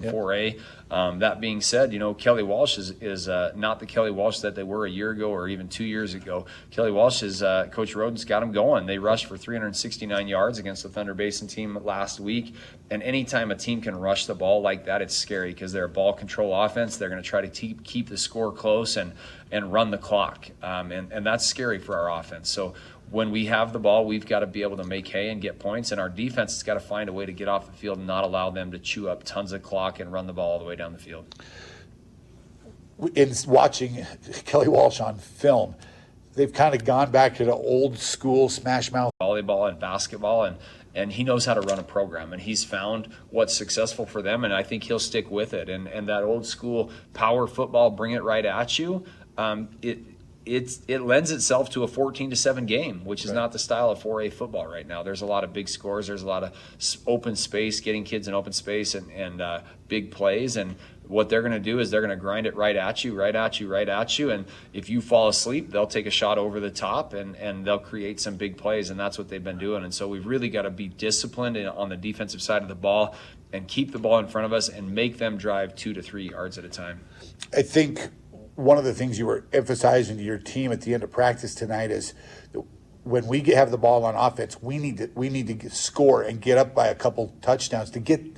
4A. That being said, Kelly Walsh is not the Kelly Walsh that they were a year ago or even 2 years ago. Kelly Walsh is Coach Roden's got them going. They rushed for 369 yards against the Thunder Basin team last week. And anytime a team can rush the ball like that, it's scary because they're a ball control offense. They're going to try to keep the score close and run the clock. And that's scary for our offense. So when we have the ball, we've got to be able to make hay and get points, and our defense has got to find a way to get off the field and not allow them to chew up tons of clock and run the ball all the way down the field. In watching Kelly Walsh on film, they've kind of gone back to the old school smash mouth volleyball and basketball, and he knows how to run a program, and he's found what's successful for them, and I think he'll stick with it. And that old school power football, bring it right at you, it lends itself to a 14-7 game, which is not the style of 4A football right now. There's a lot of big scores. There's a lot of open space, getting kids in open space and big plays. And what they're going to do is they're going to grind it right at you. And if you fall asleep, they'll take a shot over the top and they'll create some big plays. And that's what they've been doing. And so we've really got to be disciplined on the defensive side of the ball and keep the ball in front of us and make them drive 2 to 3 yards at a time. I think one of the things you were emphasizing to your team at the end of practice tonight is when we have the ball on offense, we need to score and get up by a couple touchdowns to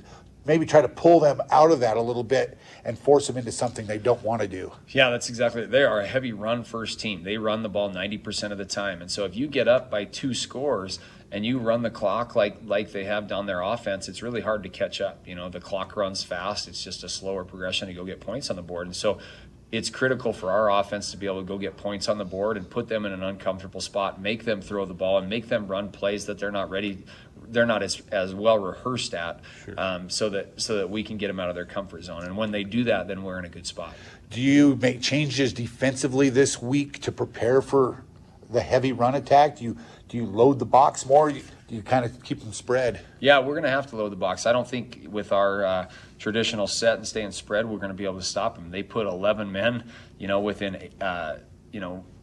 maybe try to pull them out of that a little bit and force them into something they don't want to do. Yeah, that's exactly it. They are a heavy run first team. They run the ball 90% of the time. And so if you get up by 2 scores and you run the clock like they have done their offense, it's really hard to catch up. The clock runs fast. It's just a slower progression to go get points on the board. And so it's critical for our offense to be able to go get points on the board and put them in an uncomfortable spot, make them throw the ball, and make them run plays that they're not ready, they're not as well rehearsed at, so that we can get them out of their comfort zone. And when they do that, then we're in a good spot. Do you make changes defensively this week to prepare for the heavy run attack? Do you load the box more? Do you kind of keep them spread? Yeah, we're going to have to load the box. I don't think with our traditional set and staying spread, we're going to be able to stop them. They put 11 men, within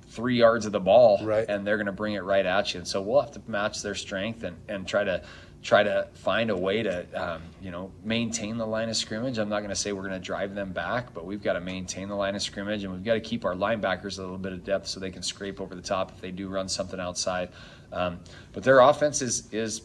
3 yards of the ball, and they're going to bring it right at you. And so we'll have to match their strength and try to find a way to maintain the line of scrimmage. I'm not going to say we're going to drive them back, but we've got to maintain the line of scrimmage, and we've got to keep our linebackers a little bit of depth so they can scrape over the top if they do run something outside. But their offense is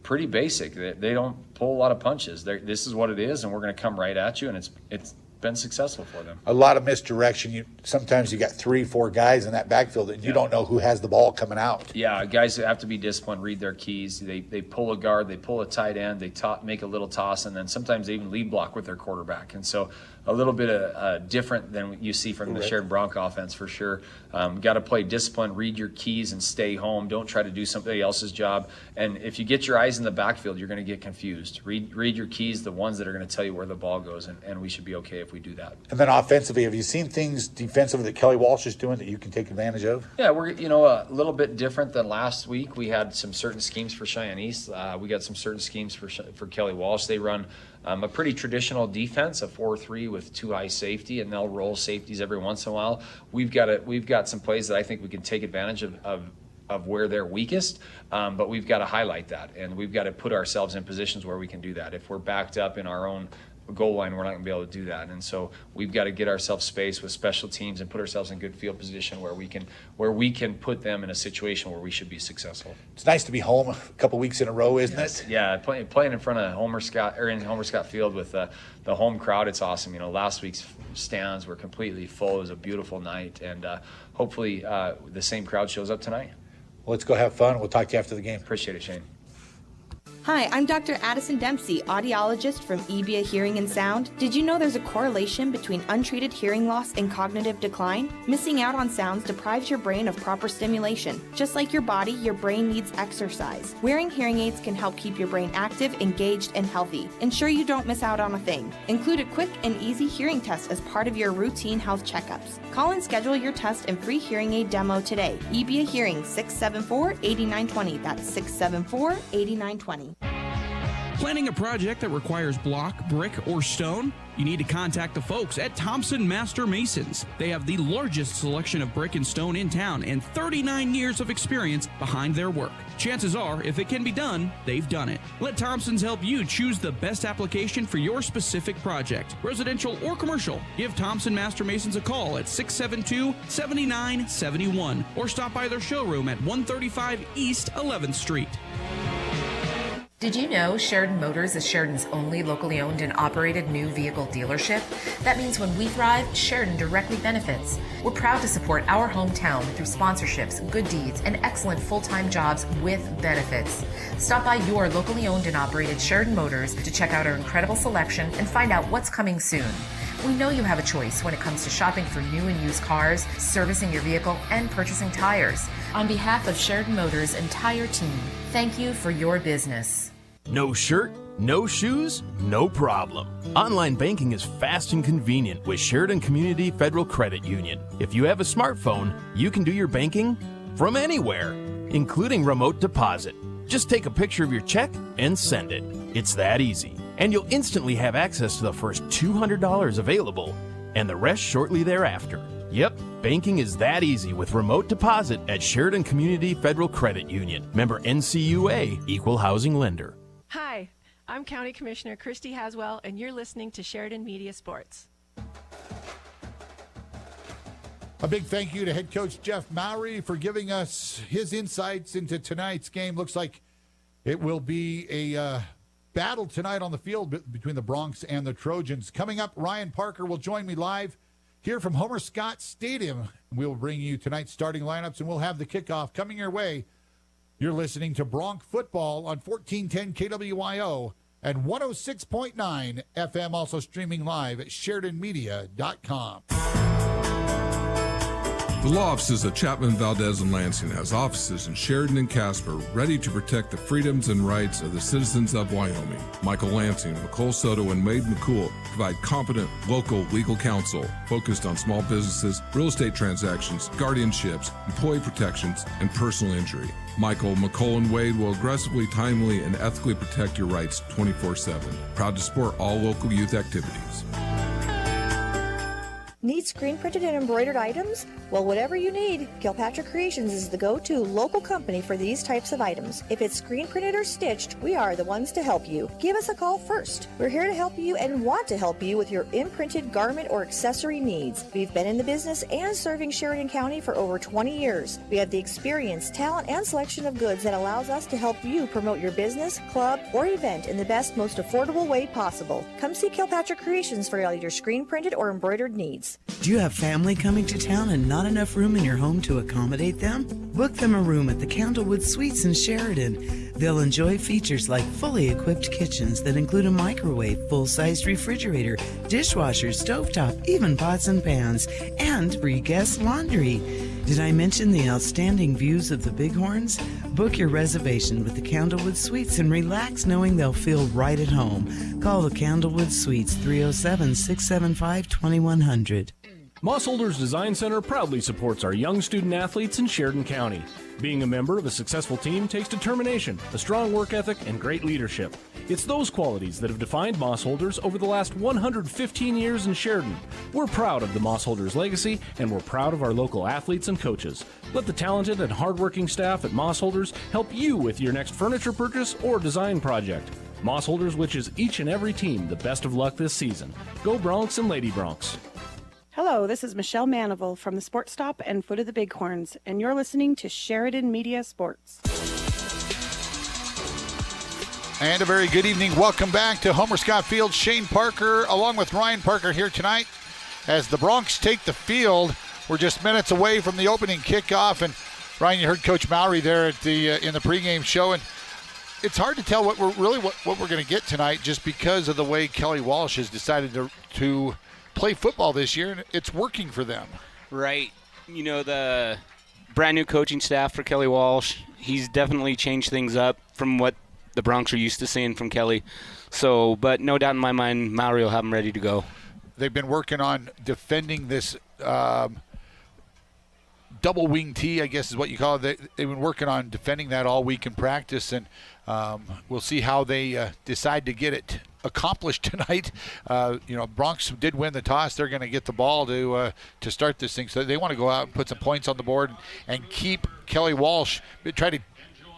pretty basic. They don't pull a lot of punches. This is what it is, and we're going to come right at you, and it's been successful for them. A lot of misdirection. Sometimes you got 3-4 guys in that backfield, and you don't know who has the ball coming out. Yeah, guys have to be disciplined, read their keys. They pull a guard, they pull a tight end, they make a little toss, and then sometimes they even lead block with their quarterback. And so a little bit different than what you see from the shared Bronc offense for sure. Got to play discipline, read your keys, and stay home. Don't try to do somebody else's job. And if you get your eyes in the backfield, you're going to get confused. Read your keys, the ones that are going to tell you where the ball goes, and we should be okay if we do that. And then offensively, have you seen things defensively that Kelly Walsh is doing that you can take advantage of? Yeah, we're a little bit different than last week. We had some certain schemes for Cheyenne East. We got some certain schemes for Kelly Walsh. They run a pretty traditional defense, a 4-3 with 2 high safety, and they'll roll safeties every once in a while. We've got some plays that I think we can take advantage of where they're weakest, but we've got to highlight that, and we've got to put ourselves in positions where we can do that. If we're backed up in our own goal line, we're not going to be able to do that. And so we've got to get ourselves space with special teams and put ourselves in good field position where we can put them in a situation where we should be successful. It's nice to be home a couple weeks in a row, isn't it? Yeah, playing in front of Homer Scott Field with the home crowd, it's awesome. Last week's stands were completely full. It was a beautiful night, and hopefully the same crowd shows up tonight. Well, let's go have fun. We'll talk to you after the game. Appreciate it, Shane. Hi, I'm Dr. Addison Dempsey, audiologist from EBIA Hearing and Sound. Did you know there's a correlation between untreated hearing loss and cognitive decline? Missing out on sounds deprives your brain of proper stimulation. Just like your body, your brain needs exercise. Wearing hearing aids can help keep your brain active, engaged, and healthy. Ensure you don't miss out on a thing. Include a quick and easy hearing test as part of your routine health checkups. Call and schedule your test and free hearing aid demo today. EBIA Hearing, 674-8920. That's 674-8920. Planning a project that requires block, brick, or stone? You need to contact the folks at Thompson Master Masons. They have the largest selection of brick and stone in town and 39 years of experience behind their work. Chances are, if it can be done, they've done it. Let Thompson's help you choose the best application for your specific project, residential or commercial. Give Thompson Master Masons a call at 672-7971 or stop by their showroom at 135 East 11th Street. Did you know Sheridan Motors is Sheridan's only locally owned and operated new vehicle dealership? That means when we thrive, Sheridan directly benefits. We're proud to support our hometown through sponsorships, good deeds, and excellent full-time jobs with benefits. Stop by your locally owned and operated Sheridan Motors to check out our incredible selection and find out what's coming soon. We know you have a choice when it comes to shopping for new and used cars, servicing your vehicle, and purchasing tires. On behalf of Sheridan Motors' entire team, thank you for your business. No shirt, no shoes, no problem. Online banking is fast and convenient with Sheridan Community Federal Credit Union. If you have a smartphone, you can do your banking from anywhere, including remote deposit. Just take a picture of your check and send it. It's that easy. And you'll instantly have access to the first $200 available and the rest shortly thereafter. Yep, banking is that easy with remote deposit at Sheridan Community Federal Credit Union. Member NCUA, Equal Housing Lender. Hi, I'm County Commissioner Christy Haswell, and you're listening to Sheridan Media Sports. A big thank you to head coach Jeff Mowry for giving us his insights into tonight's game. Looks like it will be a battle tonight on the field between the Bronx and the Trojans. Coming up, Ryan Parker will join me live here from Homer Scott Stadium. We'll bring you tonight's starting lineups, and we'll have the kickoff coming your way. You're listening to Bronc Football on 1410 KWYO and 106.9 FM, also streaming live at SheridanMedia.com. The law offices of Chapman, Valdez, and Lansing has offices in Sheridan and Casper ready to protect the freedoms and rights of the citizens of Wyoming. Michael Lansing, McCole Soto, and Wade McCool provide competent local legal counsel focused on small businesses, real estate transactions, guardianships, employee protections, and personal injury. Michael, McCole, and Wade will aggressively, timely, and ethically protect your rights 24/7. Proud to support all local youth activities. Need screen printed and embroidered items? Well, whatever you need, Kilpatrick Creations is the go-to local company for these types of items. If it's screen printed or stitched, we are the ones to help you. Give us a call first. We're here to help you and want to help you with your imprinted garment or accessory needs. We've been in the business and serving Sheridan County for over 20 years. We have the experience, talent, and selection of goods that allows us to help you promote your business, club, or event in the best, most affordable way possible. Come see Kilpatrick Creations for all your screen printed or embroidered needs. Do you have family coming to town and not enough room in your home to accommodate them? Book them a room at the Candlewood Suites in Sheridan. They'll enjoy features like fully equipped kitchens that include a microwave, full-sized refrigerator, dishwasher, stovetop, even pots and pans, and free guest laundry. Did I mention the outstanding views of the Bighorns? Book your reservation with the Candlewood Suites and relax knowing they'll feel right at home. Call the Candlewood Suites 307-675-2100. Mossholders Design Center proudly supports our young student athletes in Sheridan County. Being a member of a successful team takes determination, a strong work ethic, and great leadership. It's those qualities that have defined Mossholders over the last 115 years in Sheridan. We're proud of the Mossholders legacy, and we're proud of our local athletes and coaches. Let the talented and hardworking staff at Mossholders help you with your next furniture purchase or design project. Mossholders wishes each and every team the best of luck this season. Go Bronx and Lady Bronx. Hello, this is Michelle Manival from the Sports Stop and Foot of the Bighorns, and you're listening to Sheridan Media Sports. And a very good evening. Welcome back to Homer Scott Field. Shane Parker along with Ryan Parker here tonight as the Bronx take the field. We're just minutes away from the opening kickoff. And Ryan, you heard Coach Mowry there at in the pregame show. And it's hard to tell what we're going to get tonight just because of the way Kelly Walsh has decided to play football this year, and it's working for them. Right. You know, the brand new coaching staff for Kelly Walsh, he's definitely changed things up from what the Bronx are used to seeing from Kelly. So, but no doubt in my mind, Mowry will have them ready to go. They've been working on defending this double wing tee, I guess is what you call it. They've been working on defending that all week in practice, and we'll see how they decide to get it accomplished tonight. Bronx did win the toss. They're going to get the ball to start this thing. So they want to go out and put some points on the board and keep Kelly Walsh, try to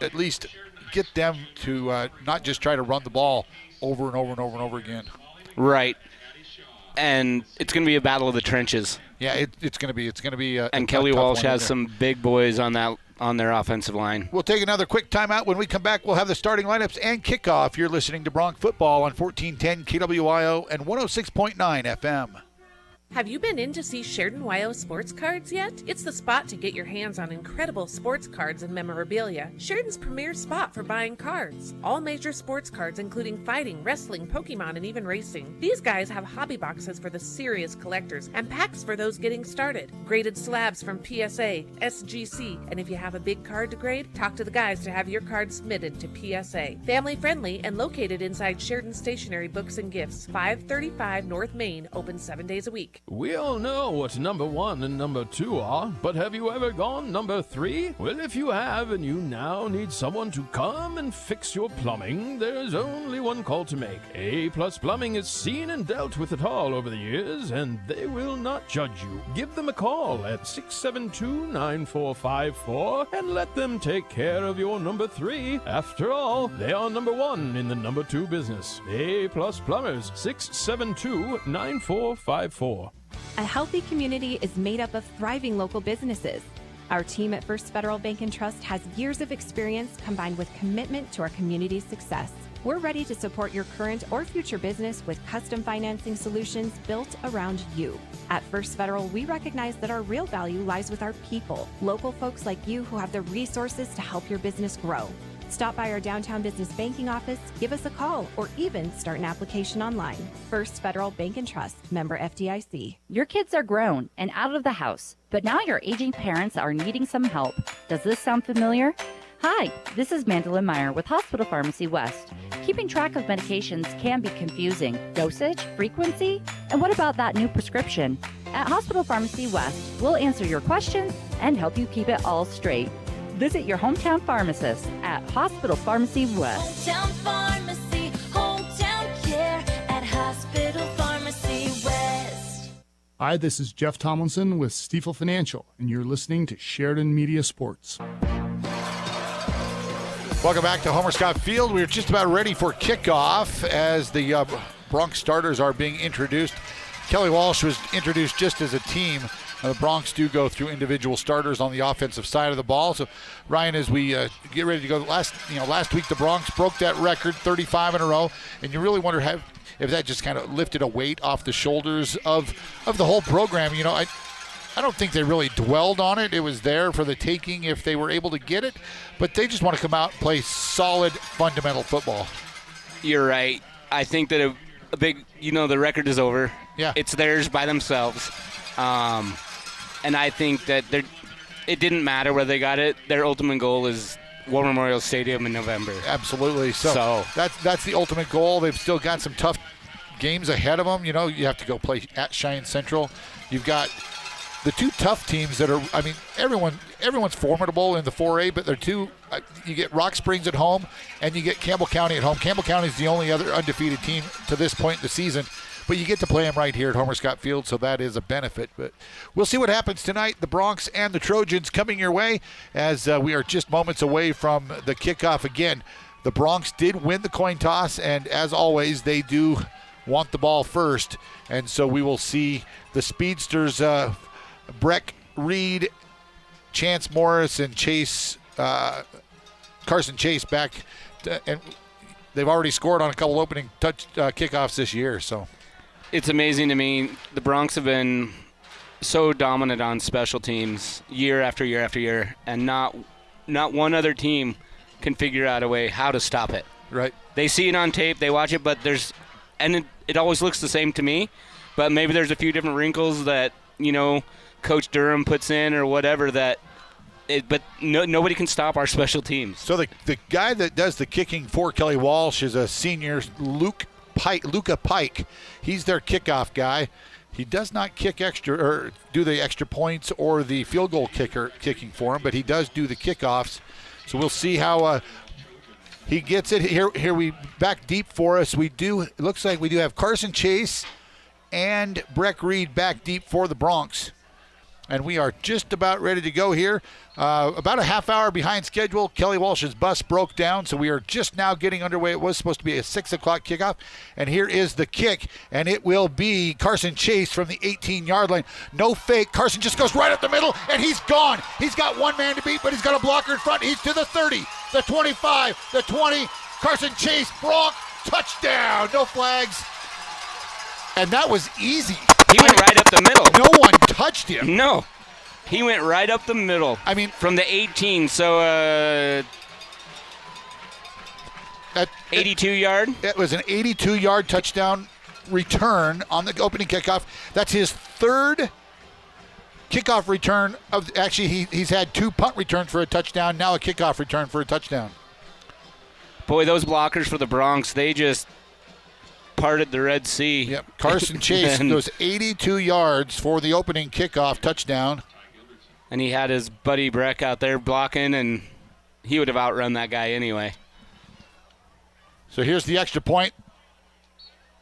at least get them to not just try to run the ball over and over and over and over again. Right. And it's going to be a battle of the trenches. Yeah, it's going to be. And Kelly Walsh has some big boys on their offensive line. We'll take another quick timeout. When we come back, we'll have the starting lineups and kickoff. You're listening to Bronx Football on 1410 KWYO and 106.9 FM. Have you been in to see Sheridan YO Sports Cards yet? It's the spot to get your hands on incredible sports cards and memorabilia. Sheridan's premier spot for buying cards. All major sports cards including fighting, wrestling, Pokemon, and even racing. These guys have hobby boxes for the serious collectors and packs for those getting started. Graded slabs from PSA, SGC, and if you have a big card to grade, talk to the guys to have your card submitted to PSA. Family friendly and located inside Sheridan Stationery Books and Gifts, 535 North Main, open 7 days a week. We all know what number 1 and number 2 are, but have you ever gone number 3? Well, if you have and you now need someone to come and fix your plumbing, there's only one call to make. A+ Plumbing has seen and dealt with it all over the years, and they will not judge you. Give them a call at 672-9454 and let them take care of your number 3. After all, they are number 1 in the number 2 business. A+ Plumbers, 672-9454. A healthy community is made up of thriving local businesses. Our team at First Federal Bank and Trust has years of experience combined with commitment to our community's success. We're ready to support your current or future business with custom financing solutions built around you. At First Federal, we recognize that our real value lies with our people, local folks like you who have the resources to help your business grow. Stop by our downtown business banking office, give us a call, or even start an application online. First Federal Bank and Trust, member FDIC. Your kids are grown and out of the house, but now your aging parents are needing some help. Does this sound familiar? Hi, this is Mandolin Meyer with Hospital Pharmacy West. Keeping track of medications can be confusing. Dosage, frequency, and what about that new prescription? At Hospital Pharmacy West, we'll answer your questions and help you keep it all straight. Visit your hometown pharmacist at Hospital Pharmacy West. Hometown pharmacy, hometown care at Hospital Pharmacy West. Hi, this is Jeff Tomlinson with Stifel Financial, and you're listening to Sheridan Media Sports. Welcome back to Homer Scott Field. We're just about ready for kickoff as the Bronx starters are being introduced. Kelly Walsh was introduced just as a team. The Bronx do go through individual starters on the offensive side of the ball. So, Ryan, as we get ready to go, last week the Bronx broke that record, 35 in a row, and you really wonder if that just kind of lifted a weight off the shoulders of the whole program. You know, I don't think they really dwelled on it. It was there for the taking if they were able to get it, but they just want to come out and play solid, fundamental football. You're right. I think that a big, the record is over. Yeah. It's theirs by themselves. And I think that it didn't matter where they got it. Their ultimate goal is War Memorial Stadium in November. Absolutely. So that's the ultimate goal. They've still got some tough games ahead of them. You have to go play at Cheyenne Central. You've got the two tough teams that are, everyone's formidable in the 4A, but they're two. You get Rock Springs at home, and you get Campbell County at home. Campbell County is the only other undefeated team to this point in the season. But you get to play them right here at Homer Scott Field, so that is a benefit. But we'll see what happens tonight. The Bronx and the Trojans coming your way as we are just moments away from the kickoff. Again, the Bronx did win the coin toss, and as always, they do want the ball first. And so we will see the speedsters, Breck Reed, Chance Morris, and Carson Chase back. And they've already scored on a couple opening kickoffs this year, so. It's amazing to me. The Bronx have been so dominant on special teams year after year after year, and not one other team can figure out a way how to stop it. Right. They see it on tape, they watch it, but it always looks the same to me, but maybe there's a few different wrinkles that, Coach Durham puts in or whatever but nobody can stop our special teams. So the guy that does the kicking for Kelly Walsh is a senior, Luca Pike. He's their kickoff guy. He does not kick extra or do the extra points or the field goal kicking for him, but he does do the kickoffs. So we'll see how he gets it. Here we back deep for us. It looks like we do have Carson Chase and Breck Reed back deep for the Bronx. And we are just about ready to go here. About a half hour behind schedule. Kelly Walsh's bus broke down, so we are just now getting underway. It was supposed to be a 6 o'clock kickoff. And here is the kick, and it will be Carson Chase from the 18-yard line. No fake. Carson just goes right up the middle, and he's gone. He's got one man to beat, but he's got a blocker in front. He's to the 30, the 25, the 20. Carson Chase, Bronc, touchdown. No flags. And that was easy. He went right up the middle. No one touched him. No. He went right up the middle. I mean, from the 18, so 82-yard. It was an 82-yard touchdown return on the opening kickoff. That's his third kickoff return actually he's had 2 punt returns for a touchdown, now a kickoff return for a touchdown. Boy, those blockers for the Bronx, they just parted the Red Sea. Yep. Carson Chase goes 82 yards for the opening kickoff touchdown. And he had his buddy Breck out there blocking, and he would have outrun that guy anyway. So here's the extra point.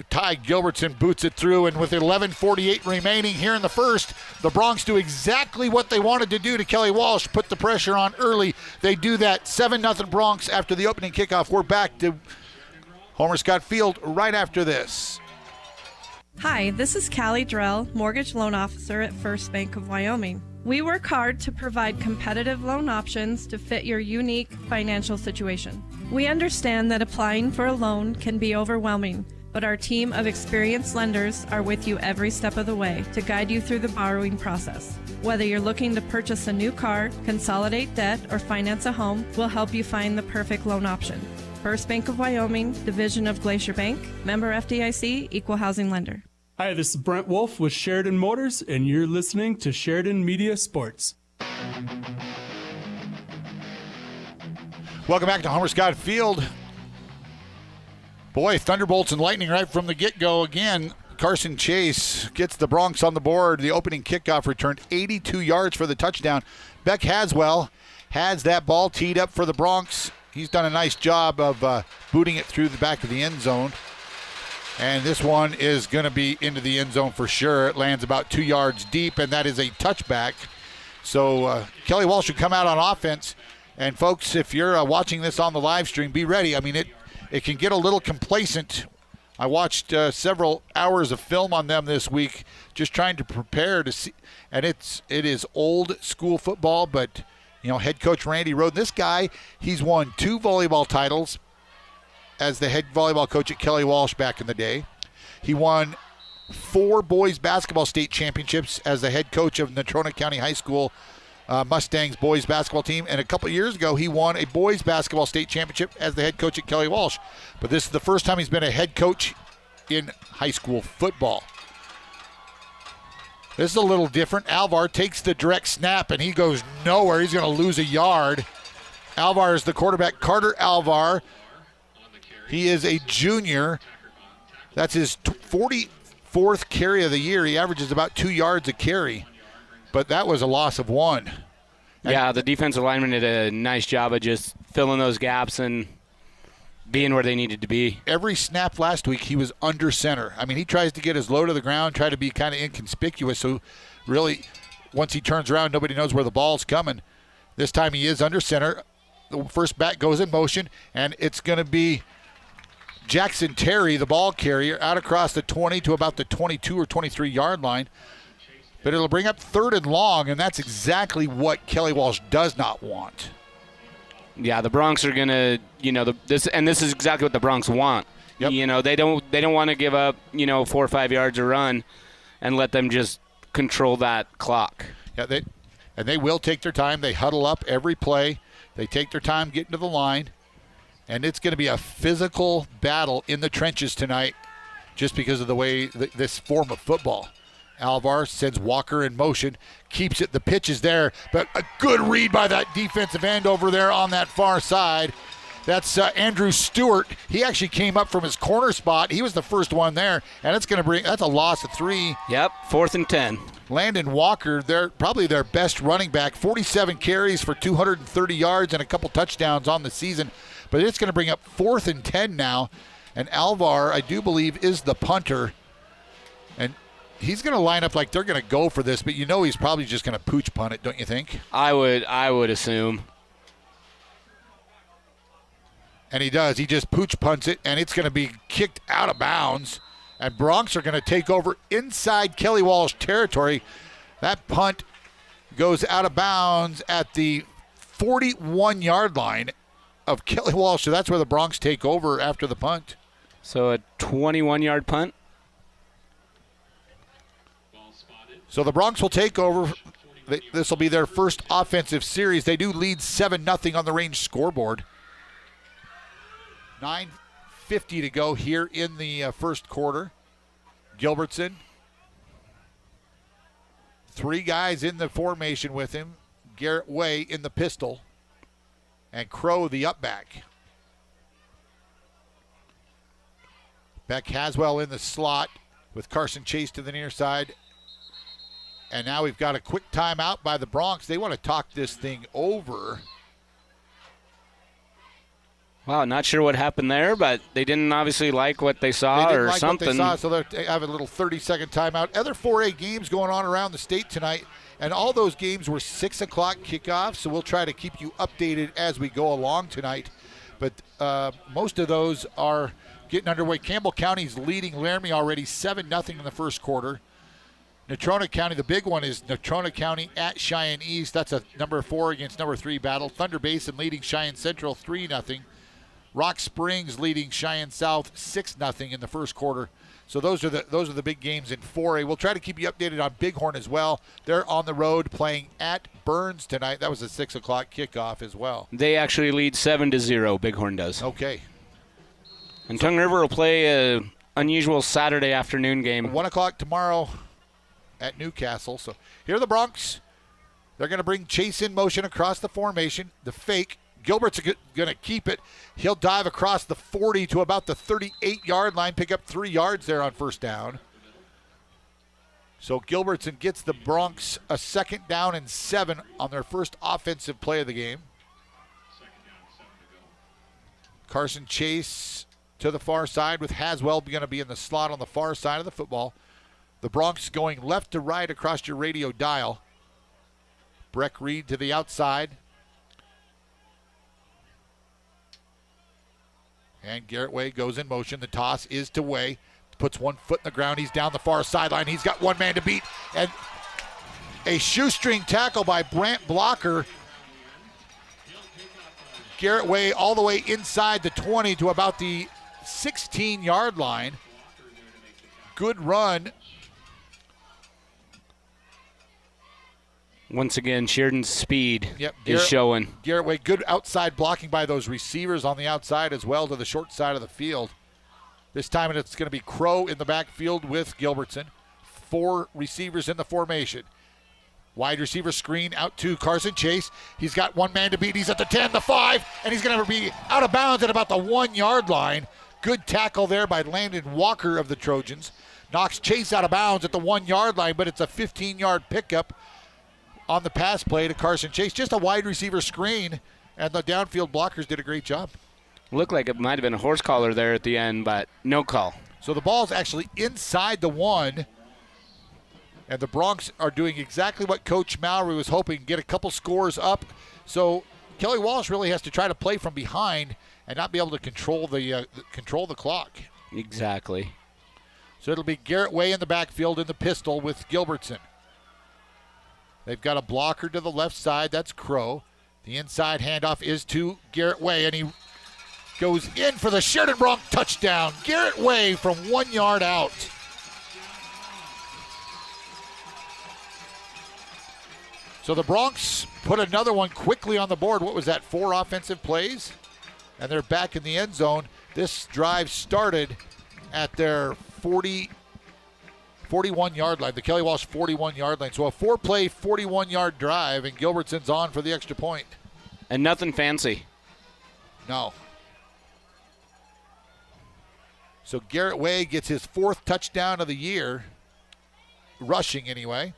Ty Gilbertson boots it through, and with 11:48 remaining here in the first, the Bronx do exactly what they wanted to do to Kelly Walsh, put the pressure on early. They do that 7-0 Bronx after the opening kickoff. We're back to Homer Scott Field right after this. Hi, this is Callie Drell, Mortgage Loan Officer at First Bank of Wyoming. We work hard to provide competitive loan options to fit your unique financial situation. We understand that applying for a loan can be overwhelming, but our team of experienced lenders are with you every step of the way to guide you through the borrowing process. Whether you're looking to purchase a new car, consolidate debt, or finance a home, we'll help you find the perfect loan option. First Bank of Wyoming, division of Glacier Bank, member FDIC, equal housing lender. Hi, this is Brent Wolf with Sheridan Motors, and you're listening to Sheridan Media Sports. Welcome back to Homer Scott Field. Boy, thunderbolts and lightning right from the get-go again. Carson Chase gets the Bronx on the board. The opening kickoff returned 82 yards for the touchdown. Beck Haswell has that ball teed up for the Bronx. He's done a nice job of booting it through the back of the end zone. And this one is going to be into the end zone for sure. It lands about 2 yards deep, and that is a touchback. So Kelly Walsh should come out on offense. And, folks, if you're watching this on the live stream, be ready. I mean, it can get a little complacent. I watched several hours of film on them this week just trying to prepare to see. And it is old school football, but – you know, head coach Randy Roden, this guy, he's won 2 volleyball titles as the head volleyball coach at Kelly Walsh back in the day. He won 4 boys basketball state championships as the head coach of Natrona County High School Mustangs boys basketball team. And a couple of years ago, he won a boys basketball state championship as the head coach at Kelly Walsh. But this is the first time he's been a head coach in high school football. This is a little different. Alvar takes the direct snap, and he goes nowhere. He's going to lose a yard. Alvar is the quarterback. Carter Alvar. He is a junior. That's his 44th carry of the year. He averages about 2 yards a carry. But that was a loss of 1. Yeah, the defensive lineman did a nice job of just filling those gaps and being where they needed to be. Every snap last week, he was under center. I mean, he tries to get his low to the ground, try to be kind of inconspicuous. So really, once he turns around, nobody knows where the ball's coming. This time he is under center. The first back goes in motion, and it's going to be Jackson Terry, the ball carrier, out across the 20 to about the 22 or 23-yard line. But it'll bring up 3rd and long, and that's exactly what Kelly Walsh does not want. Yeah, the Bronx are gonna, this is exactly what the Bronx want. Yep. They don't want to give up, 4 or 5 yards a run, and let them just control that clock. Yeah, they will take their time. They huddle up every play. They take their time getting to the line, and it's going to be a physical battle in the trenches tonight, just because of the way this form of football. Alvar sends Walker in motion, keeps it. The pitch is there, but a good read by that defensive end over there on that far side. That's Andrew Stewart. He actually came up from his corner spot. He was the first one there, and that's a loss of 3. Yep, 4th and 10. Landon Walker, they're probably their best running back, 47 carries for 230 yards and a couple touchdowns on the season. But it's going to bring up 4th and 10 now. And Alvar, I do believe, is the punter. And he's going to line up like they're going to go for this, but he's probably just going to pooch punt it, don't you think? I would assume. And he does. He just pooch punts it, and it's going to be kicked out of bounds. And Bronx are going to take over inside Kelly Walsh territory. That punt goes out of bounds at the 41-yard line of Kelly Walsh. So that's where the Bronx take over after the punt. So a 21-yard punt. So the Bronx will take over. This will be their first offensive series. They do lead 7-0 on the range scoreboard. 9:50 to go here in the first quarter. Gilbertson. 3 guys in the formation with him. Garrett Way in the pistol. And Crow the up back. Beck Haswell in the slot with Carson Chase to the near side. And now we've got a quick timeout by the Bronx. They want to talk this thing over. Wow, not sure what happened there, but they didn't obviously like what they saw or something. What they saw, so they have a little 30-second timeout. Other 4A games going on around the state tonight, and all those games were 6 o'clock kickoffs, so we'll try to keep you updated as we go along tonight. But most of those are getting underway. Campbell County's leading Laramie already 7-0 in the first quarter. Natrona County, the big one is Natrona County at Cheyenne East. That's a number 4 against number 3 battle. Thunder Basin leading Cheyenne Central 3-0. Rock Springs leading Cheyenne South 6-0 in the first quarter. So those are the big games in 4A. We'll try to keep you updated on Bighorn as well. They're on the road playing at Burns tonight. That was a 6 o'clock kickoff as well. They actually lead 7-0. Bighorn does. Okay. And Tongue River will play an unusual Saturday afternoon game. 1 o'clock tomorrow at Newcastle. So here are the Bronx. They're going to bring Chase in motion across the formation. The fake. Gilbert's going to keep it. He'll dive across the 40 to about the 38-yard line, pick up 3 yards there on first down. So Gilbertson gets the Bronx a 2nd down and 7 on their first offensive play of the game. Carson Chase to the far side with Haswell going to be in the slot on the far side of the football. The Bronx going left to right across your radio dial. Breck Reed to the outside. And Garrett Way goes in motion. The toss is to Way. Puts 1 foot in the ground. He's down the far sideline. He's got 1 man to beat. And a shoestring tackle by Brant Blocker. Garrett Way all the way inside the 20 to about the 16-yard line. Good run. Once again, Sheridan's speed is showing. Garrett Way, good outside blocking by those receivers on the outside as well to the short side of the field. This time it's going to be Crow in the backfield with Gilbertson. 4 receivers in the formation. Wide receiver screen out to Carson Chase. He's got 1 man to beat. He's at the 10, the 5, and he's going to be out of bounds at about the 1-yard line. Good tackle there by Landon Walker of the Trojans. Knocks Chase out of bounds at the 1-yard line, but it's a 15-yard pickup on the pass play to Carson Chase. Just a wide receiver screen, and the downfield blockers did a great job. Looked like it might have been a horse collar there at the end, but no call. So the ball's actually inside the 1, and the Bronx are doing exactly what Coach Mallory was hoping, get a couple scores up. So Kelly Walsh really has to try to play from behind and not be able to control the clock. Exactly. So it'll be Garrett Way in the backfield in the pistol with Gilbertson. They've got a blocker to the left side. That's Crow. The inside handoff is to Garrett Way, and he goes in for the Sheridan Bronc touchdown. Garrett Way from 1 yard out. So the Bronx put another one quickly on the board. What was that, 4 offensive plays? And they're back in the end zone. This drive started at their 41-yard line, the Kelly Walsh 41-yard line. So a 4-play, 41-yard drive, and Gilbertson's on for the extra point. And nothing fancy. No. So Garrett Way gets his 4th touchdown of the year, rushing anyway.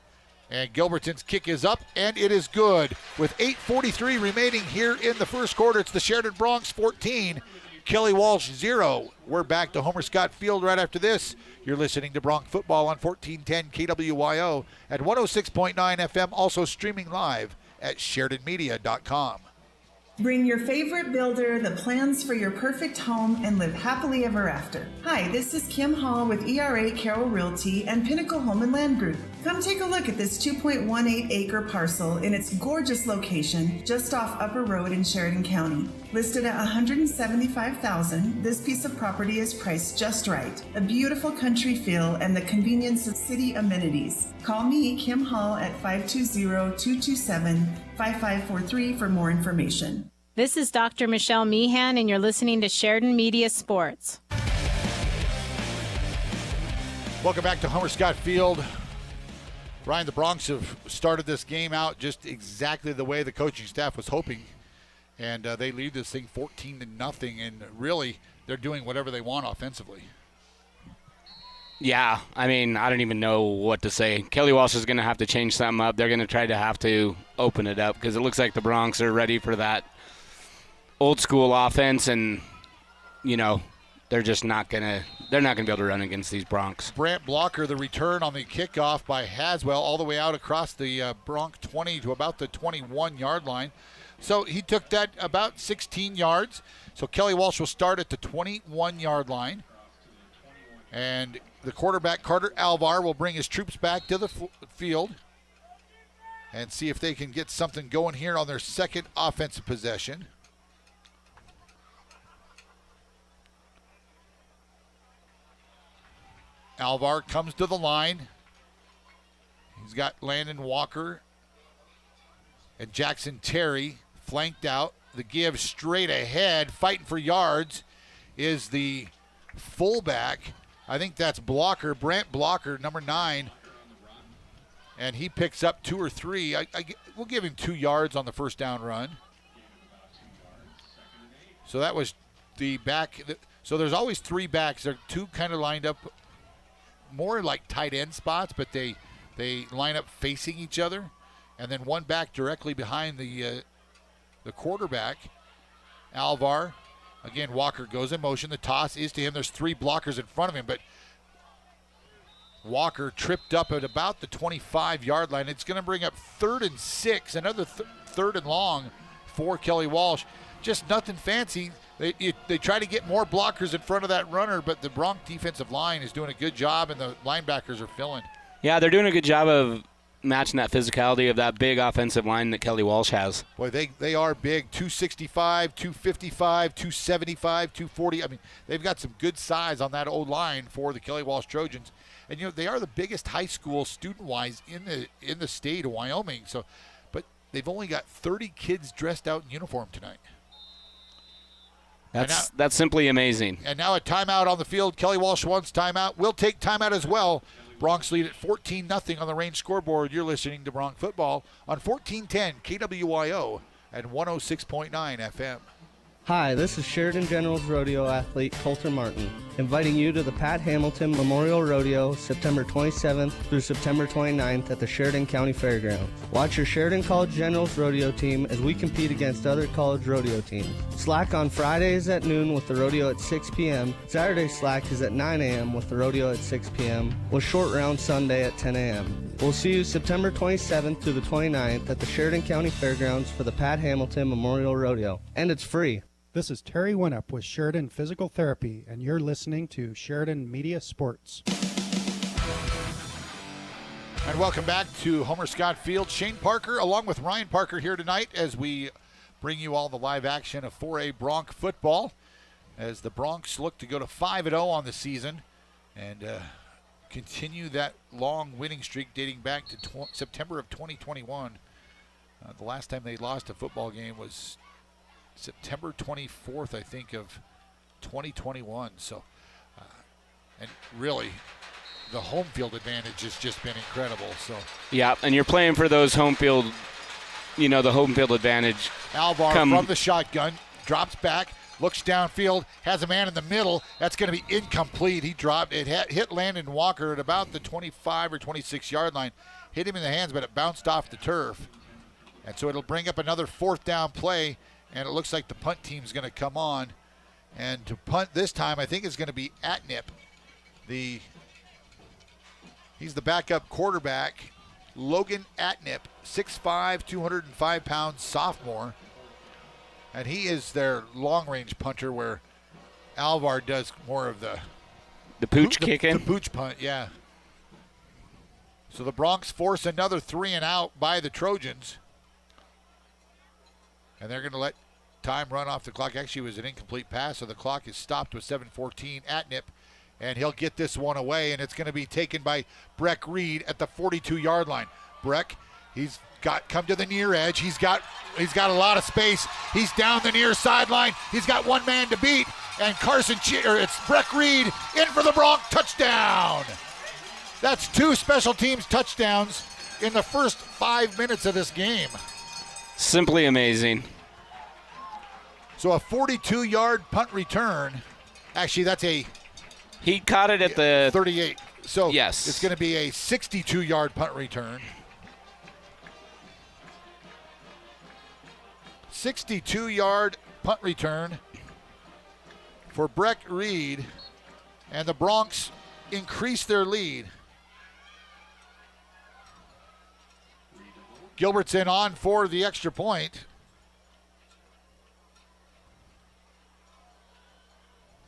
And Gilbertson's kick is up, and it is good. With 8:43 remaining here in the first quarter, it's the Sheridan Bronx 14, Kelly Walsh 0. We're back to Homer Scott Field right after this. You're listening to Bronx Football on 1410 KWYO at 106.9 FM, also streaming live at SheridanMedia.com. Bring your favorite builder the plans for your perfect home and live happily ever after. Hi, this is Kim Hall with ERA Carroll Realty and Pinnacle Home and Land Group. Come take a look at this 2.18-acre parcel in its gorgeous location just off Upper Road in Sheridan County. Listed at $175,000, this piece of property is priced just right. A beautiful country feel and the convenience of city amenities. Call me, Kim Hall, at 520-227-5543 for more information. This is Dr. Michelle Meehan, and you're listening to Sheridan Media Sports. Welcome back to Homer Scott Field. Ryan, the Bronx have started this game out just exactly the way the coaching staff was hoping. And they lead this thing 14-0, and really they're doing whatever they want offensively. Yeah, I mean, I don't even know what to say. Kelly Walsh is going to have to change something up. They're going to have to open it up because it looks like the Bronx are ready for that old school offense, and they're just not going to be able to run against these Bronx. Brant Blocker, the return on the kickoff by Haswell all the way out across the Bronx 20 to about the 21-yard line. So he took that about 16 yards. So Kelly Walsh will start at the 21-yard line. And the quarterback, Carter Alvar, will bring his troops back to the field and see if they can get something going here on their second offensive possession. Alvar comes to the line. He's got Landon Walker and Jackson Terry flanked out. The give straight ahead, fighting for yards, is the fullback. I think that's Blocker, Brant Blocker, number 9. And he picks up 2 or 3. We'll give him 2 yards on the first down run. So that was the back. So there's always 3 backs. They're 2 kind of lined up more like tight end spots, but they line up facing each other. And then 1 back directly behind the quarterback, Alvar. Again, Walker goes in motion. The toss is to him. There's 3 blockers in front of him, but Walker tripped up at about the 25-yard line. It's going to bring up 3rd and 6, another 3rd and long for Kelly Walsh. Just nothing fancy. They try to get more blockers in front of that runner, but the Bronx defensive line is doing a good job, and the linebackers are filling. Yeah, they're doing a good job of matching that physicality of that big offensive line that Kelly Walsh has. Boy, they are big, 265, 255, 275, 240. I mean, they've got some good size on that old line for the Kelly Walsh Trojans. And, they are the biggest high school student-wise in the state of Wyoming. So, but they've only got 30 kids dressed out in uniform tonight. That's simply amazing. And now a timeout on the field. Kelly Walsh wants timeout. We'll take timeout as well. Bronx lead at 14-0 on the Range scoreboard. You're listening to Bronx Football on 1410 KWYO and 106.9 FM. Hi, this is Sheridan General's rodeo athlete Coulter Martin, inviting you to the Pat Hamilton Memorial Rodeo September 27th through September 29th at the Sheridan County Fairgrounds. Watch your Sheridan College Generals rodeo team as we compete against other college rodeo teams. Slack on Fridays at noon with the rodeo at 6 p.m. Saturday slack is at 9 a.m. with the rodeo at 6 p.m. with short round Sunday at 10 a.m. We'll see you September 27th through the 29th at the Sheridan County Fairgrounds for the Pat Hamilton Memorial Rodeo, and it's free. This is Terry Winnup with Sheridan Physical Therapy, and you're listening to Sheridan Media Sports. And welcome back to Homer Scott Field. Shane Parker along with Ryan Parker here tonight as we bring you all the live action of 4A Bronx football as the Bronx look to go to 5-0 on the season and continue that long winning streak dating back to September of 2021. The last time they lost a football game was September 24th, I think, of 2021. So, and really, the home field advantage has just been incredible. So, yeah, and you're playing for those home field, the home field advantage. Alvar from the shotgun drops back, looks downfield, has a man in the middle. That's going to be incomplete. He dropped it, hit Landon Walker at about the 25 or 26-yard line. Hit him in the hands, but it bounced off the turf. And so it'll bring up another 4th down play, and it looks like the punt team's going to come on. And to punt this time, I think it's going to be Atnip. He's the backup quarterback, Logan Atnip, 6'5", 205 pounds, sophomore. And he is their long-range punter, where Alvar does more of the pooch kicking. The pooch punt, yeah. So the Bronx force another 3 and out by the Trojans. And they're going to let time run off the clock. Actually, it was an incomplete pass, so the clock is stopped with 7:14. Atnip, and he'll get this one away, and it's going to be taken by Breck Reed at the 42-yard line. Breck, he's got come to the near edge. He's got a lot of space. He's down the near sideline. He's got one man to beat, and it's Breck Reed in for the Bronx touchdown. That's 2 special teams touchdowns in the first 5 minutes of this game. Simply amazing. So a 42-yard punt return. Actually, that's he caught it at the 38. So yes, it's going to be a 62-yard punt return. 62-yard punt return for Breck Reed, and the Bronx increase their lead. Gilbertson on for the extra point.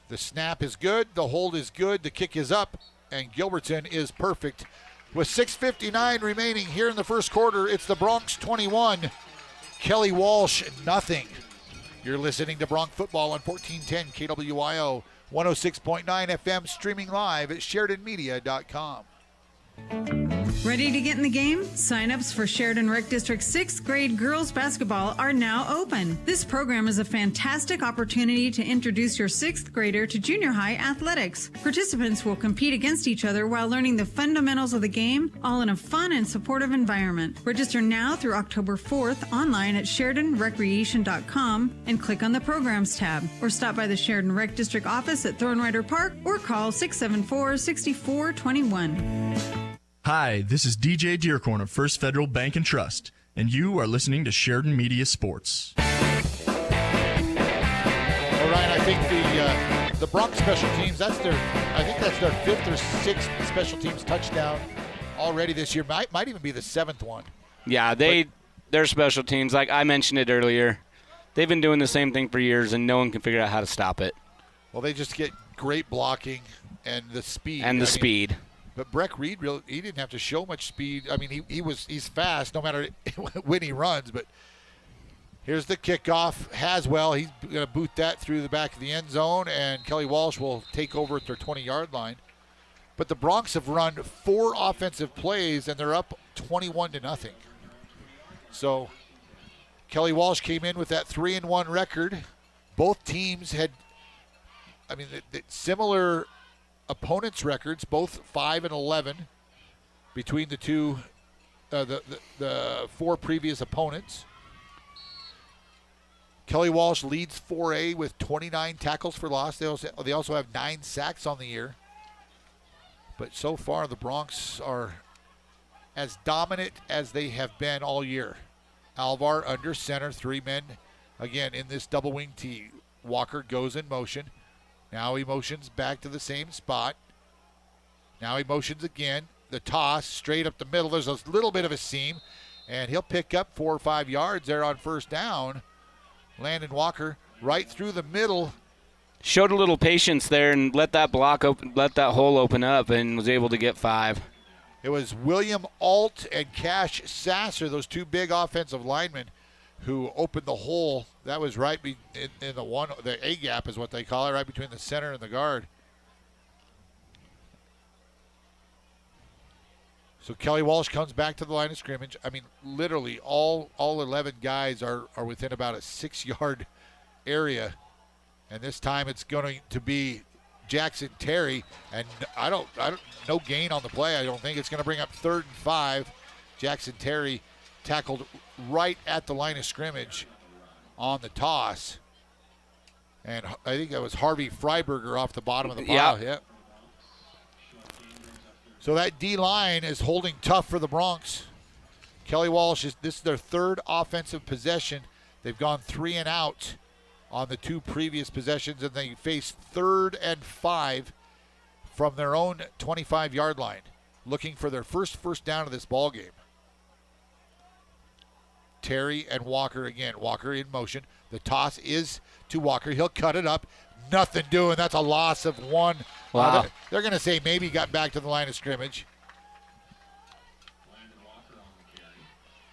The snap is good, the hold is good, the kick is up, and Gilbertson is perfect. With 6:59 remaining here in the first quarter, it's the Bronx 21, Kelly Walsh nothing. You're listening to Bronx football on 1410 KWYO, 106.9 FM, streaming live at SheridanMedia.com. Ready to get in the game? Sign-ups for Sheridan Rec District's 6th grade girls basketball are now open. This program is a fantastic opportunity to introduce your 6th grader to junior high athletics. Participants will compete against each other while learning the fundamentals of the game, all in a fun and supportive environment. Register now through October 4th online at SheridanRecreation.com and click on the Programs tab, or stop by the Sheridan Rec District office at Thornrider Park or call 674-6421. Hi, this is DJ Dearcorn of First Federal Bank and Trust, and you are listening to Sheridan Media Sports. All right, I think the Bronx special teams, that's their 5th or 6th special teams touchdown already this year. Might even be the 7th one. Yeah, their special teams, like I mentioned it earlier, they've been doing the same thing for years, and no one can figure out how to stop it. Well, they just get great blocking and the speed. Speed. But Breck Reed, he didn't have to show much speed. I mean, he's fast no matter when he runs. But here's the kickoff. Haswell, he's going to boot that through the back of the end zone, and Kelly Walsh will take over at their 20-yard line. But the Bronx have run 4 offensive plays, and they're up 21-0. So Kelly Walsh came in with that 3-1 record. Both teams had, similar opponents' records, both 5-11 between the two, the 4 previous opponents. Kelly Walsh leads 4A with 29 tackles for loss. They also have 9 sacks on the year. But so far, the Bronx are as dominant as they have been all year. Alvar under center, 3 men again in this double wing T. Walker goes in motion. Now he motions back to the same spot. Now he motions again. The toss straight up the middle. There's a little bit of a seam, and he'll pick up 4 or 5 yards there on first down. Landon Walker right through the middle. Showed a little patience there and let that hole open up, and was able to get 5. It was William Alt and Cash Sasser, those 2 big offensive linemen, who opened the hole. That was right in the A gap is what they call it, right between the center and the guard. So Kelly Walsh comes back to the line of scrimmage. I mean, literally all 11 guys are within about a 6-yard area, and this time it's going to be Jackson Terry, and I don't no gain on the play. I don't think it's going to bring up 3rd and 5. Jackson Terry tackled right at the line of scrimmage on the toss. And I think that was Harvey Freiberger off the bottom of the pile. Yeah. So that D-line is holding tough for the Bronx. Kelly Walsh, this is their third offensive possession. They've gone 3 and out on the 2 previous possessions, and they face 3rd and 5 from their own 25-yard line, looking for their first down of this ball game. Terry and Walker again. Walker in motion. The toss is to Walker. He'll cut it up. Nothing doing. That's a loss of 1. Wow. They're going to say maybe got back to the line of scrimmage.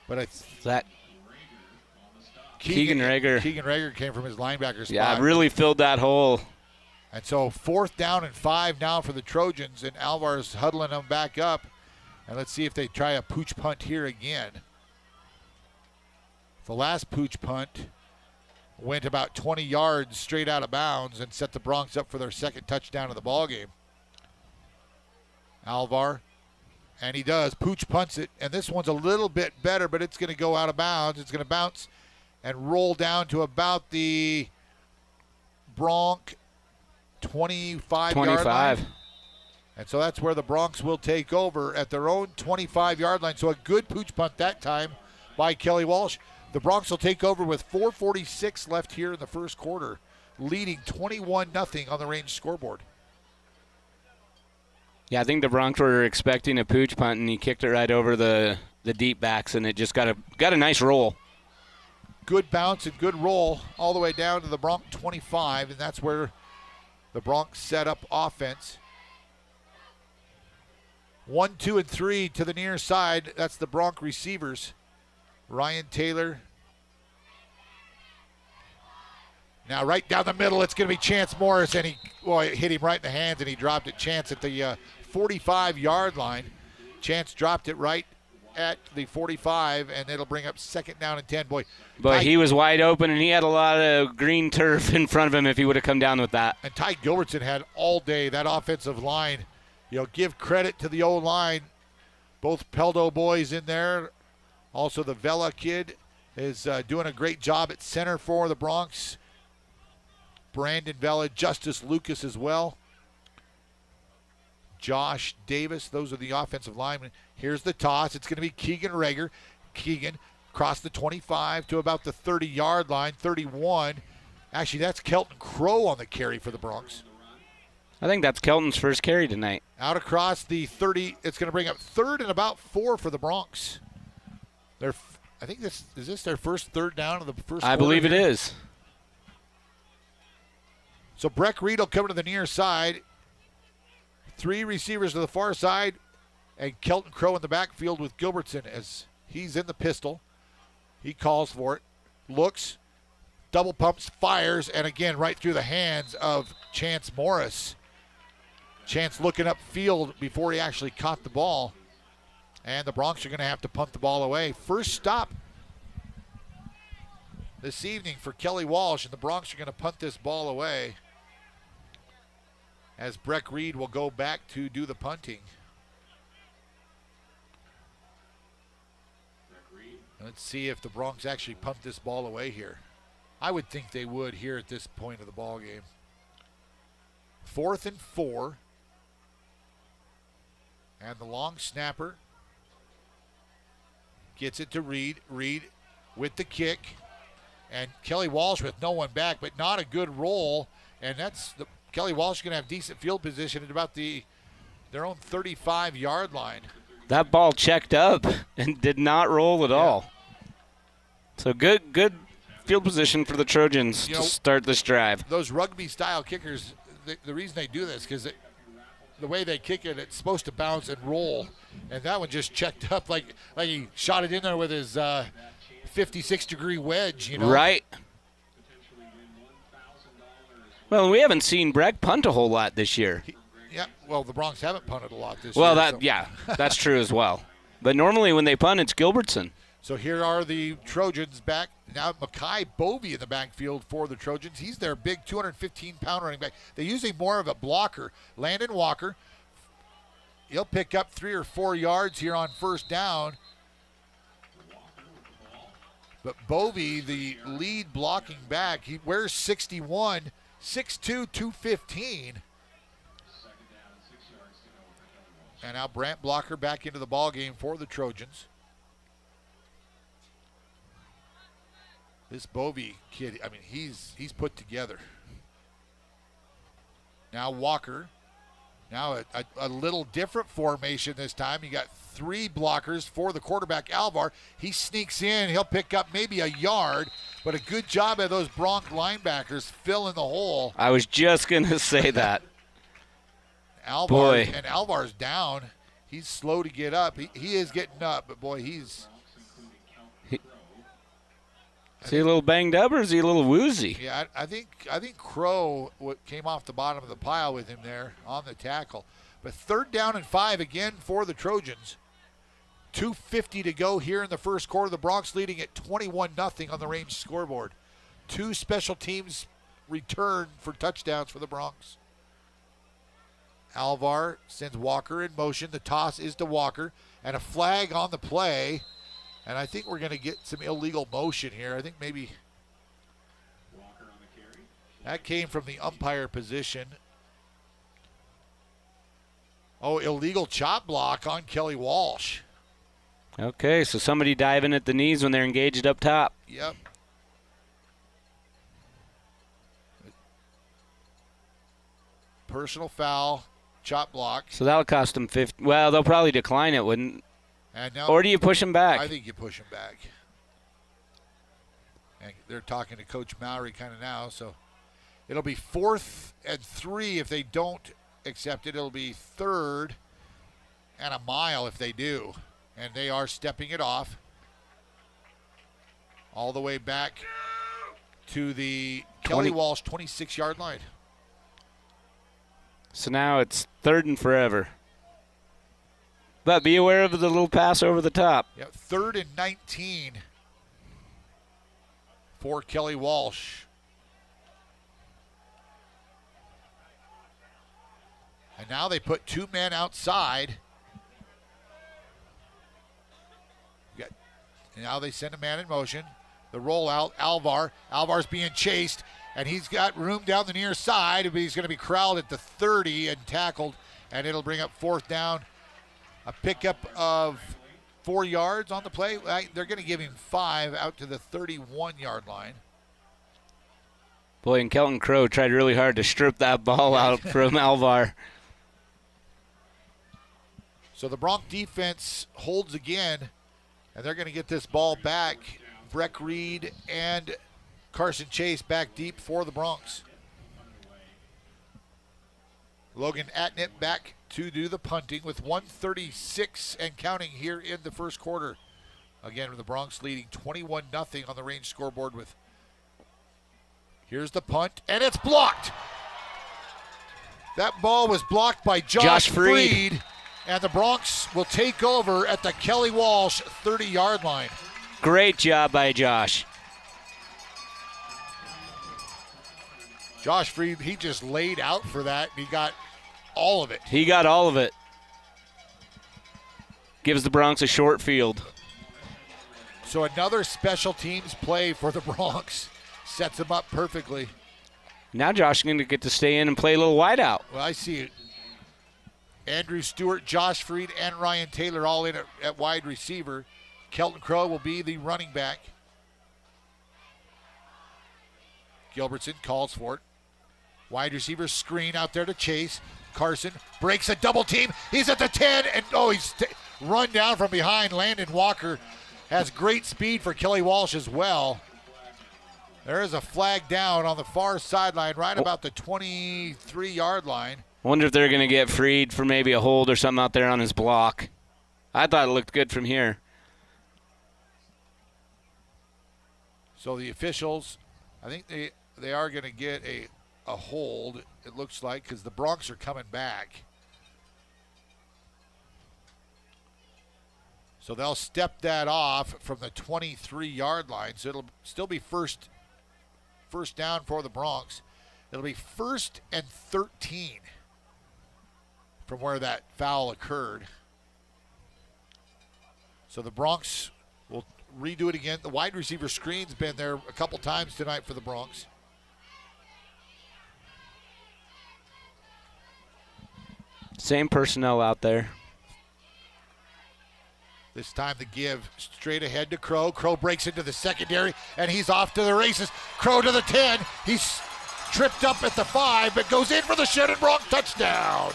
But it's that Keegan Rager. Keegan Rager came from his linebacker spot. Yeah, really filled that hole. And so 4th down and 5 now for the Trojans, and Alvar's huddling them back up. And let's see if they try a pooch punt here again. The last pooch punt went about 20 yards straight out of bounds and set the Bronx up for their second touchdown of the ballgame. Alvar, and he does. Pooch punts it, and this one's a little bit better, but it's going to go out of bounds. It's going to bounce and roll down to about the Bronc 25-yard line. And so that's where the Bronx will take over at their own 25-yard line. So a good pooch punt that time by Kelly Walsh. The Bronx will take over with 4:46 left here in the first quarter, leading 21-0 on the Range scoreboard. Yeah, I think the Bronx were expecting a pooch punt, and he kicked it right over the deep backs, and it just got a nice roll. Good bounce and good roll all the way down to the Bronx 25, and that's where the Bronx set up offense. 1, 2, and 3 to the near side. That's the Bronx receivers. Ryan Taylor. Now right down the middle, it's going to be Chance Morris, and it hit him right in the hands, and he dropped it. Chance at the 45-yard line. Chance dropped it right at the 45, and it'll bring up 2nd down and 10. Boy, he was wide open, and he had a lot of green turf in front of him if he would have come down with that. And Ty Gilbertson had all day that offensive line. Give credit to the O-line. Both Peldo boys in there. Also, the Vela kid is doing a great job at center for the Bronx. Brandon Vela, Justice Lucas as well. Josh Davis, those are the offensive linemen. Here's the toss. It's going to be Keegan Rager. Keegan across the 25 to about the 30-yard line, 31. Actually, that's Kelton Crow on the carry for the Bronx. I think that's Kelton's first carry tonight. Out across the 30. It's going to bring up 3rd and about 4 for the Bronx. I think is this their first 3rd down of the first quarter? I believe it is. So Breck Reed will come to the near side. 3 receivers to the far side, and Kelton Crow in the backfield with Gilbertson as he's in the pistol. He calls for it, looks, double pumps, fires, and again right through the hands of Chance Morris. Chance looking upfield before he actually caught the ball. And the Bronx are going to have to punt the ball away. First stop this evening for Kelly Walsh, and the Bronx are going to punt this ball away as Breck Reed will go back to do the punting. Let's see if the Bronx actually punt this ball away here. I would think they would here at this point of the ball game. 4th and 4. And the long snapper gets it to Reed. Reed with the kick. And Kelly Walsh with no one back, but not a good roll. And that's Kelly Walsh is going to have decent field position at about their own 35-yard line. That ball checked up and did not roll at all. So good field position for the Trojans to start this drive. Those rugby-style kickers, the reason they do this because the way they kick it, it's supposed to bounce and roll. And that one just checked up like he shot it in there with his 56-degree wedge, Right. Well, we haven't seen Breck punt a whole lot this year. Well, the Bronx haven't punted a lot this year. Well, that's true as well. But normally when they punt, it's Gilbertson. So here are the Trojans back. Now Makai Bovey in the backfield for the Trojans. He's their big 215-pound running back. They use more of a blocker. Landon Walker, he'll pick up 3 or 4 yards here on first down. But Bovey, the lead blocking back, he wears 61. 6'2", 215. And now Brant Blocker back into the ball game for the Trojans. This Bovee kid, I mean, he's put together. Now Walker. Now a little different formation this time. You got 3 blockers for the quarterback, Alvar. He sneaks in. He'll pick up maybe a yard, but a good job of those Bronc linebackers filling the hole. I was just going to say that. Alvar's down. He's slow to get up. He is getting up, but boy, Is he a little banged up or is he a little woozy? Yeah, I think Crow came off the bottom of the pile with him there on the tackle. But 3rd down and 5 again for the Trojans. 2:50 to go here in the first quarter. The Bronx leading at 21-0 on the Range scoreboard. 2 special teams return for touchdowns for the Bronx. Alvar sends Walker in motion. The toss is to Walker. And a flag on the play. And I think we're going to get some illegal motion here. I think maybe that came from the umpire position. Oh, illegal chop block on Kelly Walsh. Okay, so somebody diving at the knees when they're engaged up top. Yep. Personal foul, chop block. So that'll cost them 50. Well, they'll probably decline it, wouldn't? And now, or do you push him back? I think you push him back. And they're talking to Coach Mowry kind of now, so it'll be 4th and 3 if they don't accept it. It'll be 3rd and a mile if they do. And they are stepping it off all the way back to the Kelly Walsh 26-yard line. So now it's 3rd and forever. But be aware of the little pass over the top. Yep, 3rd and 19 for Kelly Walsh. And now they put 2 men outside. And now they send a man in motion. The rollout, Alvar. Alvar's being chased, and he's got room down the near side, but he's going to be corralled at the 30 and tackled, and it'll bring up 4th down. A pickup of 4 yards on the play. They're going to give him 5 out to the 31-yard line. Boy, and Kelton Crow tried really hard to strip that ball out from Alvar. So the Bronc defense holds again, and they're going to get this ball back. Breck Reed and Carson Chase back deep for the Bronx. Logan Atnett back to do the punting with 1:36 and counting here in the first quarter. Again, the Bronx leading 21-0 on the Range scoreboard with. Here's the punt, and it's blocked. That ball was blocked by Josh Freed, and the Bronx will take over at the Kelly Walsh 30-yard line. Great job by Josh. Josh Freed, he just laid out for that, and he got all of it. He got all of it. Gives the Bronx a short field. So another special teams play for the Bronx. Sets them up perfectly. Now Josh is going to get to stay in and play a little wide out. Well, I see it. Andrew Stewart, Josh Freed, and Ryan Taylor all in at wide receiver. Kelton Crow will be the running back. Gilbertson calls for it. Wide receiver screen out there to Chase. Carson breaks a double team. He's at the 10, and he's run down from behind. Landon Walker has great speed for Kelly Walsh as well. There is a flag down on the far sideline, right about the 23-yard line. Wonder if they're going to get Freed for maybe a hold or something out there on his block. I thought it looked good from here. So the officials, I think they are going to get a hold, it looks like, because the Bronx are coming back. So they'll step that off from the 23-yard line. So it'll still be first down for the Bronx. It'll be 1st and 13 from where that foul occurred. So the Bronx will redo it again. The wide receiver screen's been there a couple times tonight for the Bronx. Same personnel out there. This time the give straight ahead to Crow. Crow breaks into the secondary, and he's off to the races. Crow to the 10. He's tripped up at the 5, but goes in for the Sheridan Bronc touchdown.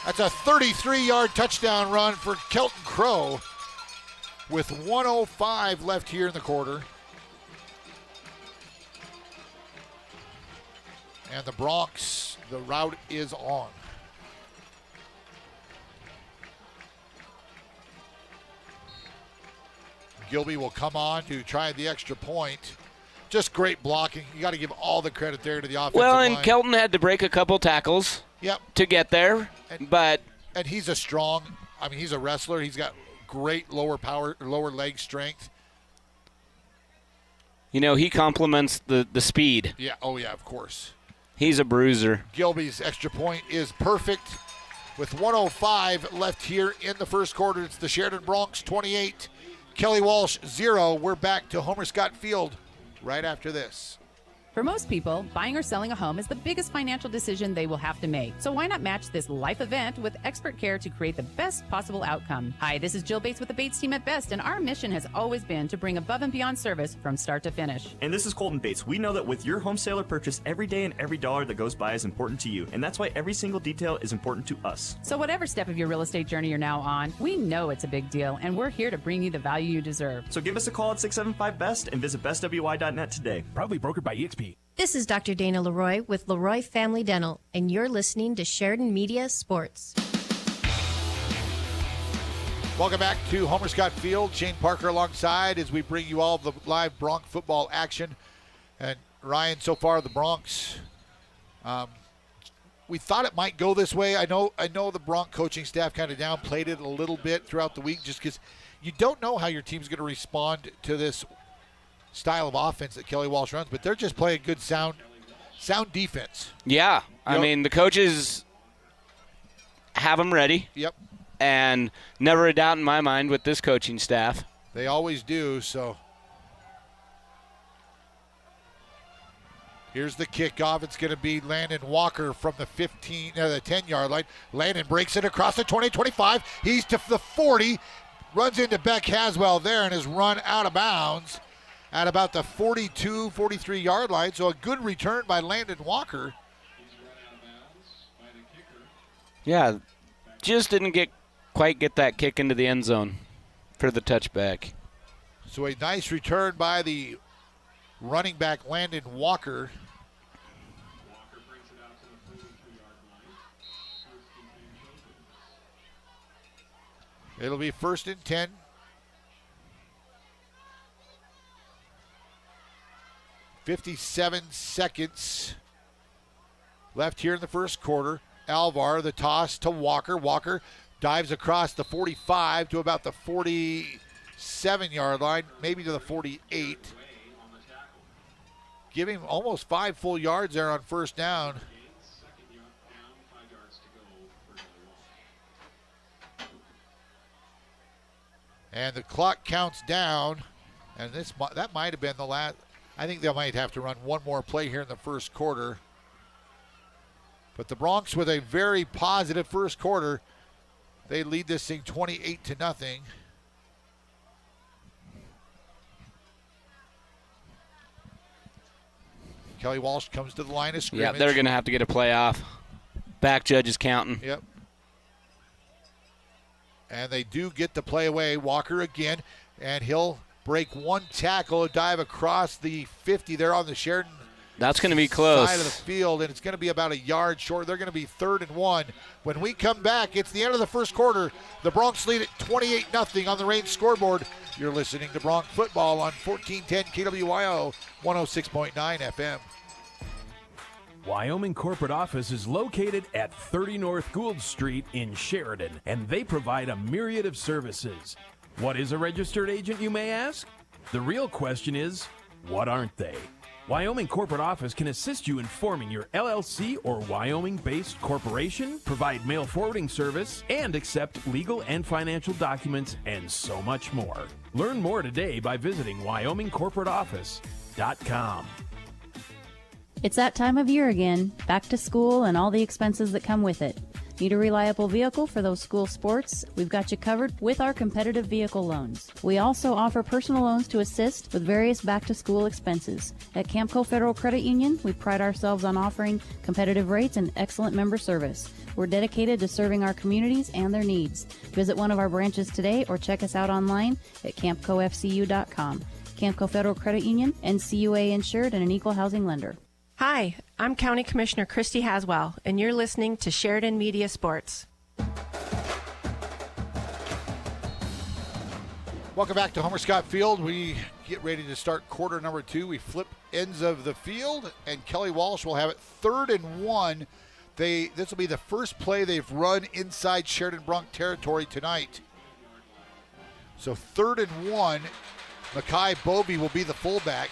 That's a 33-yard touchdown run for Kelton Crow with 1:05 left here in the quarter. And the Bronx, the route is on. Gilby will come on to try the extra point. Just great blocking. You got to give all the credit there to the offensive line. Well, and Kelton had to break a couple tackles to get there, and he's a strong, he's a wrestler. He's got great lower leg strength. He complements the speed. Yeah, oh yeah, of course. He's a bruiser. Gilby's extra point is perfect. With 1:05 left here in the first quarter, it's the Sheridan Bronx 28, Kelly Walsh 0. We're back to Homer Scott Field right after this. For most people, buying or selling a home is the biggest financial decision they will have to make. So why not match this life event with expert care to create the best possible outcome? Hi, this is Jill Bates with the Bates team at Best, and our mission has always been to bring above and beyond service from start to finish. And this is Colton Bates. We know that with your home sale or purchase, every day and every dollar that goes by is important to you. And that's why every single detail is important to us. So whatever step of your real estate journey you're now on, we know it's a big deal, and we're here to bring you the value you deserve. So give us a call at 675-BEST and visit bestwi.net today. Proudly brokered by EXP. This is Dr. Dana Leroy with Leroy Family Dental, and you're listening to Sheridan Media Sports. Welcome back to Homer Scott Field. Shane Parker alongside as we bring you all the live Bronx football action. And Ryan, so far the Bronx, we thought it might go this way. I know the Bronx coaching staff kind of downplayed it a little bit throughout the week just because you don't know how your team's going to respond to this style of offense that Kelly Walsh runs, but they're just playing good sound defense. Yeah. I mean, the coaches have them ready. Yep. And never a doubt in my mind with this coaching staff. They always do, so. Here's the kickoff. It's going to be Landon Walker from the 10-yard line. Landon breaks it across the 20, 25. He's to the 40. Runs into Beck Haswell there and is run out of bounds at about the 42, 43-yard line. So a good return by Landon Walker. Yeah, just didn't quite get that kick into the end zone for the touchback. So a nice return by the running back Landon Walker. It'll be 1st and 10. .57 seconds left here in the first quarter. Alvar, the toss to Walker. Walker dives across the 45 to about the 47-yard line, maybe to the 48. Give him almost 5 full yards there on first down. And the clock counts down, and that might have been the last. I think they might have to run one more play here in the first quarter. But the Bronx with a very positive first quarter. They lead this thing 28-0. Kelly Walsh comes to the line of scrimmage. Yeah, they're going to have to get a play off. Back judge is counting. Yep. And they do get the play away. Walker again, and he'll break one tackle, dive across the 50 there on the Sheridan. That's going to be close. Side of the field, and it's going to be about a yard short. They're going to be 3rd and 1. When we come back, it's the end of the first quarter. The Bronx lead at 28-0 on the Range scoreboard. You're listening to Bronx football on 1410 KWYO 106.9 FM. Wyoming Corporate Office is located at 30 North Gould Street in Sheridan, and they provide a myriad of services. What is a registered agent, you may ask? The real question is, what aren't they? Wyoming Corporate Office can assist you in forming your LLC or Wyoming-based corporation, provide mail forwarding service, and accept legal and financial documents, and so much more. Learn more today by visiting WyomingCorporateOffice.com. It's that time of year again, back to school and all the expenses that come with it. Need a reliable vehicle for those school sports? We've got you covered with our competitive vehicle loans. We also offer personal loans to assist with various back-to-school expenses. At Campco Federal Credit Union, we pride ourselves on offering competitive rates and excellent member service. We're dedicated to serving our communities and their needs. Visit one of our branches today or check us out online at campcofcu.com. Campco Federal Credit Union, NCUA insured and an equal housing lender. Hi, I'm County Commissioner Christy Haswell, and you're listening to Sheridan Media Sports. Welcome back to Homer Scott Field. We get ready to start quarter number 2. We flip ends of the field, and Kelly Walsh will have it 3rd and 1. This will be the first play they've run inside Sheridan Bronc territory tonight. So 3rd and 1, Makai Bovey will be the fullback.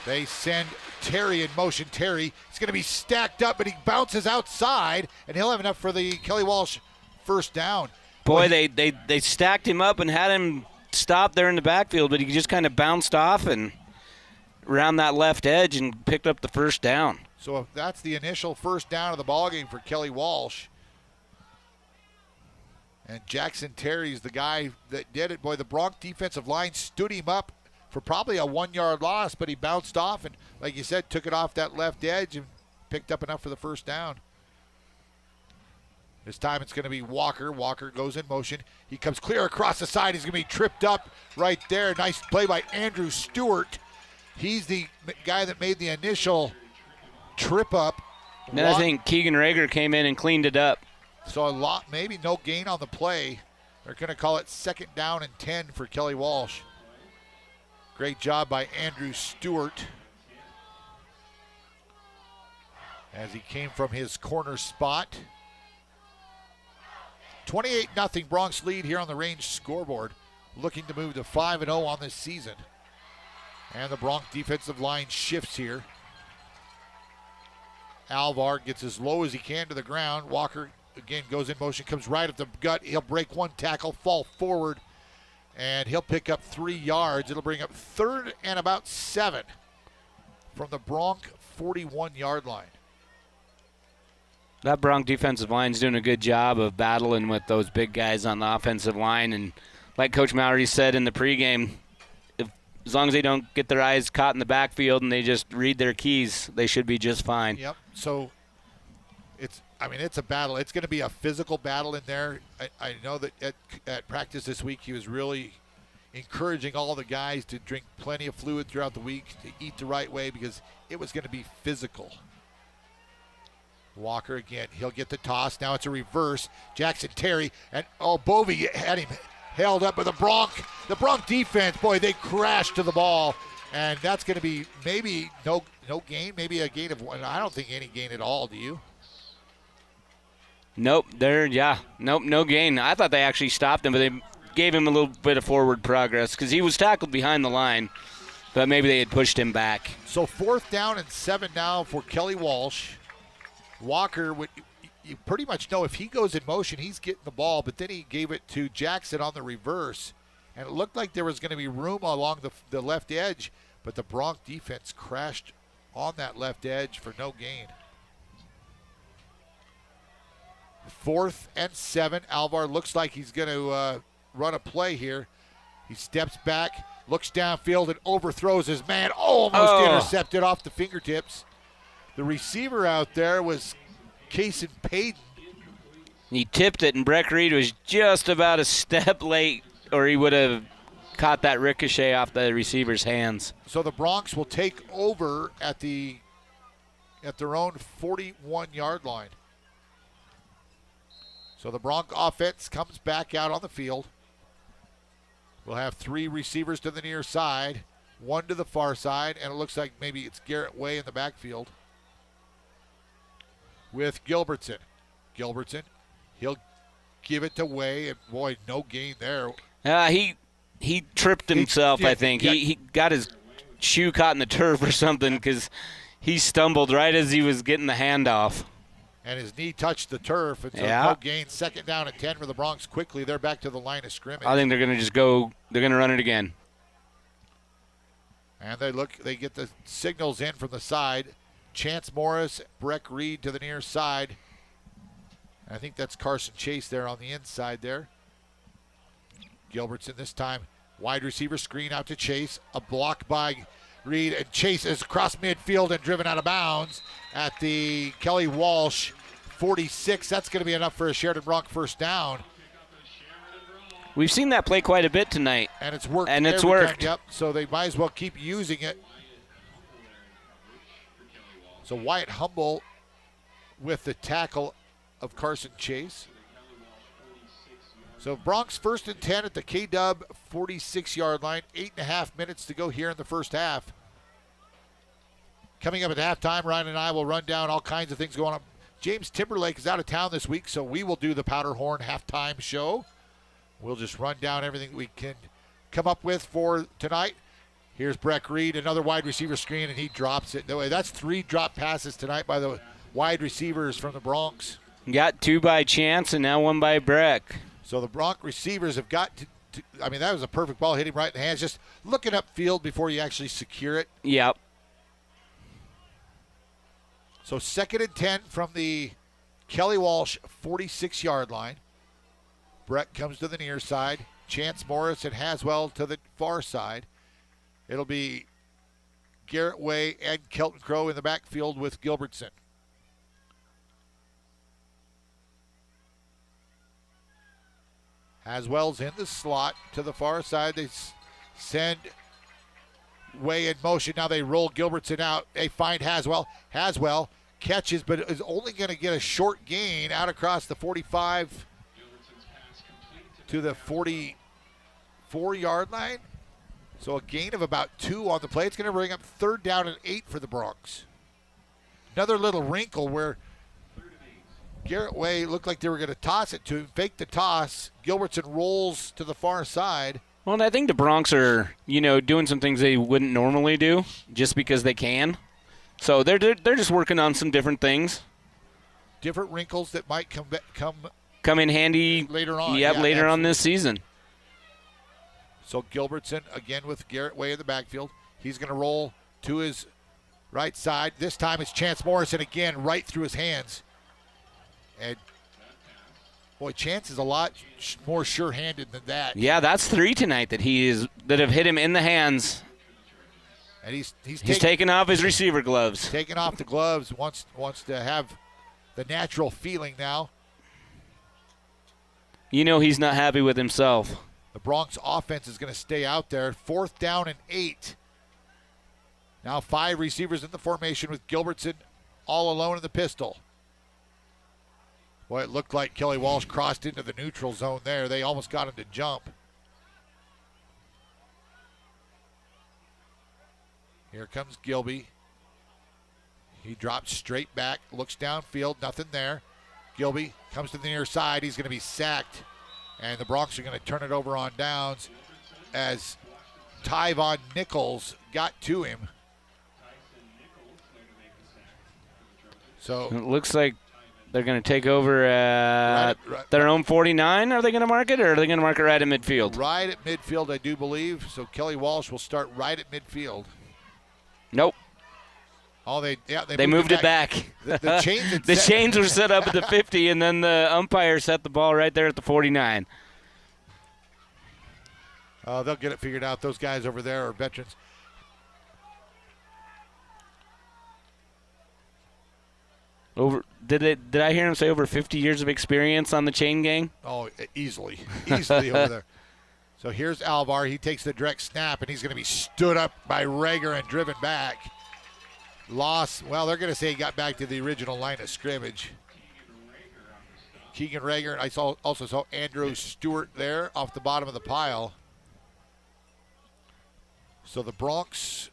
They send Terry in motion. Terry is going to be stacked up, but he bounces outside, and he'll have enough for the Kelly Walsh first down. Boy, they stacked him up and had him stop there in the backfield, but he just kind of bounced off and around that left edge and picked up the first down. So that's the initial first down of the ballgame for Kelly Walsh. And Jackson Terry's the guy that did it. Boy, the Bronx defensive line stood him up for probably a 1-yard loss, but he bounced off and, like you said, took it off that left edge and picked up enough for the first down. This time it's going to be Walker. Walker goes in motion. He comes clear across the side. He's going to be tripped up right there. Nice play by Andrew Stewart. He's the guy that made the initial trip up. Then I think Keegan Rager came in and cleaned it up. So maybe no gain on the play. They're going to call it 2nd down and 10 for Kelly Walsh. Great job by Andrew Stewart as he came from his corner spot. 28-0 Bronx lead here on the Range scoreboard, looking to move to 5-0 on this season. And the Bronx defensive line shifts here. Alvar gets as low as he can to the ground. Walker again goes in motion, comes right at the gut. He'll break one tackle, fall forward, and he'll pick up 3 yards. It'll bring up 3rd and about 7 from the Bronx 41-yard line. That Bronx defensive line's doing a good job of battling with those big guys on the offensive line. And like Coach Mallory said in the pregame, as long as they don't get their eyes caught in the backfield and they just read their keys, they should be just fine. Yep. So it's a battle. It's going to be a physical battle in there. I know that at practice this week he was really encouraging all the guys to drink plenty of fluid throughout the week, to eat the right way, because it was going to be physical. Walker again. He'll get the toss. Now it's a reverse. Jackson Terry. And, Bovey had him held up by the Bronx. The Bronx defense, boy, they crashed to the ball. And that's going to be maybe no gain, maybe a gain of 1. I don't think any gain at all, do you? Nope, no gain. I thought they actually stopped him, but they gave him a little bit of forward progress because he was tackled behind the line, but maybe they had pushed him back. So 4th down and 7 now for Kelly Walsh. Walker, you pretty much know if he goes in motion, he's getting the ball, but then he gave it to Jackson on the reverse, and it looked like there was going to be room along the left edge, but the Bronx defense crashed on that left edge for no gain. 4th and 7. Alvar looks like he's going to run a play here. He steps back, looks downfield, and overthrows his man. Almost intercepted off the fingertips. The receiver out there was Cason Payton. He tipped it, and Breck Reed was just about a step late, or he would have caught that ricochet off the receiver's hands. So the Bronx will take over at their own 41-yard line. So the Bronx offense comes back out on the field. We'll have 3 receivers to the near side, 1 to the far side, and it looks like maybe it's Garrett Way in the backfield with Gilbertson. Gilbertson, he'll give it to Way, and boy, no gain there. He tripped himself, I think. Yeah. He got his shoe caught in the turf or something because he stumbled right as he was getting the handoff. And his knee touched the turf, and so no gain. 2nd down and 10 for the Bronx. Quickly, they're back to the line of scrimmage. I think they're going to just go. They're going to run it again. And they get the signals in from the side. Chance Morris, Breck Reed to the near side. I think that's Carson Chase there on the inside there. Gilbertson this time, wide receiver screen out to Chase. A block by Reed, and Chase is across midfield and driven out of bounds at the Kelly Walsh 46. That's going to be enough for a Sheridan Bronc first down. We've seen that play quite a bit tonight. And it's worked. And it's every worked. time. Yep, so they might as well keep using it. So Wyatt Humble with the tackle of Carson Chase. So Bronx 1st and 10 at the K-Dub 46-yard line. 8.5 minutes to go here in the first half. Coming up at halftime, Ryan and I will run down all kinds of things going on. James Timberlake is out of town this week, so we will do the Powderhorn halftime show. We'll just run down everything we can come up with for tonight. Here's Breck Reed, another wide receiver screen, and he drops it. That's 3 drop passes tonight by the wide receivers from the Bronx. Got 2 by Chance and now 1 by Breck. So the Bronx receivers have got to I mean, that was a perfect ball, hit him right in the hands. Just looking upfield before you actually secure it. Yep. So 2nd and 10 from the Kelly Walsh 46-yard line. Breck comes to the near side. Chance Morris and Haswell to the far side. It'll be Garrett Way and Kelton Crow in the backfield with Gilbertson. Haswell's in the slot to the far side. They send Way in motion. Now they roll Gilbertson out. They find Haswell. Haswell catches, but is only going to get a short gain out across the 45 to the 44-yard line. So a gain of about 2 on the play. It's going to bring up 3rd down and 8 for the Bronx. Another little wrinkle where Garrett Way looked like they were going to toss it to him. Fake the toss. Gilbertson rolls to the far side. Well, and I think the Bronx are, doing some things they wouldn't normally do just because they can. So they're just working on some different things. Different wrinkles that might come in handy later on. Yep, later on this season. So Gilbertson again with Garrett Way in the backfield. He's going to roll to his right side. This time it's Chance Morrison again, right through his hands. And boy, Chance is a lot more sure-handed than that. Yeah, that's 3 tonight that have hit him in the hands. And he's taking off his receiver gloves. Taking off the gloves. Wants to have the natural feeling now. He's not happy with himself. The Bronx offense is going to stay out there. 4th down and 8. Now 5 receivers in the formation with Gilbertson all alone in the pistol. Boy, it looked like Kelly Walsh crossed into the neutral zone there. They almost got him to jump. Here comes Gilby. He drops straight back, looks downfield, nothing there. Gilby comes to the near side. He's going to be sacked. And the Bronx are going to turn it over on downs as Tyvon Nichols got to him. So it looks like they're going to take over at their own 49. Are they going to mark it, or are they going to mark it right at midfield? Right at midfield, I do believe. So Kelly Walsh will start right at midfield. Nope. Oh, they moved it back. The chains, the chains were set up at the 50, and then the umpire set the ball right there at the 49. They'll get it figured out. Those guys over there are veterans. Did I hear him say over 50 years of experience on the chain gang? Oh, easily over there. So here's Alvar. He takes the direct snap, and he's going to be stood up by Rager and driven back. Loss. Well, they're going to say he got back to the original line of scrimmage. Keegan Rager. I also saw Andrew Stewart there off the bottom of the pile. So the Bronx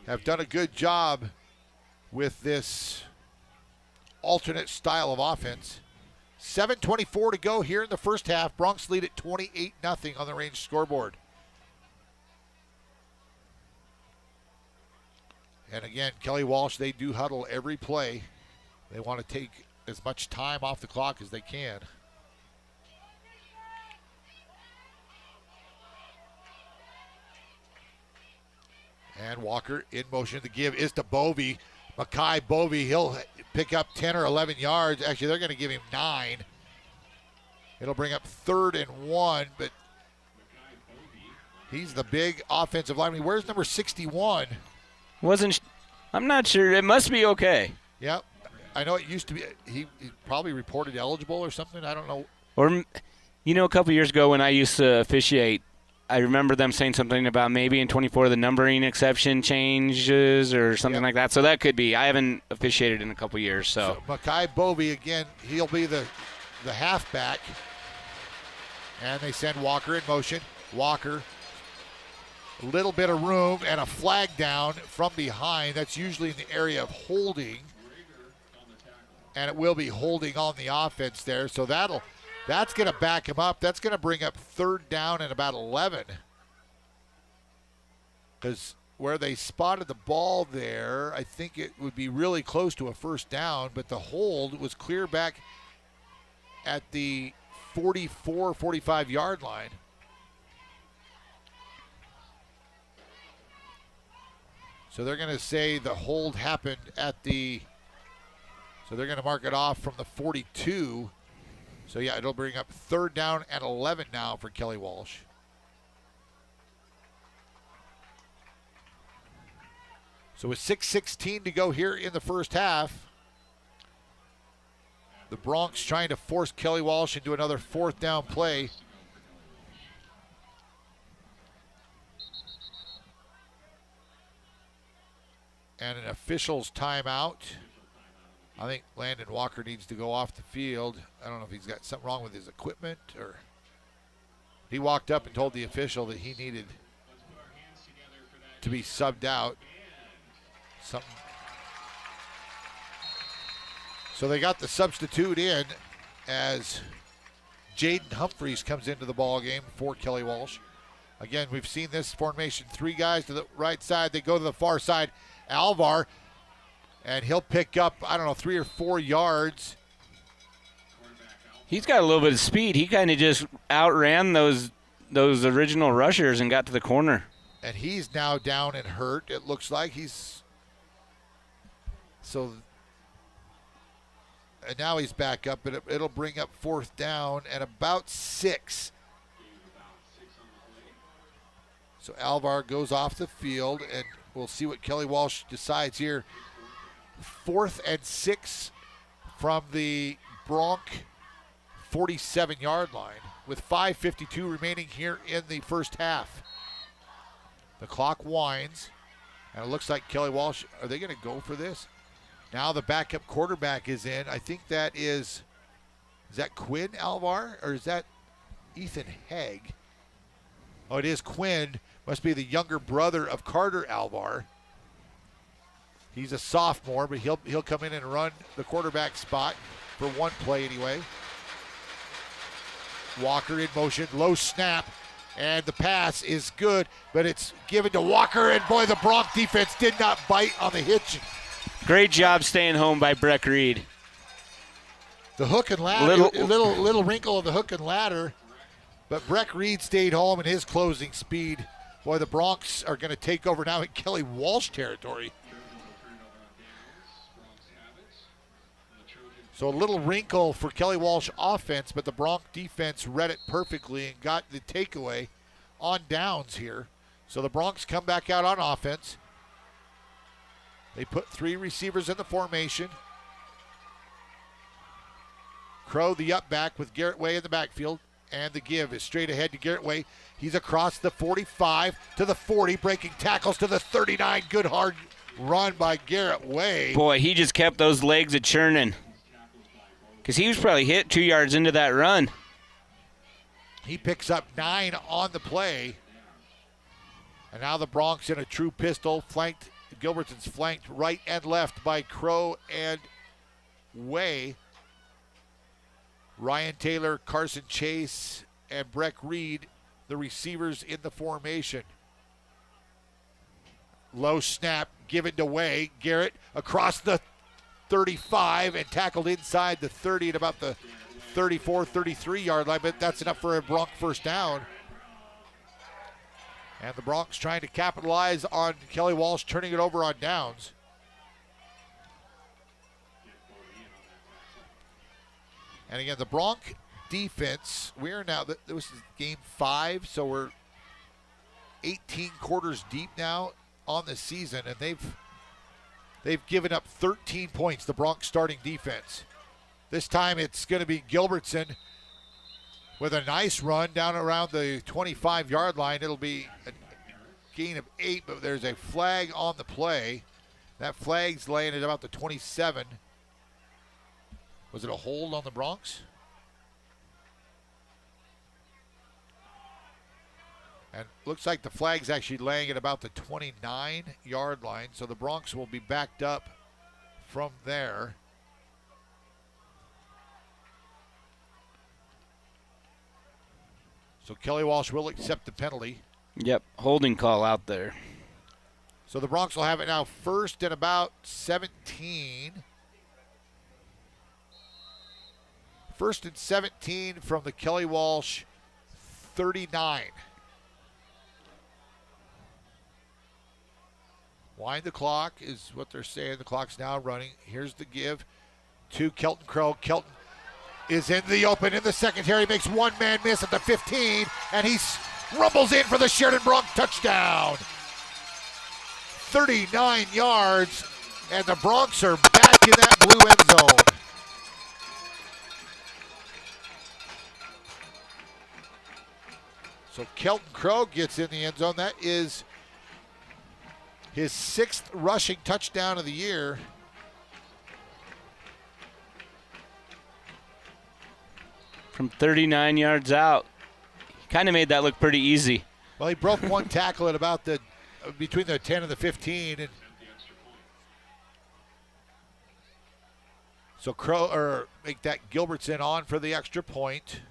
have done a good job with this alternate style of offense. 7:24 to go here in the first half. Bronx lead at 28-0 on the Range scoreboard. And again, Kelly Walsh, they do huddle every play. They want to take as much time off the clock as they can. And And Walker in motion. The give is to Bovey. Mackay Bovey, he'll pick up 10 or 11 yards. Actually, they're going to give him 9. It'll bring up 3rd and 1, but he's the big offensive lineman. Where's number 61? I'm not sure. It must be okay. Yep. I know it used to be. He probably reported eligible or something. I don't know. Or, a couple years ago when I used to officiate, I remember them saying something about maybe in 24 the numbering exception changes or something like that. So that could be. I haven't officiated in a couple years. So Mackay Bovey, again, he'll be the halfback. And they send Walker in motion. Walker, a little bit of room and a flag down from behind. That's usually in the area of holding. And it will be holding on the offense there. So that's going to back him up. That's going to bring up 3rd down and about 11. Because where they spotted the ball there, I think it would be really close to a 1st down, but the hold was clear back at the 44, 45-yard line. So they're going to say the hold happened at the, so they're going to mark it off from the 42. So, yeah, it'll bring up 3rd down and 11 now for Kelly Walsh. So with 6:16 to go here in the first half, the Bronx trying to force Kelly Walsh into another 4th down play. And an official's timeout. I think Landon Walker needs to go off the field. I don't know if he's got something wrong with his equipment or he walked up and told the official that he needed to be subbed out. Something. So they got the substitute in as Jaden Humphreys comes into the ball game for Kelly Walsh. Again, we've seen this formation. 3 guys to the right side. They go to the far side. Alvar, and he'll pick up, 3 or 4 yards. He's got a little bit of speed. He kind of just outran those original rushers and got to the corner. And he's now down and hurt. It looks like he's so. And now he's back up, but it'll bring up 4th down and about 6. So Alvar goes off the field, and we'll see what Kelly Walsh decides here. 4th and 6 from the Bronc 47-yard line with 5:52 remaining here in the first half. The clock winds, and it looks like Kelly Walsh, are they going to go for this? Now the backup quarterback is in. I think that is that Quinn Alvar, or is that Ethan Haig? Oh, it is Quinn. Must be the younger brother of Carter Alvar. He's a sophomore, but he'll come in and run the quarterback spot for one play anyway. Walker in motion, low snap, and the pass is good, but it's given to Walker, and boy, the Bronc defense did not bite on the hitch. Great job staying home by Breck Reed. The hook and ladder, little wrinkle of the hook and ladder, but Breck Reed stayed home in his closing speed. Boy, the Bronx are going to take over now in Kelly Walsh territory. So a little wrinkle for Kelly Walsh offense, but the Bronx defense read it perfectly and got the takeaway on downs here. So the Bronx come back out on offense. They put 3 receivers in the formation. Crow, the up back, with Garrett Way in the backfield. And the give is straight ahead to Garrett Way. He's across the 45 to the 40, breaking tackles to the 39. Good hard run by Garrett Way. Boy, he just kept those legs a churning. Because he was probably hit 2 yards into that run. He picks up 9 on the play. And now the Bronx in a true pistol, flanked. Gilbertson's flanked right and left by Crow and Way. Ryan Taylor, Carson Chase, and Breck Reed, the receivers in the formation. Low snap given to Way. Garrett across the 35 and tackled inside the 30 at about the 34, 33-yard line, but that's enough for a Bronc first down. And the Bronx trying to capitalize on Kelly Walsh turning it over on downs. And again, the Bronx defense, we're now, this is game 5, so we're 18 quarters deep now on the season, and they've given up 13 points, the Bronx starting defense. This time it's going to be Gilbertson with a nice run down around the 25-yard line. It'll be a gain of 8, but there's a flag on the play. That flag's laying at about the 27. Was it a hold on the Bronx? And looks like the flag's actually laying at about the 29-yard line, so the Bronx will be backed up from there. So Kelly Walsh will accept the penalty. Yep, holding call out there. So the Bronx will have it now first and about 17. First and 17 from the Kelly Walsh 39. Wind the clock is what they're saying. The clock's now running. Here's the give to Kelton Crow. Kelton is in the open in the secondary, makes one man miss at the 15, and he rumbles in for the Sheridan Bronx touchdown. 39 yards, and the Bronx are back in that blue end zone. So Kelton Crow gets in the end zone. That is his 6th rushing touchdown of the year. From 39 yards out. He kind of made that look pretty easy. Well, he broke one tackle at about the between the 10 and the 15, and so make that Gilbertson on for the extra point.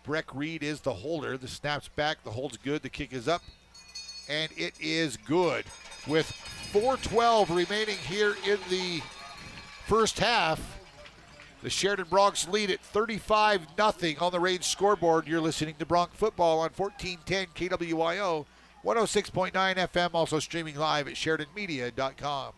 Breck Reed is the holder. The snap's back, the hold's good, the kick is up, and it is good. With 4:12 remaining here in the first half, the Sheridan Bronx lead at 35-0 on the Rage scoreboard. You're listening to Bronx Football on 1410 KWYO, 106.9 FM, also streaming live at SheridanMedia.com.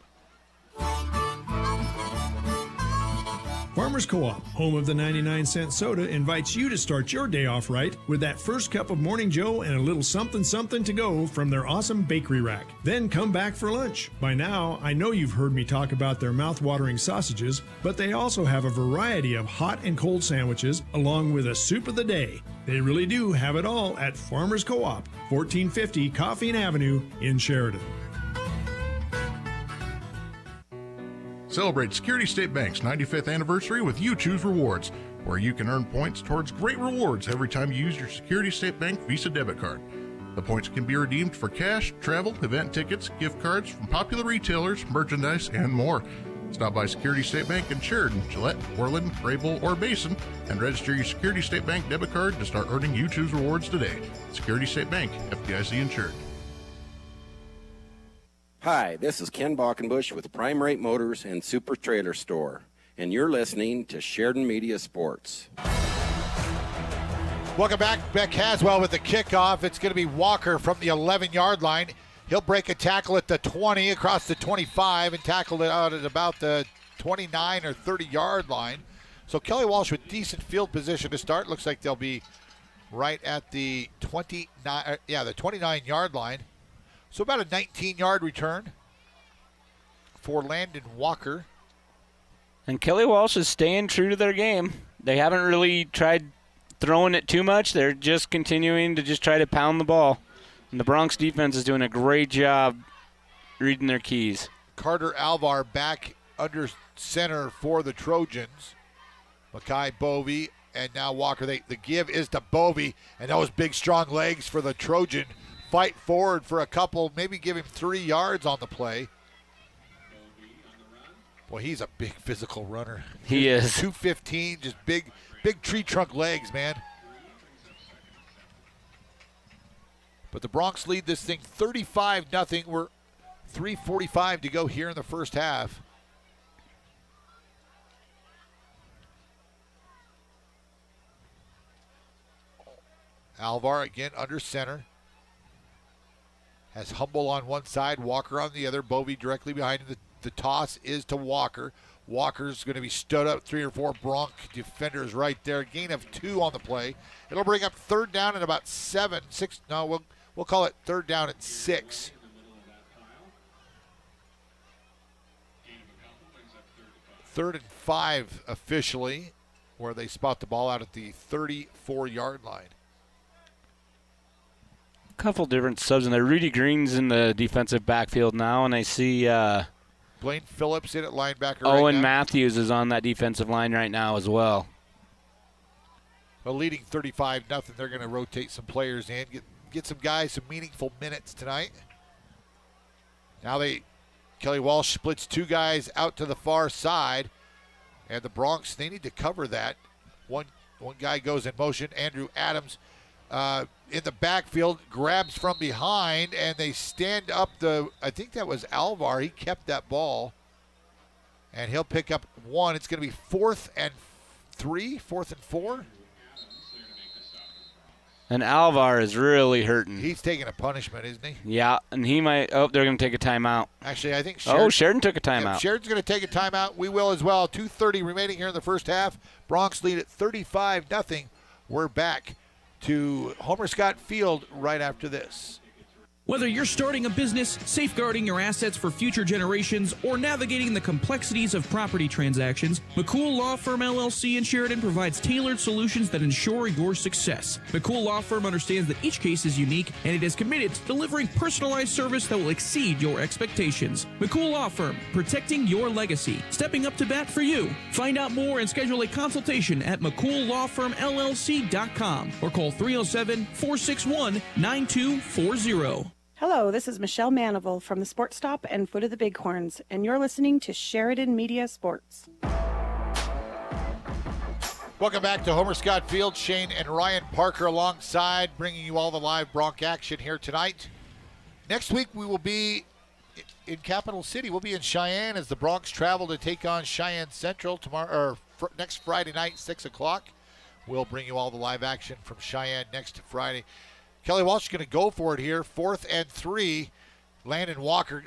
Farmers Co-op, home of the 99-cent soda, invites you to start your day off right with that first cup of Morning Joe and a little something to go from their awesome bakery rack. Then come back for lunch. By now, I know you've heard me talk about their mouth-watering sausages, but they also have a variety of hot and cold sandwiches along with a soup of the day. They really do have it all at Farmers Co-op, 1450 Coffeen Avenue in Sheridan. Celebrate Security State Bank's 95th anniversary with You Choose Rewards, where you can earn points towards great rewards every time you use your Security State Bank Visa debit card. The points can be redeemed for cash, travel, event tickets, gift cards from popular retailers, merchandise, and more. Stop by Security State Bank in Sheridan, Gillette, Orland, Graybull, or Basin and register your Security State Bank debit card to start earning You Choose Rewards today. Security State Bank, FDIC insured. Hi, this is Ken Balkenbush with Prime Rate Motors and Super Trailer Store, and you're listening to Sheridan Media Sports. Welcome back. Beck Haswell with the kickoff. It's going to be Walker from the 11-yard line. He'll break a tackle at the 20, across the 25, and tackle it out at about the 29 or 30-yard line. So Kelly Walsh with decent field position to start. Looks like they'll be right at the 29-yard line. So about a 19-yard return for Landon Walker. And Kelly Walsh is staying true to their game. They haven't really tried throwing it too much. They're just continuing to just try to pound the ball. And the Bronx defense is doing a great job reading their keys. Carter Alvar back under center for the Trojans. Makai Bovey and now Walker. The give is to Bovey, and those big, strong legs for the Trojan. Fight forward for a couple, maybe give him 3 yards on the play. Boy, he's a big physical runner. He is. 215, just big tree trunk legs, man. But the Bronx lead this thing 35-0. We're 3:45 to go here in the first half. Alvar again under center. Has Humble on one side, Walker on the other. Bovee directly behind him. The toss is to Walker. Walker's going to be stood up 3 or 4 Bronc defenders right there. Gain of 2 on the play. It'll bring up third down and about 7, 6. No, we'll call it third down and 6. Third and 5 officially, where they spot the ball out at the 34-yard line. Couple different subs in there. Rudy Green's in the defensive backfield now, and I see Blaine Phillips in at linebacker. Owen right now. Matthews is on that defensive line right now as well. Well, leading 35-0. They're going to rotate some players in, get some guys some meaningful minutes tonight. Now Kelly Walsh splits 2 guys out to the far side, and the Bronx, they need to cover that. One guy goes in motion. Andrew Adams in the backfield, grabs from behind, and they stand up I think that was Alvar. He kept that ball, and he'll pick up 1. It's going to be 4th and 4. And Alvar is really hurting. He's taking a punishment, isn't he? Yeah, and he might. Oh, they're going to take a timeout. Actually, I think Sheridan took a timeout. Sheridan's going to take a timeout. We will as well. 2:30 remaining here in the first half. Bronx lead at 35-0. We're back to Homer Scott Field right after this. Whether you're starting a business, safeguarding your assets for future generations, or navigating the complexities of property transactions, McCool Law Firm LLC in Sheridan provides tailored solutions that ensure your success. McCool Law Firm understands that each case is unique, and it is committed to delivering personalized service that will exceed your expectations. McCool Law Firm, protecting your legacy, stepping up to bat for you. Find out more and schedule a consultation at McCoolLawFirmLLC.com or call 307-461-9240. Hello, this is Michelle Manival from the Sports Stop and Foot of the Bighorns, and you're listening to Sheridan Media Sports. Welcome back to Homer Scott Field. Shane and Ryan Parker alongside, bringing you all the live Bronc action here tonight. Next week we will be in Capital City. We'll be in Cheyenne as the Bronx travel to take on Cheyenne Central tomorrow, or next Friday night, 6 o'clock. We'll bring you all the live action from Cheyenne next Friday. Kelly Walsh is going to go for it here. 4th and 3. Landon Walker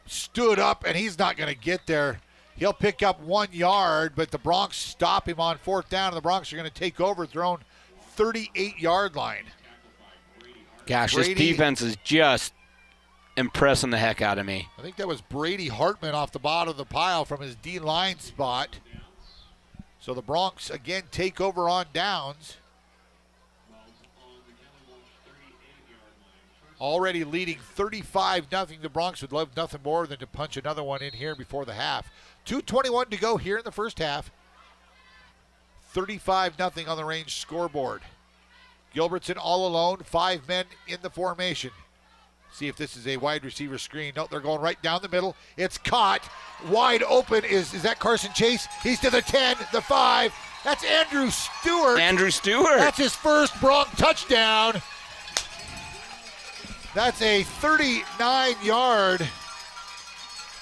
stood up, and he's not going to get there. He'll pick up 1 yard, but the Bronx stop him on 4th down, and the Bronx are going to take over, thrown 38-yard line. Gosh, this defense is just impressing the heck out of me. I think that was Brady Hartman off the bottom of the pile from his D-line spot. So the Bronx, again, take over on downs. Already leading 35-0. The Bronx would love nothing more than to punch another one in here before the half. 2:21 to go here in the first half. 35-0 on the range scoreboard. Gilbertson all alone, 5 men in the formation. See if this is a wide receiver screen. No, they're going right down the middle. It's caught. Wide open is that Carson Chase? He's to the 10, the 5. That's Andrew Stewart. Andrew Stewart. That's his first Bronx touchdown. That's a 39-yard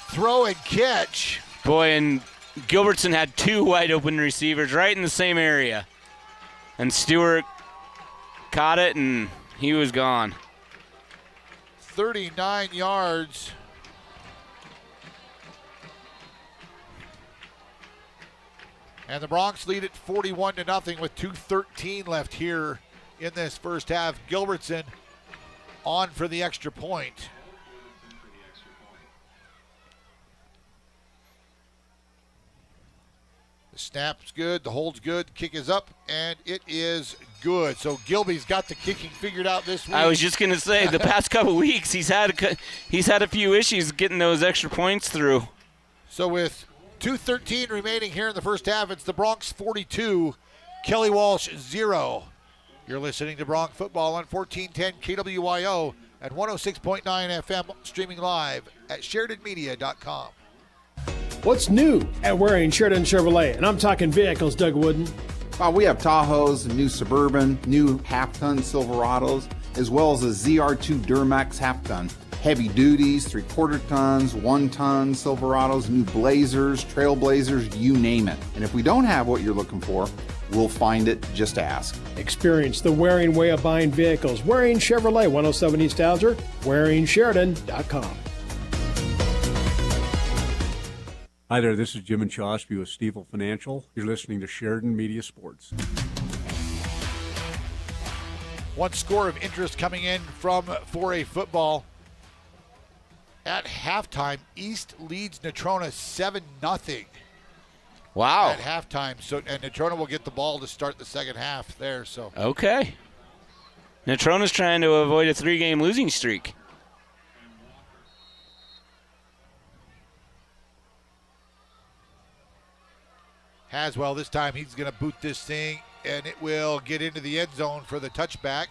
throw and catch. Boy, and Gilbertson had 2 wide open receivers right in the same area. And Stewart caught it, and he was gone. 39 yards. And the Bronx lead at 41-0 with 2:13 left here in this first half. Gilbertson on for the extra point. The snap's good, the hold's good, kick is up, and it is good. So Gilby's got the kicking figured out this week. I was just going to say, the past couple weeks, he's had a few issues getting those extra points through. So with 2:13 remaining here in the first half, it's the Bronx 42, Kelly Walsh 0. You're listening to Bronx Football on 1410 KWYO at 106.9 FM, streaming live at SheridanMedia.com. What's new at Waring Sheridan Chevrolet? And I'm talking vehicles, Doug Wooden. We have Tahoes, new Suburban, new half-ton Silverados, as well as a ZR2 Duramax half-ton. Heavy duties, 3/4 tons, 1-ton Silverados, new Blazers, Trailblazers, you name it. And if we don't have what you're looking for, we'll find it. Just ask. Experience the Waring way of buying vehicles. Waring Chevrolet, 107 East Alger, WaringSheridan.com. Hi there, this is Jim and Chosby with Stiefel Financial. You're listening to Sheridan Media Sports. One score of interest coming in from 4A football. At halftime, East leads Natrona 7-0. Wow. At halftime. So, and Natrona will get the ball to start the second half there. So. Okay. Natrona's trying to avoid a 3-game losing streak. Haswell this time, he's going to boot this thing, and it will get into the end zone for the touchback.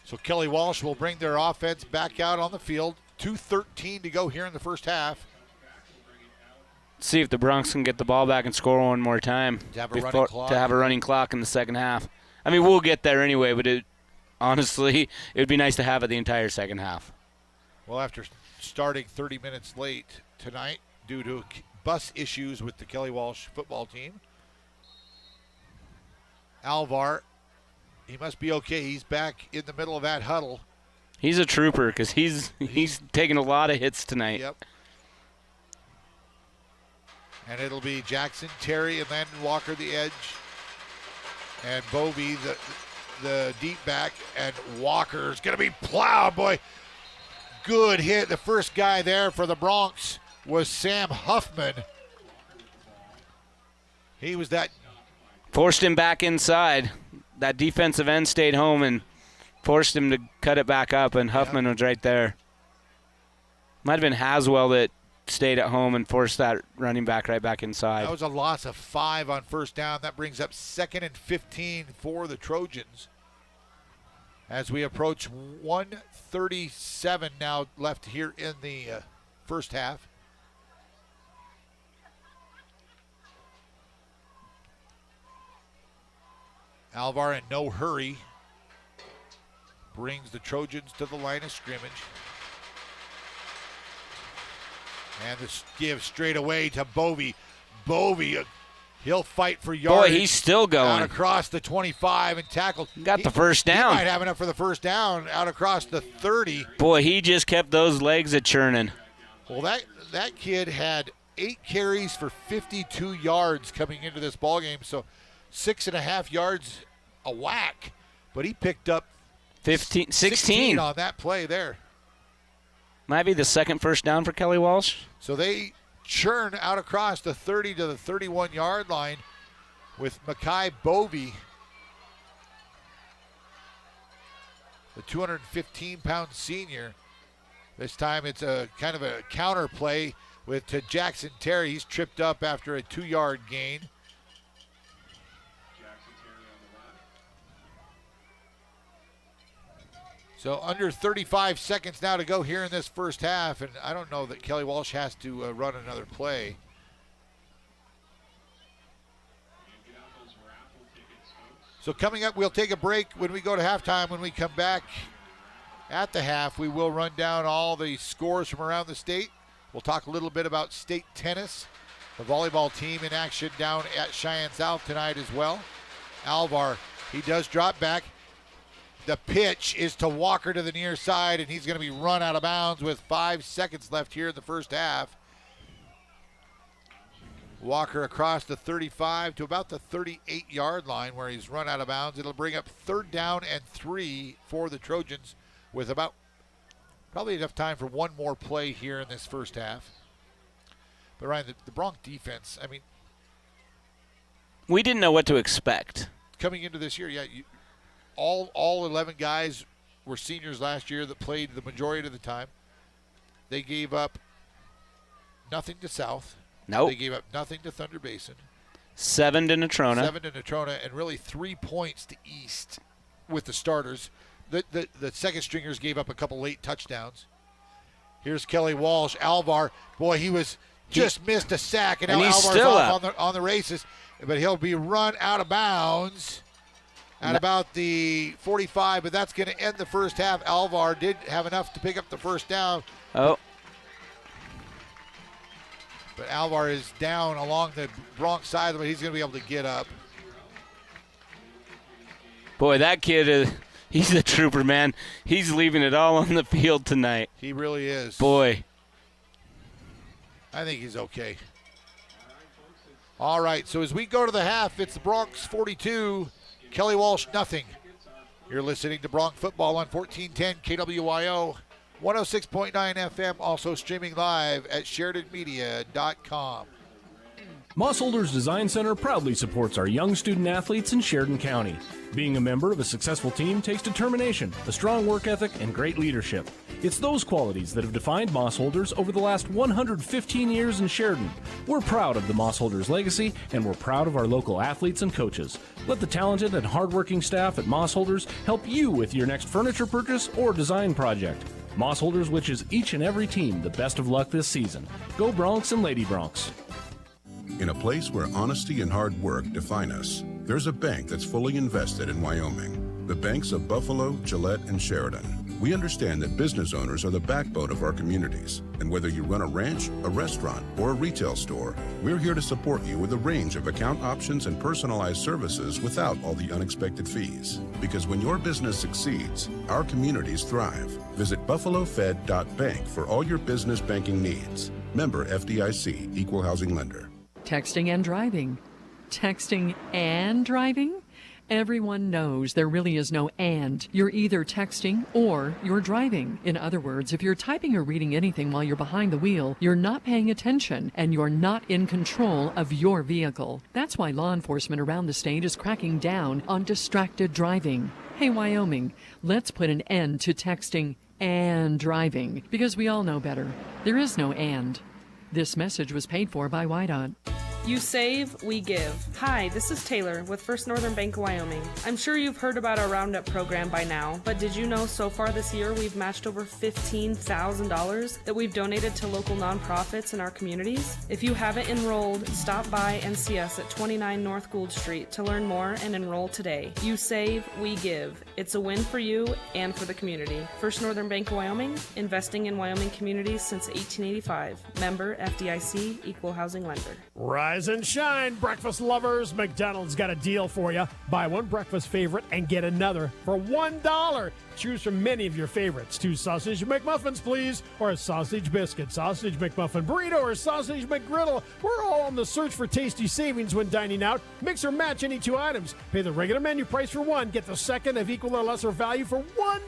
So Kelly Walsh will bring their offense back out on the field. 2:13 to go here in the first half. See if the Bronx can get the ball back and score one more time To have a running clock in the second half. I mean, we'll get there anyway, but honestly, it would be nice to have it the entire second half. Well, after starting 30 minutes late tonight due to bus issues with the Kelly Walsh football team, Alvar, he must be okay. He's back in the middle of that huddle. He's a trooper because he's taking a lot of hits tonight. Yep. And it'll be Jackson, Terry, and then Walker the edge. And Bovey the deep back. And Walker's going to be plowed, boy. Good hit. The first guy there for the Bronx was Sam Huffman. He was that. Forced him back inside. That defensive end stayed home and forced him to cut it back up, and Huffman was right there. Might have been Haswell that stayed at home and forced that running back right back inside. That was a loss of 5 on first down. That brings up 2nd and 15 for the Trojans. As we approach 1:37 now left here in the first half. Alvar in no hurry brings the Trojans to the line of scrimmage. And this give straight away to Bovey. Bovey, he'll fight for yardage. Boy, he's still going. Out across the 25 and tackled. Got the first down. He might have enough for the first down out across the 30. Boy, he just kept those legs a churning. Well, that kid had 8 carries for 52 yards coming into this ballgame, so 6.5 yards a whack. But he picked up 16 on that play there. Might be the second first down for Kelly Walsh. So they churn out across the 30 to the 31-yard line with Makai Bovey, the 215-pound senior. This time it's a kind of a counter play to Jackson Terry. He's tripped up after a 2-yard gain. So under 35 seconds now to go here in this first half, and I don't know that Kelly Walsh has to run another play. So coming up, we'll take a break when we go to halftime. When we come back at the half, we will run down all the scores from around the state. We'll talk a little bit about state tennis, the volleyball team in action down at Cheyenne South tonight as well. Alvar, he does drop back. The pitch is to Walker to the near side, and he's going to be run out of bounds with 5 seconds left here in the first half. Walker across the 35 to about the 38-yard line where he's run out of bounds. It'll bring up 3rd down and 3 for the Trojans with about probably enough time for one more play here in this first half. But Ryan, the Bronc defense, I mean, we didn't know what to expect. Coming into this year, all 11 guys were seniors last year that played the majority of the time. They gave up nothing to South. Nope. They gave up nothing to Thunder Basin. 7 to Natrona. 7 to Natrona, and really 3 points to East with the starters. The second stringers gave up a couple late touchdowns. Here's Kelly Walsh. Alvar, boy, he missed a sack, and now he's Alvar's still off up. on the races. But he'll be run out of bounds at about the 45, but that's going to end the first half. Alvar did have enough to pick up the first down. Oh. But Alvar is down along the Bronx side, but he's going to be able to get up. Boy, that kid, he's a trooper, man. He's leaving it all on the field tonight. He really is. Boy. I think he's okay. All right, so as we go to the half, it's the Bronx 42, Kelly Walsh nothing. You're listening to Bronx Football on 1410 KWYO, 106.9 FM, also streaming live at SheridanMedia.com. Mossholders Design Center proudly supports our young student athletes in Sheridan County. Being a member of a successful team takes determination, a strong work ethic, and great leadership. It's those qualities that have defined Mossholders over the last 115 years in Sheridan. We're proud of the Mossholders legacy, and we're proud of our local athletes and coaches. Let the talented and hardworking staff at Mossholders help you with your next furniture purchase or design project. Mossholders wishes each and every team the best of luck this season. Go Bronx and Lady Bronx. In a place where honesty and hard work define us, there's a bank that's fully invested in Wyoming. The banks of Buffalo, Gillette, and Sheridan. We understand that business owners are the backbone of our communities. And whether you run a ranch, a restaurant, or a retail store, we're here to support you with a range of account options and personalized services without all the unexpected fees. Because when your business succeeds, our communities thrive. Visit buffalofed.bank for all your business banking needs. Member FDIC, Equal Housing Lender. Texting and driving. Texting and driving? Everyone knows there really is no and. You're either texting or you're driving. In other words, if you're typing or reading anything while you're behind the wheel, you're not paying attention and you're not in control of your vehicle. That's why law enforcement around the state is cracking down on distracted driving. Hey, Wyoming, let's put an end to texting and driving because we all know better. There is no and. This message was paid for by WYDOT. You save, we give. Hi, this is Taylor with First Northern Bank of Wyoming. I'm sure you've heard about our Roundup program by now, but did you know so far this year we've matched over $15,000 that we've donated to local nonprofits in our communities? If you haven't enrolled, stop by and see us at 29 North Gould Street to learn more and enroll today. You save, we give. It's a win for you and for the community. First Northern Bank of Wyoming, investing in Wyoming communities since 1885. Member FDIC, Equal Housing Lender. Rise and shine, breakfast lovers. McDonald's got a deal for you. Buy one breakfast favorite and get another for $1. Choose from many of your favorites. 2 sausage McMuffins, please, or a sausage biscuit, sausage McMuffin burrito, or sausage McGriddle. We're all on the search for tasty savings when dining out. Mix or match any 2 items. Pay the regular menu price for one. Get the second of equal or lesser value for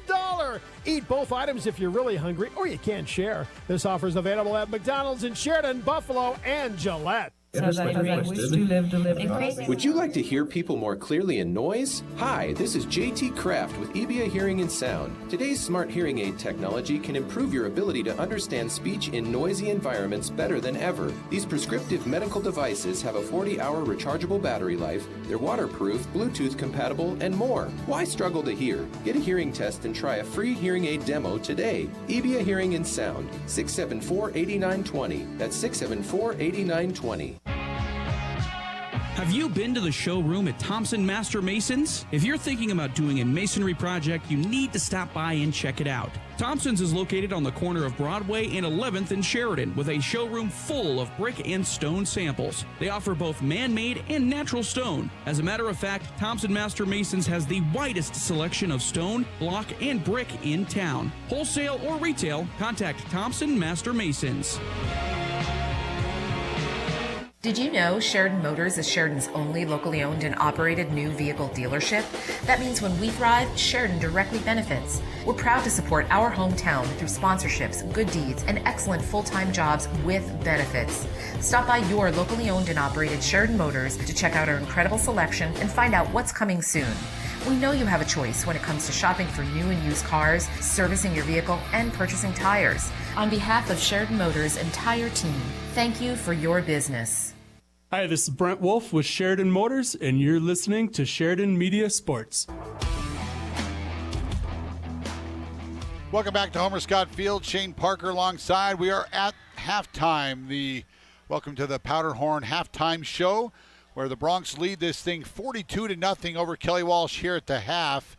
$1. Eat both items if you're really hungry or you can't share. This offer is available at McDonald's in Sheridan, Buffalo, and Gillette. Would you like to hear people more clearly in noise? Hi, this is JT Kraft with EBA Hearing and Sound. Today's smart hearing aid technology can improve your ability to understand speech in noisy environments better than ever. These prescriptive medical devices have a 40-hour rechargeable battery life, they're waterproof, Bluetooth compatible, and more. Why struggle to hear? Get a hearing test and try a free hearing aid demo today. EBA Hearing and Sound, 674-8920. That's 674-8920. Have you been to the showroom at Thompson Master Masons? If you're thinking about doing a masonry project, you need to stop by and check it out. Thompson's is located on the corner of Broadway and 11th in Sheridan with a showroom full of brick and stone samples. They offer both man-made and natural stone. As a matter of fact, Thompson Master Masons has the widest selection of stone, block, and brick in town. Wholesale or retail, contact Thompson Master Masons. Did you know Sheridan Motors is Sheridan's only locally owned and operated new vehicle dealership? That means when we thrive, Sheridan directly benefits. We're proud to support our hometown through sponsorships, good deeds, and excellent full-time jobs with benefits. Stop by your locally owned and operated Sheridan Motors to check out our incredible selection and find out what's coming soon. We know you have a choice when it comes to shopping for new and used cars, servicing your vehicle, and purchasing tires. On behalf of Sheridan Motors' entire team, thank you for your business. Hi, this is Brent Wolf with Sheridan Motors, and you're listening to Sheridan Media Sports. Welcome back to Homer Scott Field. Shane Parker alongside. We are at halftime. Welcome to the Powderhorn halftime show, where the Bronx lead this thing 42-0 over Kelly Walsh here at the half.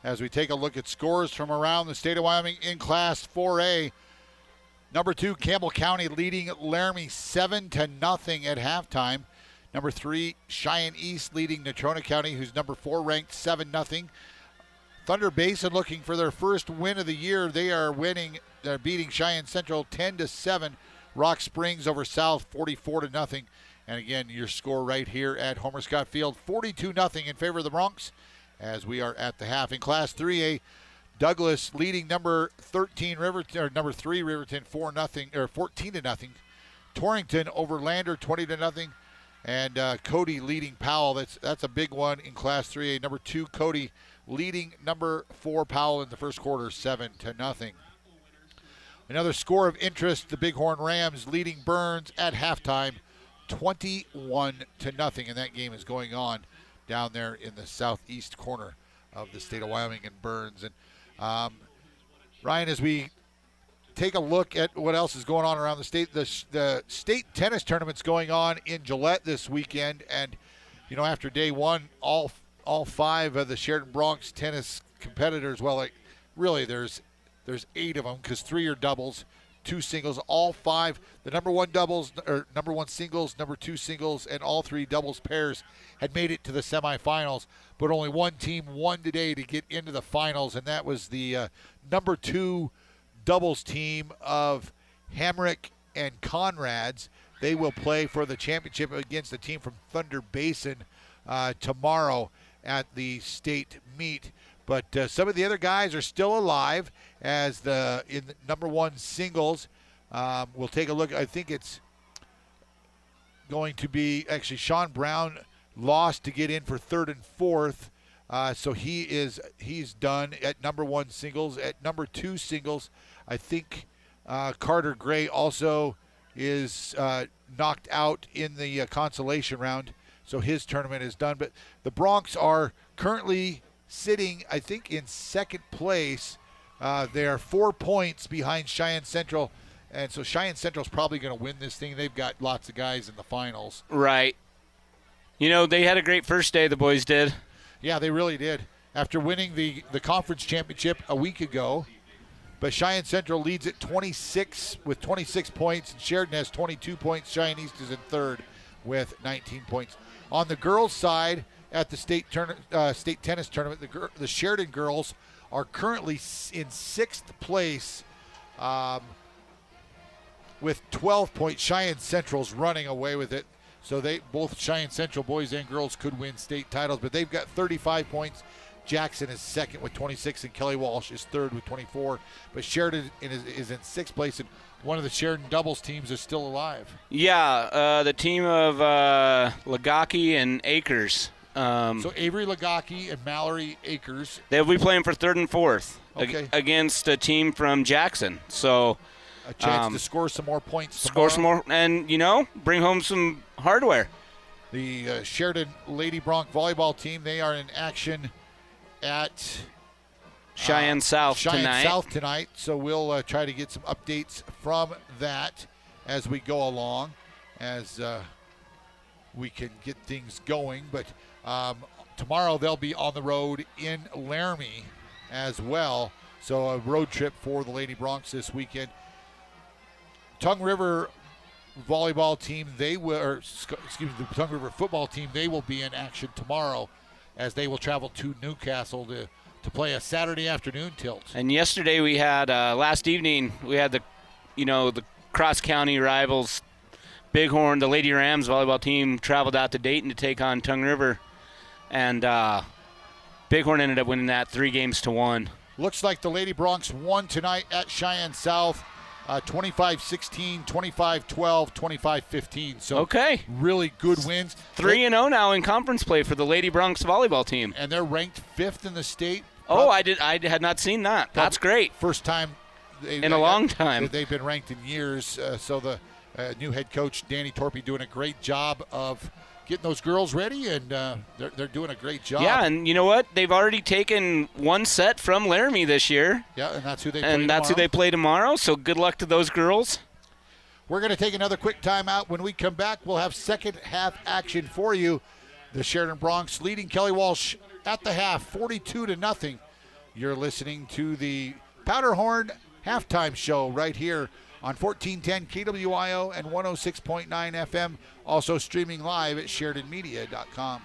As we take a look at scores from around the state of Wyoming in Class 4A. Number 2, Campbell County leading Laramie 7-0 at halftime. Number 3, Cheyenne East leading Natrona County, who's number 4 ranked 7-0. Thunder Basin looking for their first win of the year. They're beating Cheyenne Central 10-7. Rock Springs over South 44-0. And again, your score right here at Homer Scott Field, 42-0 in favor of the Bronx as we are at the half. In Class 3A, Douglas leading number 3 Riverton 14-0. Torrington over Lander 20-0. And Cody leading Powell. That's a big one in Class 3A. Number 2 Cody leading number 4 Powell in the first quarter 7-0. Another score of interest, the Bighorn Rams leading Burns at halftime 21-0. And that game is going on down there in the southeast corner of the state of Wyoming and Burns. And Ryan, as we take a look at what else is going on around the state, the state tennis tournament's going on in Gillette this weekend. And, after day one, all 5 of the Sheridan Bronx tennis competitors, really there's 8 of them because 3 are doubles, 2 singles, all 5. The number 1 doubles, or number 1 singles, number 2 singles, and all 3 doubles pairs had made it to the semifinals, but only one team won today to get into the finals, and that was the number 2 doubles team of Hamrick and Conrads. They will play for the championship against a team from Thunder Basin tomorrow at the state meet. But some of the other guys are still alive as in the number 1 singles. We'll take a look. I think it's going to be actually Sean Brown lost to get in for 3rd and 4th. So he's done at number 1 singles. At number 2 singles, I think Carter Gray also is knocked out in the consolation round. So his tournament is done. But the Bronx are currently sitting, I think, in 2nd place. They are 4 points behind Cheyenne Central. And so Cheyenne Central's probably going to win this thing. They've got lots of guys in the finals. Right. They had a great first day, the boys did. Yeah, they really did. After winning the conference championship a week ago. But Cheyenne Central leads at 26 with 26 points. And Sheridan has 22 points. Cheyenne East is in 3rd with 19 points. On the girls' side, at the state tennis tournament, the Sheridan girls are currently in 6th place with 12 points. Cheyenne Central's running away with it. So both Cheyenne Central boys and girls could win state titles, but they've got 35 points. Jackson is 2nd with 26, and Kelly Walsh is 3rd with 24. But Sheridan is in 6th place, and one of the Sheridan doubles teams is still alive. Yeah, the team of Lagaki and Akers. So Avery Lagaki and Mallory Akers. They'll be playing for 3rd and 4th against a team from Jackson. So a chance to score some more points tomorrow. Score some more, and, bring home some hardware. The Sheridan Lady Bronc volleyball team, they are in action at Cheyenne South tonight. So we'll try to get some updates from that as we go along, as we can get things going. But tomorrow they'll be on the road in Laramie as well. So a road trip for the Lady Bronx this weekend. Tongue River volleyball team, the Tongue River football team, they will be in action tomorrow as they will travel to Newcastle to play a Saturday afternoon tilt. And yesterday we had, last evening, we had the cross-county rivals, Bighorn, the Lady Rams volleyball team traveled out to Dayton to take on Tongue River. And Bighorn ended up winning that 3-1. Looks like the Lady Bronx won tonight at Cheyenne South. 25-16, 25-12, 25-15. So really good wins. 3-0 now in conference play for the Lady Bronx volleyball team. And they're ranked 5th in the state. I had not seen that. That's great. First time in a long time. They've been ranked in years. So the new head coach, Danny Torpy, doing a great job of getting those girls ready, and they're doing a great job. Yeah, and you know what? They've already taken 1 set from Laramie this year. Yeah, and that's who they play tomorrow. And that's who they play tomorrow, so good luck to those girls. We're going to take another quick timeout. When we come back, we'll have second half action for you. The Sheridan Bronx leading Kelly Walsh at the half, 42-0. You're listening to the Powderhorn halftime show right here on 1410 KWIO and 106.9 FM. Also streaming live at SheridanMedia.com.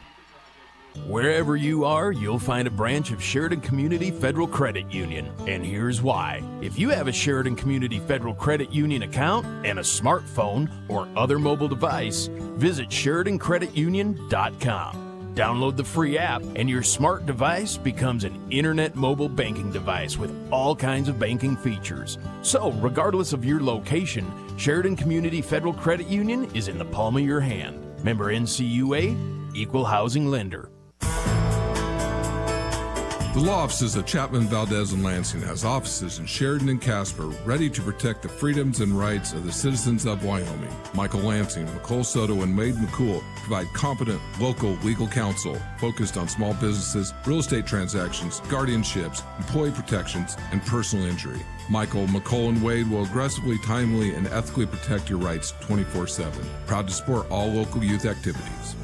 Wherever you are, you'll find a branch of Sheridan Community Federal Credit Union. And here's why. If you have a Sheridan Community Federal Credit Union account and a smartphone or other mobile device, visit SheridanCreditUnion.com. Download the free app, and your smart device becomes an internet mobile banking device with all kinds of banking features. So, regardless of your location, Sheridan Community Federal Credit Union is in the palm of your hand. Member NCUA, Equal Housing Lender. The law offices of Chapman, Valdez, and Lansing has offices in Sheridan and Casper ready to protect the freedoms and rights of the citizens of Wyoming. Michael Lansing, McCole Soto, and Wade McCool provide competent local legal counsel focused on small businesses, real estate transactions, guardianships, employee protections, and personal injury. Michael, McCole, and Wade will aggressively, timely, and ethically protect your rights 24/7. Proud to support all local youth activities.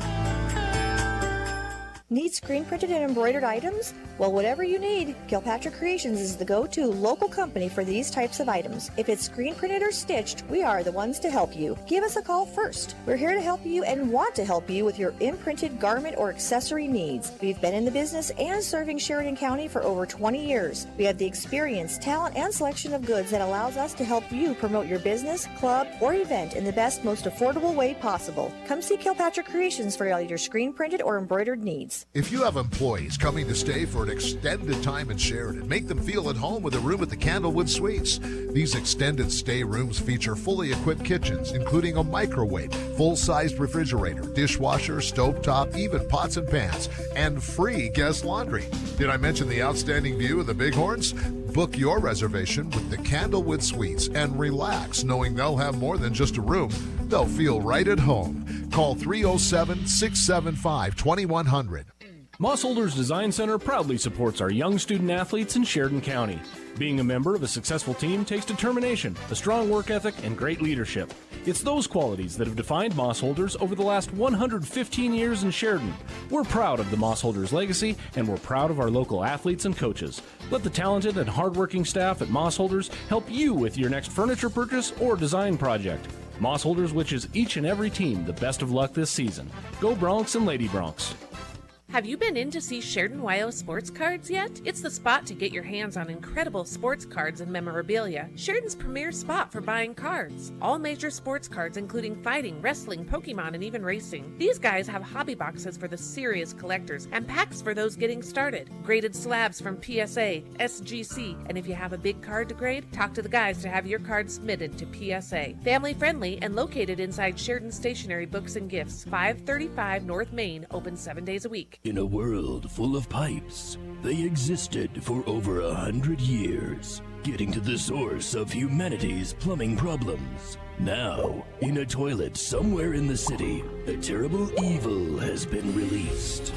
Need screen printed and embroidered items? Well, whatever you need, Kilpatrick Creations is the go-to local company for these types of items. If it's screen printed or stitched, we are the ones to help you. Give us a call first. We're here to help you and want to help you with your imprinted garment or accessory needs. We've been in the business and serving Sheridan County for over 20 years. We have the experience, talent, and selection of goods that allows us to help you promote your business, club, or event in the best, most affordable way possible. Come see Kilpatrick Creations for all your screen printed or embroidered needs. If you have employees coming to stay for an extended time in Sheridan, make them feel at home with a room at the Candlewood Suites. These extended stay rooms feature fully equipped kitchens, including a microwave, full-sized refrigerator, dishwasher, stovetop, even pots and pans, and free guest laundry. Did I mention the outstanding view of the Bighorns? Book your reservation with the Candlewood Suites and relax knowing they'll have more than just a room. They'll feel right at home. Call 307-675-2100. Mossholders Design Center proudly supports our young student athletes in Sheridan County. Being a member of a successful team takes determination, a strong work ethic, and great leadership. It's those qualities that have defined Mossholders over the last 115 years in Sheridan. We're proud of the Mossholders legacy, and we're proud of our local athletes and coaches. Let the talented and hardworking staff at Mossholders help you with your next furniture purchase or design project. Mossholders wishes each and every team the best of luck this season. Go Bronx and Lady Bronx. Have you been in to see Sheridan YO sports cards yet? It's the spot to get your hands on incredible sports cards and memorabilia. Sheridan's premier spot for buying cards. All major sports cards including fighting, wrestling, Pokemon, and even racing. These guys have hobby boxes for the serious collectors and packs for those getting started. Graded slabs from PSA, SGC, and if you have a big card to grade, talk to the guys to have your card submitted to PSA. Family friendly and located inside Sheridan Stationery Books and Gifts, 535 North Main, open 7 days a week. In a world full of pipes, they existed for over 100 years, getting to the source of humanity's plumbing problems. Now, in a toilet somewhere in the city, a terrible evil has been released.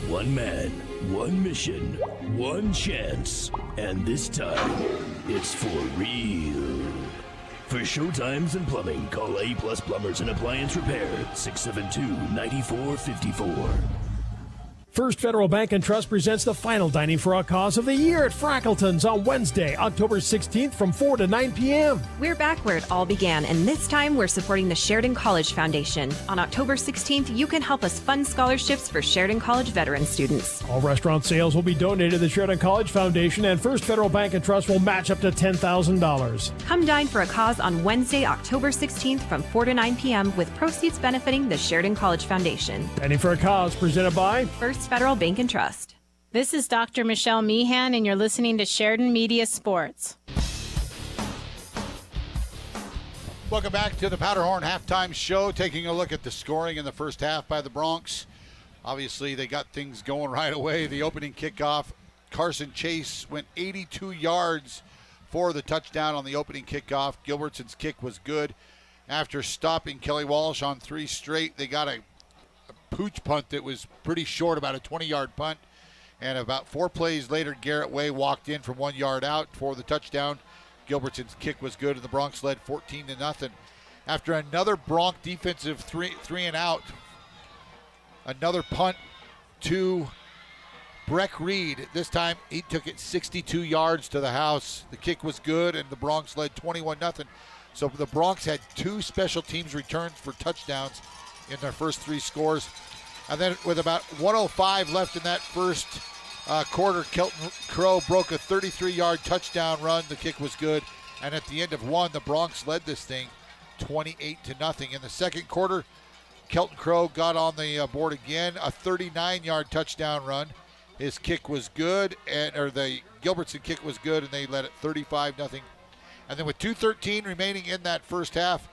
One man, one mission, one chance, and this time, it's for real. For showtimes and plumbing, call A+ Plumbers and Appliance Repair, 672-9454. First Federal Bank and Trust presents the final Dining for a Cause of the year at Frackleton's on Wednesday, October 16th from 4 to 9 p.m. We're back where it all began, and this time we're supporting the Sheridan College Foundation. On October 16th, you can help us fund scholarships for Sheridan College veteran students. All restaurant sales will be donated to the Sheridan College Foundation, and First Federal Bank and Trust will match up to $10,000. Come dine for a cause on Wednesday, October 16th from 4 to 9 p.m. with proceeds benefiting the Sheridan College Foundation. Dining for a Cause presented by First Federal Bank and Trust. This is Dr. Michelle Meehan, and you're listening to Sheridan Media Sports. Welcome back to the Powderhorn Halftime Show, taking a look at the scoring in the first half by the Bronx. Obviously, they got things going right away. The opening kickoff, Carson Chase went 82 yards for the touchdown on the opening kickoff. Gilbertson's kick was good. After stopping Kelly Walsh on 3 straight, they got a pooch punt that was pretty short, about a 20-yard punt. And about 4 plays later, Garrett Way walked in from 1 yard out for the touchdown. Gilbertson's kick was good, and the Bronx led 14-0. After another Bronc defensive three and out, another punt to Breck Reed. This time he took it 62 yards to the house. The kick was good, and the Bronx led 21-0. So the Bronx had 2 special teams returns for touchdowns in their first 3 scores. And then with about 1:05 left in that first quarter, Kelton Crow broke a 33-yard touchdown run. The kick was good. And at the end of 1, the Bronx led this thing 28-0. In the second quarter, Kelton Crow got on the board again, a 39-yard touchdown run. His kick was good, the Gilbertson kick was good, and they led it 35-0. And then with 2:13 remaining in that first half,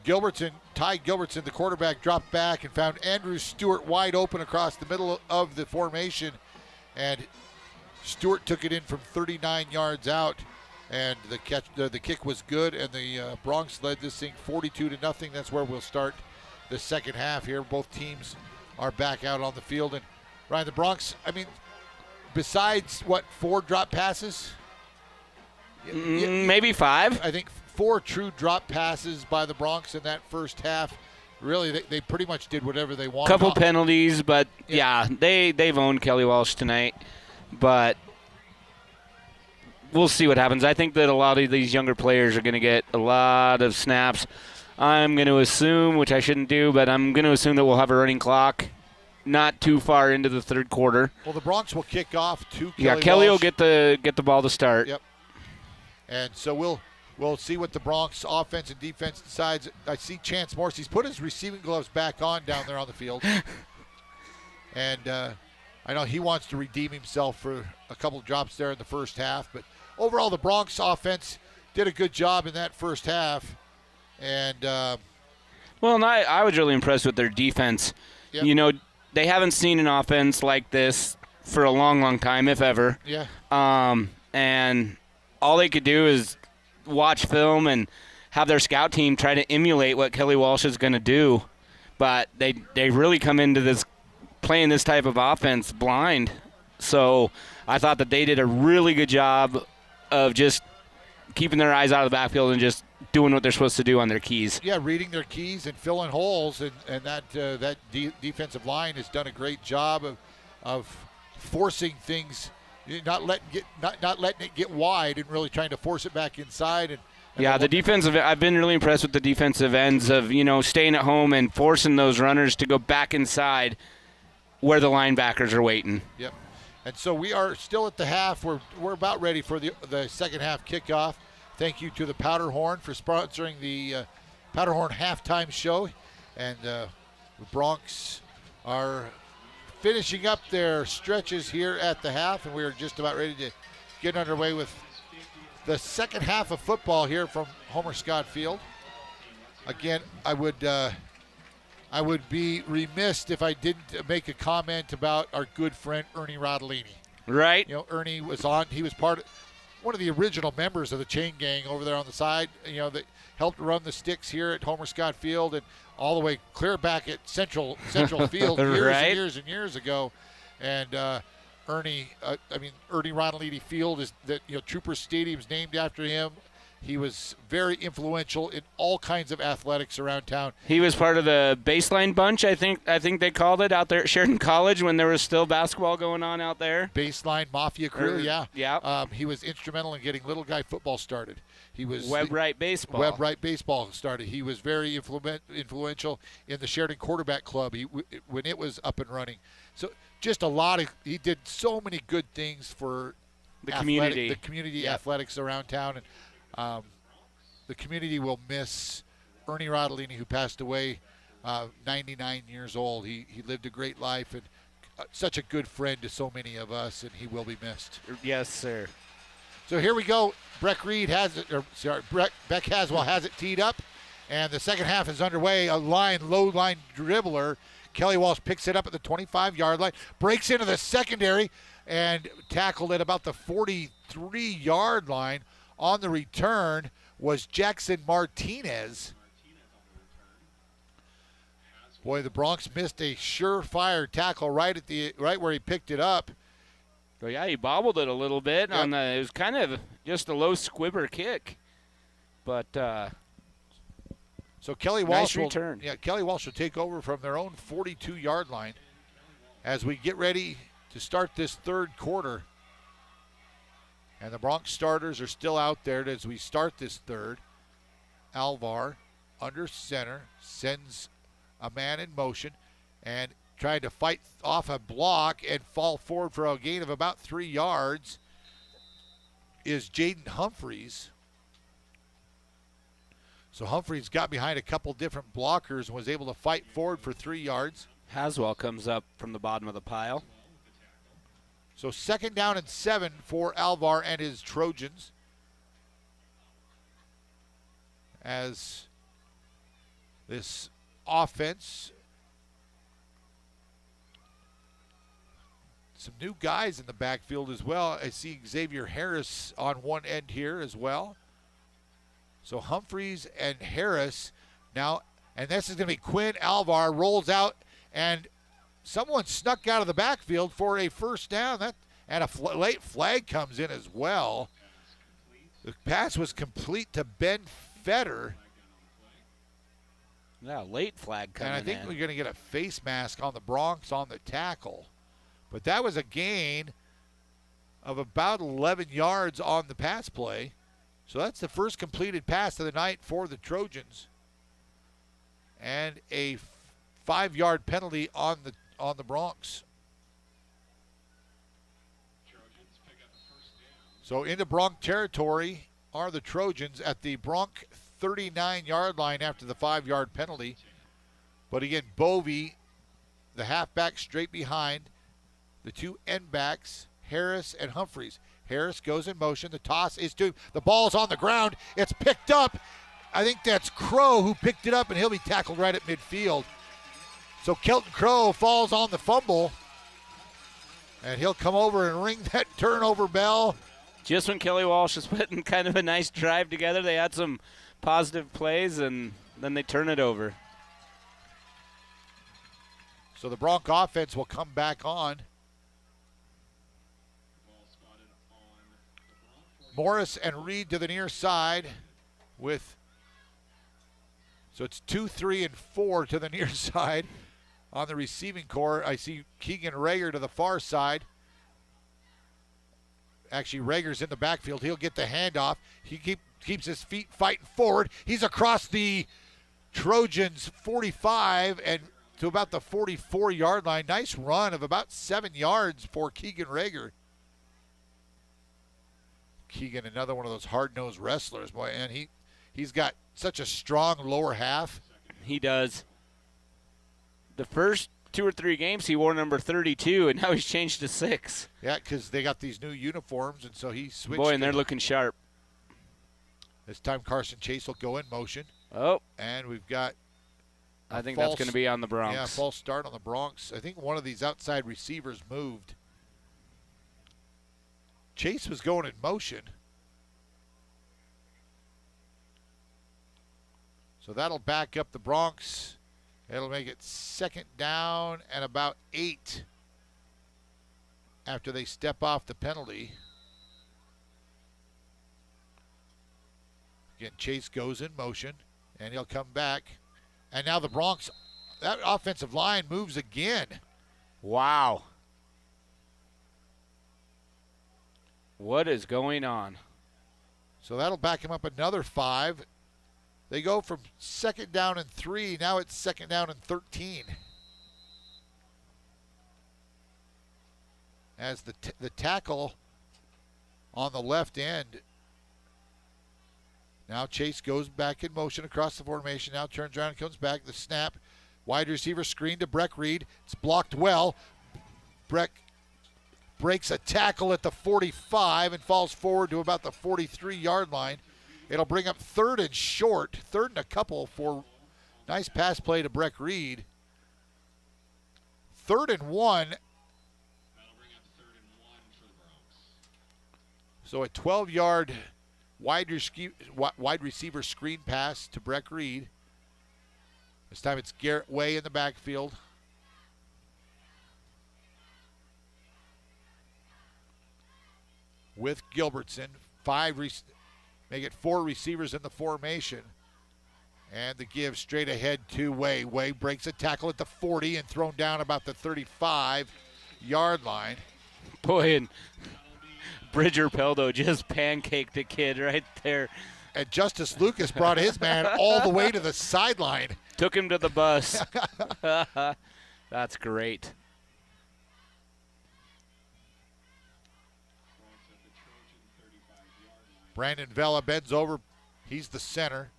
Ty Gilbertson, the quarterback, dropped back and found Andrew Stewart wide open across the middle of the formation. And Stewart took it in from 39 yards out. And the kick was good, and the Bronx led this thing 42-0. That's where we'll start the second half here. Both teams are back out on the field. And Ryan, the Bronx, besides 4 drop passes? Maybe 5. I think 4 true drop passes by the Bronx in that first half. Really, they pretty much did whatever they wanted. Couple penalties, but they've owned Kelly Walsh tonight. But we'll see what happens. I think that a lot of these younger players are going to get a lot of snaps. I'm going to assume, which I shouldn't do, but I'm going to assume that we'll have a running clock not too far into the third quarter. Well, the Bronx will kick off to Kelly Kelly Walsh. will get the ball to start. Yep. And so we'll see what the Bronx offense and defense decides. I see Chance Morse. He's put his receiving gloves back on down there on the field. And I know he wants to redeem himself for a couple of drops there in the first half. But overall, the Bronx offense did a good job in that first half. And I was really impressed with their defense. Yep. They haven't seen an offense like this for a long, long time, if ever. Yeah. And all they could do is watch film and have their scout team try to emulate what Kelly Walsh is going to do. But they really come into this playing this type of offense blind. So I thought that they did a really good job of just keeping their eyes out of the backfield and just doing what they're supposed to do on their keys. Yeah, reading their keys and filling holes, and that defensive line has done a great job of forcing things, not letting it get wide, and really trying to force it back inside. And the defensive. I've been really impressed with the defensive ends of staying at home and forcing those runners to go back inside where the linebackers are waiting. Yep. And so we are still at the half. We're about ready for the second half kickoff. Thank you to the Powderhorn for sponsoring the Powderhorn halftime show. And the Bronx are finishing up their stretches here at the half, and we are just about ready to get underway with the second half of football here from Homer Scott Field. Again, I would be remiss if I didn't make a comment about our good friend Ernie Rodolini. Right. Ernie was on. He was one of the original members of the chain gang over there on the side, that helped run the sticks here at Homer Scott Field and all the way clear back at Central Field years and years ago. And Ernie Rodolini Field is that Trooper Stadium's named after him. He was very influential in all kinds of athletics around town. He was part of the baseline bunch, I think they called it, out there at Sheridan College when there was still basketball going on out there. Baseline Mafia crew, yeah. Yeah. He was instrumental in getting little guy football started. He was Web Right Baseball. Web Right Baseball started. He was very influential in the Sheridan Quarterback Club when it was up and running. So just he did so many good things for the community athletics around town. And the community will miss Ernie Rodolini, who passed away 99 years old. He lived a great life and such a good friend to so many of us, and he will be missed. Yes, sir. So here we go. Beck Haswell has it teed up, and the second half is underway. A low line dribbler. Kelly Walsh picks it up at the 25-yard line, breaks into the secondary, and tackled at about the 43-yard line. On the return was Jackson Martinez. Boy, the Bronx missed a surefire tackle right where he picked it up. Well, yeah, he bobbled it a little bit. Yep. It was kind of just a low squibber kick. But so Kelly Walsh return. Kelly Walsh will take over from their own 42-yard line as we get ready to start this third quarter. And the Bronx starters are still out there as we start this third. Alvar under center, sends a man in motion and trying to fight off a block and fall forward for a gain of about 3 yards is Jaden Humphreys. So Humphreys got behind a couple different blockers and was able to fight forward for 3 yards. Haswell comes up from the bottom of the pile. So 2nd down and 7 for Alvar and his Trojans. As this offense, some new guys in the backfield as well. I see Xavier Harris on one end here as well. So Humphreys and Harris now, and this is going to be Quinn Alvar rolls out, and someone snuck out of the backfield for a first down. And a late flag comes in as well. The pass was complete to Ben Fetter. Yeah, late flag coming in. And I think we're going to get a face mask on the Bronx on the tackle. But that was a gain of about 11 yards on the pass play. So that's the first completed pass of the night for the Trojans. And a 5-yard penalty on the Bronx. So into Bronx territory are the Trojans at the Bronx 39-yard line after the 5-yard penalty. But again, Bovey, the halfback straight behind the two end backs, Harris and Humphreys. Harris goes in motion. The toss is due. The ball's on the ground. It's picked up. I think that's Crow who picked it up, and he'll be tackled right at midfield. So Kelton Crow falls on the fumble, and he'll come over and ring that turnover bell. Just when Kelly Walsh is putting kind of a nice drive together, they had some positive plays, and then they turn it over. So the Bronc offense will come back on. Morris and Reed to the near side with, so it's 2, 3, and 4 to the near side on the receiving core. I see Keegan Rager to the far side. Actually, Rager's in the backfield. He'll get the handoff. He keeps his feet fighting forward. He's across the Trojans 45 and to about the 44-yard line. Nice run of about 7 yards for Keegan Rager. Keegan, another one of those hard-nosed wrestlers, boy, and he's got such a strong lower half. He does. The first 2 or 3 games, he wore number 32, and now he's changed to 6. Yeah, because they got these new uniforms, and so he switched. Boy, and they're looking sharp. This time Carson Chase will go in motion. Oh. And we've got I think that's going to be on the Bronx. Yeah, false start on the Bronx. I think one of these outside receivers moved. Chase was going in motion. So that'll back up the Bronx. It'll make it 2nd down and about 8 after they step off the penalty. Again, Chase goes in motion, and he'll come back. And now the Bronx, that offensive line moves again. Wow. What is going on? So that'll back him up another 5. They go from 2nd down and 3. Now it's 2nd down and 13. As the tackle on the left end. Now Chase goes back in motion across the formation. Now turns around and comes back. The snap. Wide receiver screen to Breck Reed. It's blocked well. Breck breaks a tackle at the 45 and falls forward to about the 43-yard line. It'll bring up 3rd and short, 3rd and a couple for nice pass play to Breck Reed. 3rd and 1. So a 12-yard wide receiver screen pass to Breck Reed. This time it's Garrett Way in the backfield. With Gilbertson, make it 4 receivers in the formation. And the give straight ahead to Way. Way breaks a tackle at the 40 and thrown down about the 35-yard line. Boy, and Bridger Peldo just pancaked the kid right there. And Justice Lucas brought his man all the way to the sideline. Took him to the bus. That's great. Brandon Vela bends over. He's the center.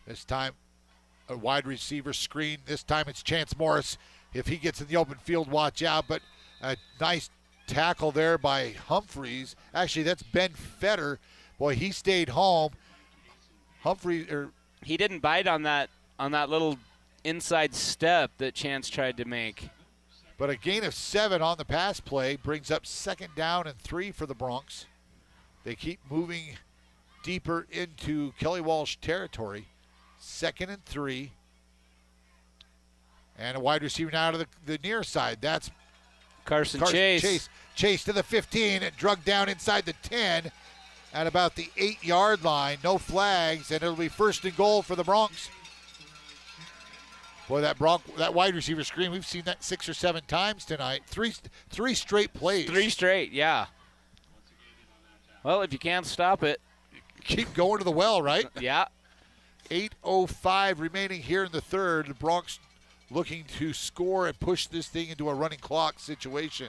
This time, a wide receiver screen. This time it's Chance Morris. If he gets in the open field, watch out. But a nice tackle there by Humphreys. Actually, that's Ben Fetter. Boy, he stayed home. He didn't bite on that little inside step that Chance tried to make. But a gain of 7 on the pass play brings up 2nd down and 3 for the Bronx. They keep moving deeper into Kelly Walsh territory. 2nd and 3. And a wide receiver now to the near side. That's Carson Chase. Chase to the 15 and drug down inside the 10 at about the 8-yard line. No flags, and it'll be 1st and goal for the Bronx. Boy, that wide receiver screen, we've seen that 6 or 7 times tonight. Three straight plays. 3 straight, yeah. Well, if you can't stop it, keep going to the well, right? Yeah. 8:05 remaining here in the third. The Bronx looking to score and push this thing into a running clock situation.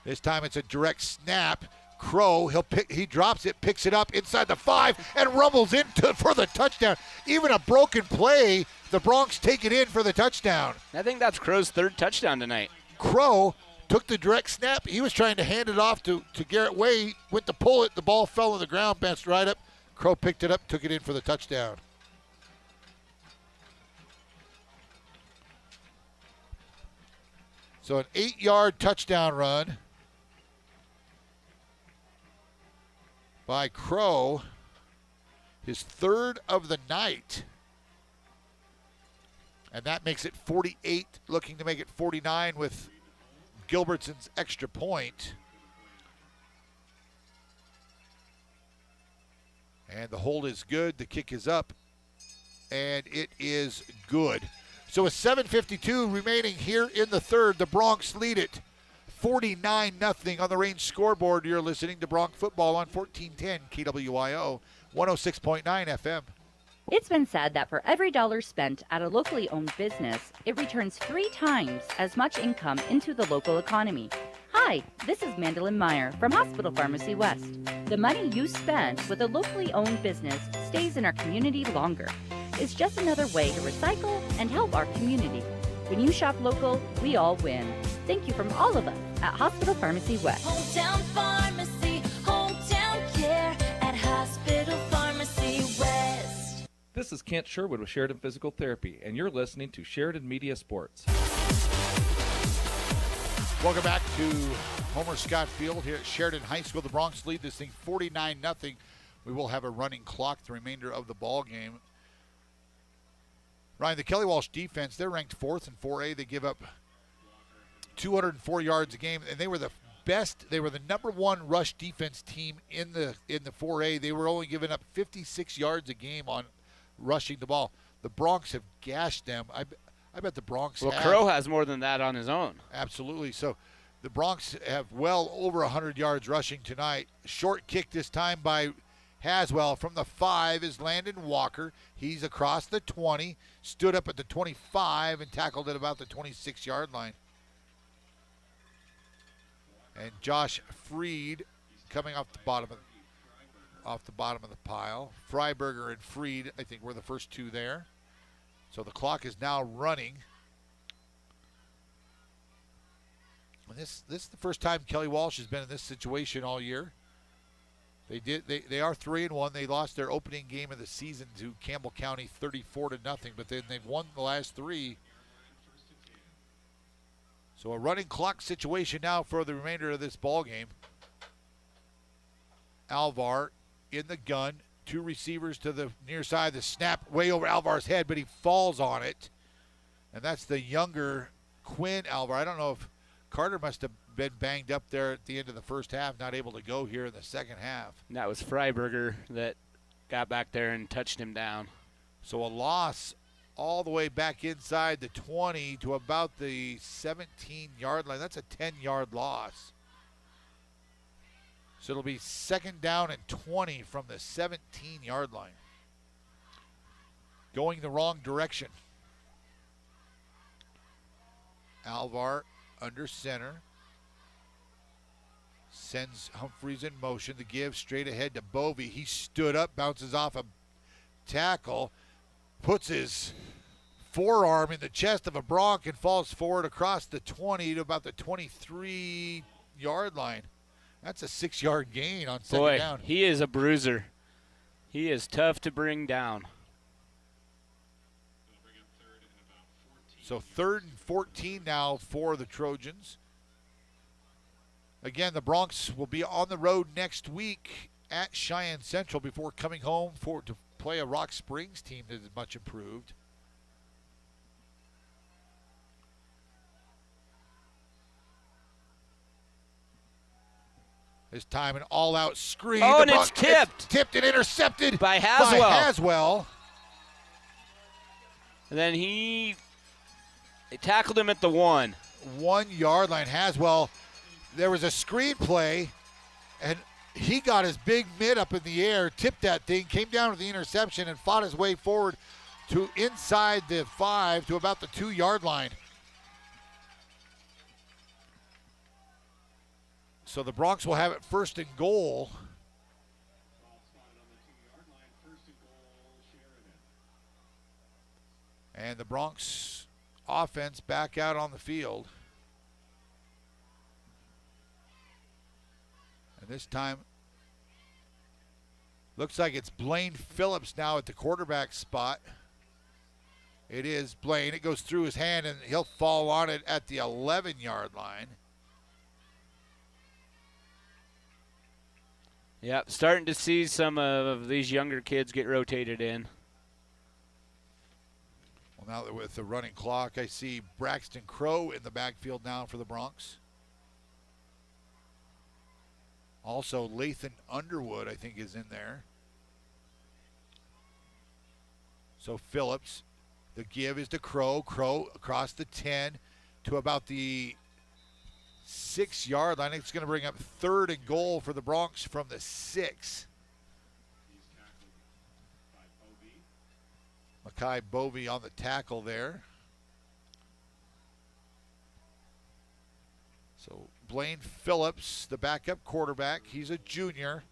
This time it's a direct snap. Crow, he drops it, picks it up inside the 5, and rumbles in for the touchdown. Even a broken play, the Bronx take it in for the touchdown. I think that's Crow's 3rd touchdown tonight. Crow took the direct snap. He was trying to hand it off to Garrett Way. Went to pull it. The ball fell on the ground, bounced right up. Crow picked it up, took it in for the touchdown. So an 8-yard touchdown run by Crow, his 3rd of the night. And that makes it 48, looking to make it 49 with Gilbertson's extra point. And the hold is good. The kick is up. And it is good. So with 7:52 remaining here in the third, the Bronx lead it 49-0 on the Range scoreboard. You're listening to Bronx football on 1410 KWYO 106.9 FM. It's been said that for every dollar spent at a locally owned business, it returns 3 times as much income into the local economy. Hi, this is Mandolin Meyer from Hospital Pharmacy West. The money you spend with a locally owned business stays in our community longer. It's just another way to recycle and help our community. When you shop local, we all win. Thank you from all of us at Hospital Pharmacy West. Hometown Pharmacy, hometown care at Hospital Pharmacy West. This is Kent Sherwood with Sheridan Physical Therapy, and you're listening to Sheridan Media Sports. Welcome back to Homer Scott Field here at Sheridan High School. The Bronx lead this thing 49-0. We will have a running clock the remainder of the ball game. Ryan, the Kelly Walsh defense, they're ranked 4th in 4A. They give up 204 yards a game, and they were the best. They were the number 1 rush defense team in the 4A. They were only giving up 56 yards a game on rushing the ball. The Bronx have gashed them. I bet the Bronx Well, Crow has more than that on his own. Absolutely. So the Bronx have well over 100 yards rushing tonight. Short kick this time by Haswell from the 5 is Landon Walker. He's across the 20, stood up at the 25, and tackled at about the 26-yard line. And Josh Freed coming off the bottom of the pile. Freiberger and Freed, I think, were the first 2 there. So the clock is now running. And this is the first time Kelly Walsh has been in this situation all year. They are 3-1. They lost their opening game of the season to Campbell County 34-0, but then they've won the last 3. So a running clock situation now for the remainder of this ball game. Alvar in the gun. 2 receivers to the near side. The snap way over Alvar's head, but he falls on it. And that's the younger Quinn Alvar. I don't know if Carter must have been banged up there at the end of the first half, not able to go here in the second half. And that was Freiberger that got back there and touched him down. So a loss all the way back inside the 20 to about the 17-yard line. That's a 10-yard loss. So it'll be 2nd down and 20 from the 17-yard line. Going the wrong direction. Alvar under center. Sends Humphreys in motion. The give straight ahead to Bovey. He stood up, bounces off a tackle, puts his forearm in the chest of a Bronc and falls forward across the 20 to about the 23-yard line. That's a 6-yard gain on 2nd down. Boy, he is a bruiser. He is tough to bring down. So 3rd and 14 now for the Trojans. Again, the Bronx will be on the road next week at Cheyenne Central before coming home to play a Rock Springs team that is much improved. This time an all-out screen. Oh, and it's tipped. It's tipped and intercepted by Haswell. And then they tackled him at the 1. 1-yard line. Haswell, there was a screen play, and he got his big mid up in the air, tipped that thing, came down with the interception, and fought his way forward to inside the 5 to about the 2-yard line. So the Bronx will have it 1st and goal. And the Bronx offense back out on the field. And this time, looks like it's Blaine Phillips now at the quarterback spot. It is Blaine. It goes through his hand, and he'll fall on it at the 11-yard line. Yep, starting to see some of these younger kids get rotated in. Well, now that with the running clock, I see Braxton Crow in the backfield now for the Bronx. Also, Lathan Underwood, I think, is in there. So Phillips, the give is to Crow. Crow across the 10 to about the 6-yard line. It's going to bring up 3rd and goal for the Bronx from the 6. Makai Bovey on the tackle there. So Blaine Phillips, the backup quarterback, he's a junior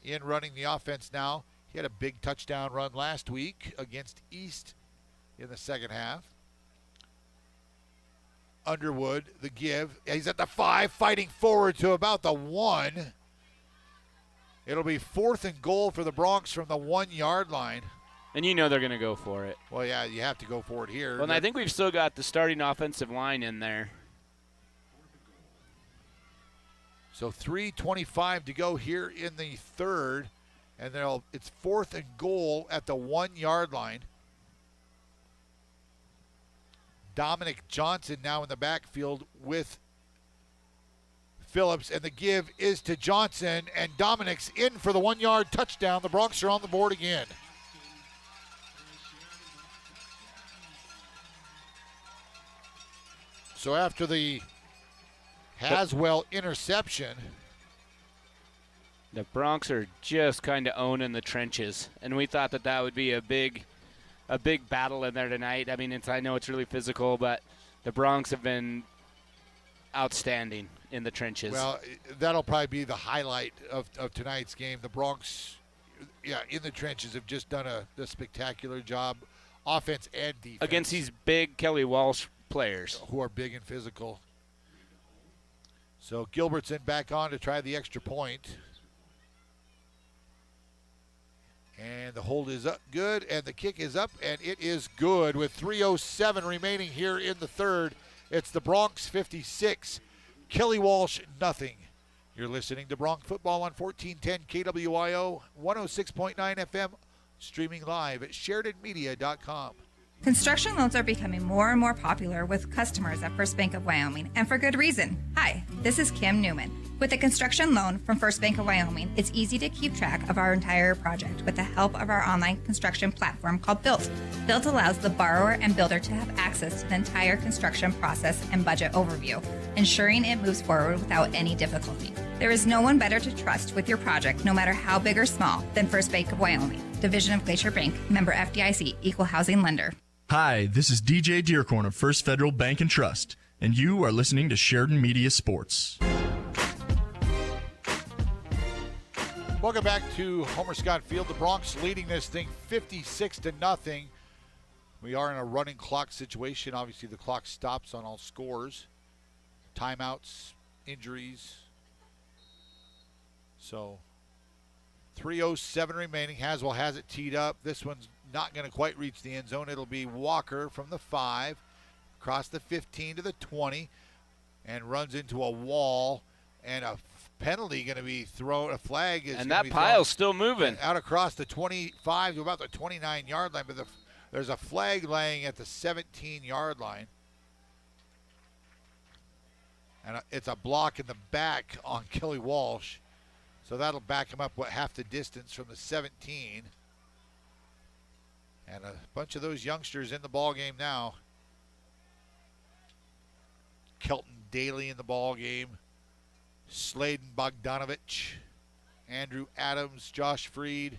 in running the offense now. He had a big touchdown run last week against East in the 2nd half. Underwood, the give. He's at the 5, fighting forward to about the 1. It'll be 4th and goal for the Bronx from the 1-yard line. And you know they're going to go for it. Well, yeah, you have to go for it here. Well, and I think we've still got the starting offensive line in there. So 3:25 to go here in the 3rd. And it's 4th and goal at the 1-yard line. Dominic Johnson now in the backfield with Phillips, and the give is to Johnson, and Dominic's in for the 1-yard touchdown. The Bronx are on the board again. So after the Haswell interception, the Bronx are just kind of owning the trenches, and we thought that would be a big battle in there tonight. I mean, I know it's really physical, but the Bronx have been outstanding in the trenches. Well, that'll probably be the highlight of tonight's game. The Bronx, in the trenches have just done a spectacular job, offense and defense. Against these big Kelly Walsh players. Who are big and physical. So Gilbertson back on to try the extra point. And the hold is up good, and the kick is up, and it is good with 3:07 remaining here in the 3rd. It's the Bronx 56, Kelly Walsh nothing. You're listening to Bronx Football on 1410 KWIO, 106.9 FM, streaming live at SheridanMedia.com. Construction loans are becoming more and more popular with customers at First Bank of Wyoming, and for good reason. Hi, this is Kim Newman. With a construction loan from First Bank of Wyoming, it's easy to keep track of our entire project with the help of our online construction platform called Built. Built allows the borrower and builder to have access to the entire construction process and budget overview, ensuring it moves forward without any difficulty. There is no one better to trust with your project, no matter how big or small, than First Bank of Wyoming, division of Glacier Bank, member FDIC, equal housing lender. Hi, this is DJ Dearcorn of First Federal Bank and Trust, and you are listening to Sheridan Media Sports. Welcome back to Homer Scott Field. The Bronx leading this thing 56-0. We are in a running clock situation. Obviously, the clock stops on all scores. Timeouts, injuries. So, 3:07 remaining. Haswell has it teed up. This one's not going to quite reach the end zone. It'll be Walker from the 5, across the 15 to the 20, and runs into a wall, and a penalty going to be thrown. A flag is, and that pile's still moving out across the 25 to about the 29-yard line, but there's a flag laying at the 17-yard line, and it's a block in the back on Kelly Walsh, so that'll back him up half the distance from the 17. And a bunch of those youngsters in the ball game now. Kelton Daly in the ball game. Sladen Bogdanovich. Andrew Adams, Josh Freed.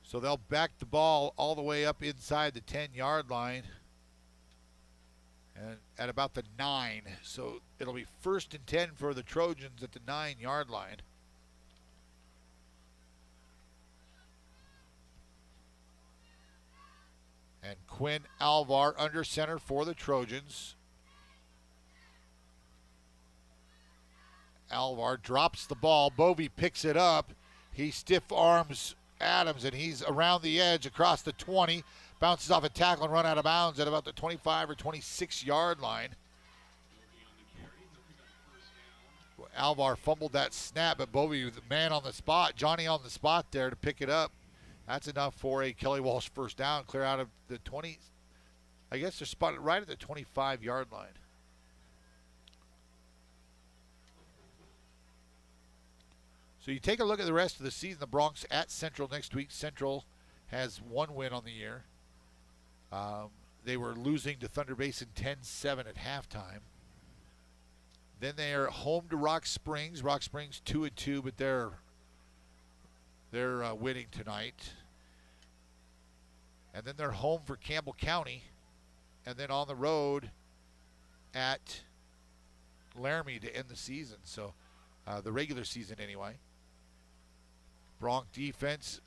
So they'll back the ball all the way up inside the 10-yard line. And at about the 9. So it'll be 1st and 10 for the Trojans at the 9-yard line. And Quinn Alvar under center for the Trojans. Alvar drops the ball. Bovey picks it up. He stiff arms Adams, and he's around the edge across the 20. Bounces off a tackle and run out of bounds at about the 25 or 26-yard line. Alvar fumbled that snap, but Bovey was the man on the spot. Johnny on the spot there to pick it up. That's enough for a Kelly Walsh first down, clear out of the 20. I guess they're spotted right at the 25-yard line. So you take a look at the rest of the season. The Bronx at Central next week. Central has 1 win on the year. They were losing to Thunder Basin 10-7 at halftime. Then they are home to Rock Springs. Rock Springs 2-2, but they're winning tonight. And then they're home for Campbell County, and then on the road at Laramie to end the season. So the regular season anyway. Bronx defense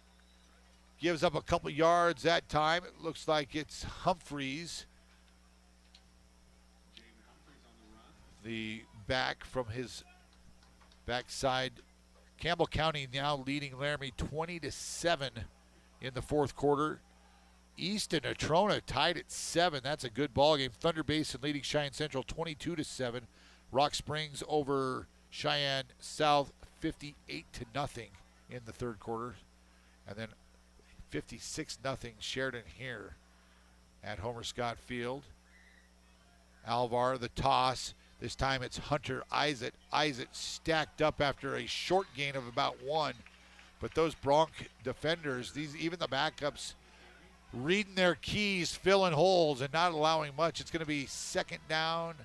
gives up a couple yards that time. It looks like it's Humphreys, the back from his backside. Campbell County now leading Laramie 20-7 in the fourth quarter. East and Natrona tied at 7. That's a good ball game. Thunder Basin leading Cheyenne Central 22-7. Rock Springs over Cheyenne South 58-0 in the third quarter, and then 56-0 Sheridan here at Homer Scott Field. Alvar the toss. This time it's Hunter Isaac. Isaac stacked up after a short gain of about 1. But those Bronc defenders, even the backups, reading their keys, filling holes, and not allowing much. It's going to be second down.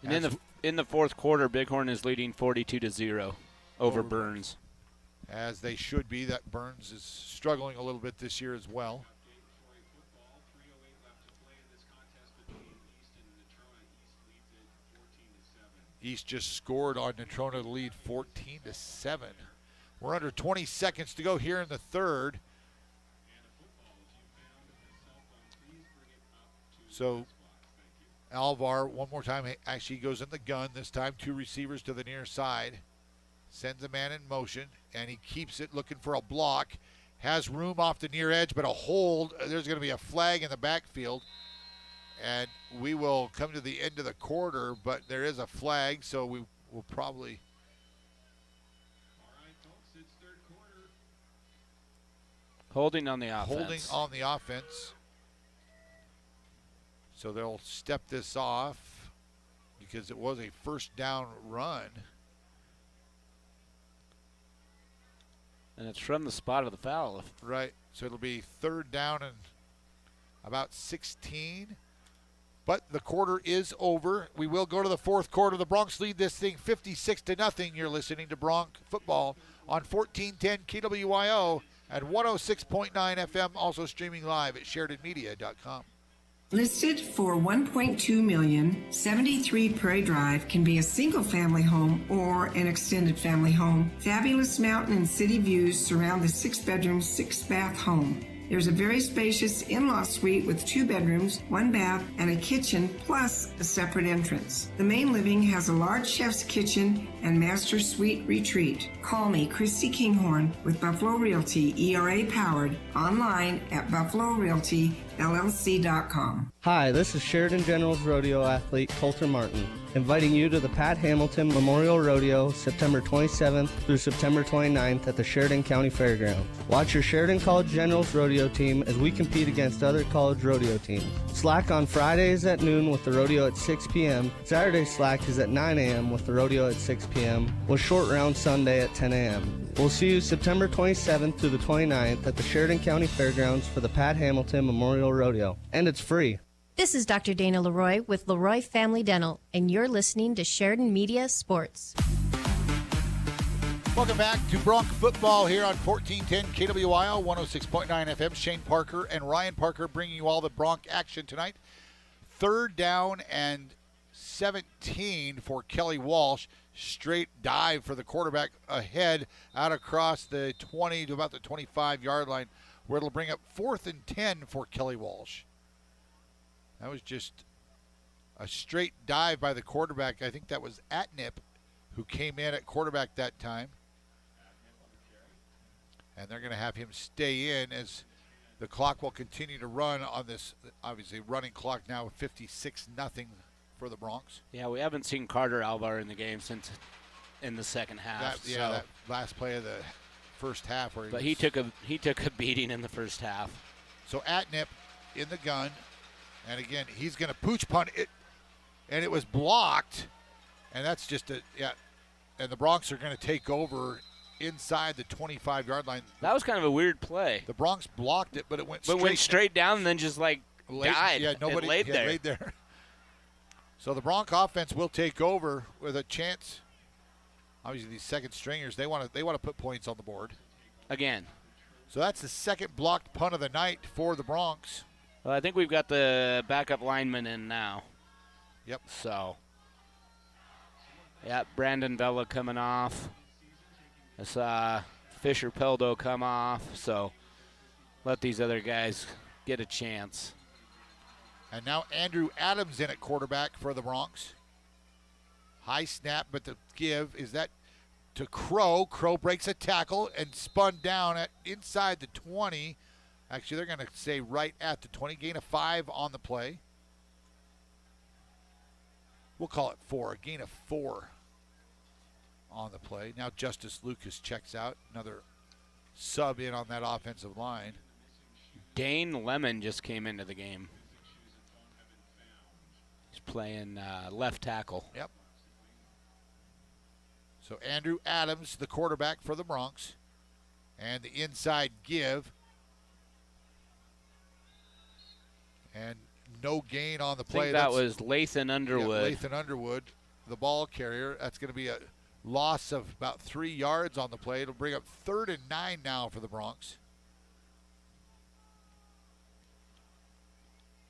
And in the fourth quarter, Bighorn is leading 42-0 over Burns. As they should be. That Burns is struggling a little bit this year as well. East just scored on Natrona to lead 14-7. We're under 20 seconds to go here in the third. So Alvar, one more time, actually goes in the gun. This time 2 receivers to the near side. Sends a man in motion, and he keeps it looking for a block. Has room off the near edge, but a hold. There's going to be a flag in the backfield. And we will come to the end of the quarter, but there is a flag, so we will probably Holding on the offense. Holding on the offense. So they'll step this off because it was a first down run. And it's from the spot of the foul. Right. So it'll be third down and about 16. But the quarter is over. We will go to the fourth quarter. The Bronx lead this thing 56-0. You're listening to Bronx football on 1410 KWYO at 106.9 FM, also streaming live at SheridanMedia.com. Listed for $1.2 million, 73 Prairie Drive can be a single-family home or an extended family home. Fabulous mountain and city views surround the 6-bedroom, 6-bath home. There's a very spacious in-law suite with 2 bedrooms, 1 bath, and a kitchen, plus a separate entrance. The main living has a large chef's kitchen and master suite retreat. Call me, Christy Kinghorn, with Buffalo Realty, ERA powered, online at BuffaloRealtyLLC.com. Hi, this is Sheridan General's rodeo athlete Coulter Martin, inviting you to the Pat Hamilton Memorial Rodeo September 27th through September 29th at the Sheridan County Fairgrounds. Watch your Sheridan College Generals rodeo team as we compete against other college rodeo teams. Slack on Fridays at noon with the rodeo at 6 p.m. Saturday slack is at 9 a.m. with the rodeo at 6 p.m. with short round Sunday at 10 a.m. We'll see you September 27th through the 29th at the Sheridan County Fairgrounds for the Pat Hamilton Memorial Rodeo, and it's free. This is Dr. Dana Leroy with Leroy Family Dental, and you're listening to Sheridan Media Sports. Welcome back to Bronx football here on 1410 KWIO 106.9 FM. Shane Parker and Ryan Parker bringing you all the Bronx action tonight. Third down and 17 for Kelly Walsh. Straight dive for the quarterback ahead out across the 20 to about the 25-yard line, where it'll bring up 4th and 10 for Kelly Walsh. That was just a straight dive by the quarterback. I think that was Atnip who came in at quarterback that time. And they're going to have him stay in as the clock will continue to run on this, obviously, running clock now, 56-0 for the Bronx. Yeah, we haven't seen Carter Alvar in the game since in the second half. That last play of the first half. He took a beating in the first half. So Atnip in the gun. And again, he's going to pooch punt it, and it was blocked. And that's just and the Bronx are going to take over inside the 25-yard line. That was kind of a weird play. The Bronx blocked it, but it went straight down and then just died. Yeah, nobody laid there. Laid there. So the Bronx offense will take over with a chance. Obviously, these second stringers, they want to put points on the board again. So that's the second blocked punt of the night for the Bronx. Well, I think we've got the backup lineman in now. Yep. So, yeah, Brandon Vella coming off. I saw Fisher Peldo come off. So, let these other guys get a chance. And now Andrew Adams in at quarterback for the Bronx. High snap, but the give is that to Crow. Crow breaks a tackle and spun down at inside the 20. Actually, they're going to say right at the 20. Gain of 5 on the play. We'll call it 4. A gain of 4 on the play. Now Justice Lucas checks out. Another sub in on that offensive line. Dane Lemon just came into the game. He's playing left tackle. Yep. So Andrew Adams, the quarterback for the Bronx. And the inside give. And no gain on the play. I think that was Lathan Underwood. Yeah, Lathan Underwood, the ball carrier. That's going to be a loss of about 3 yards on the play. It'll bring up 3rd and 9 now for the Bronx.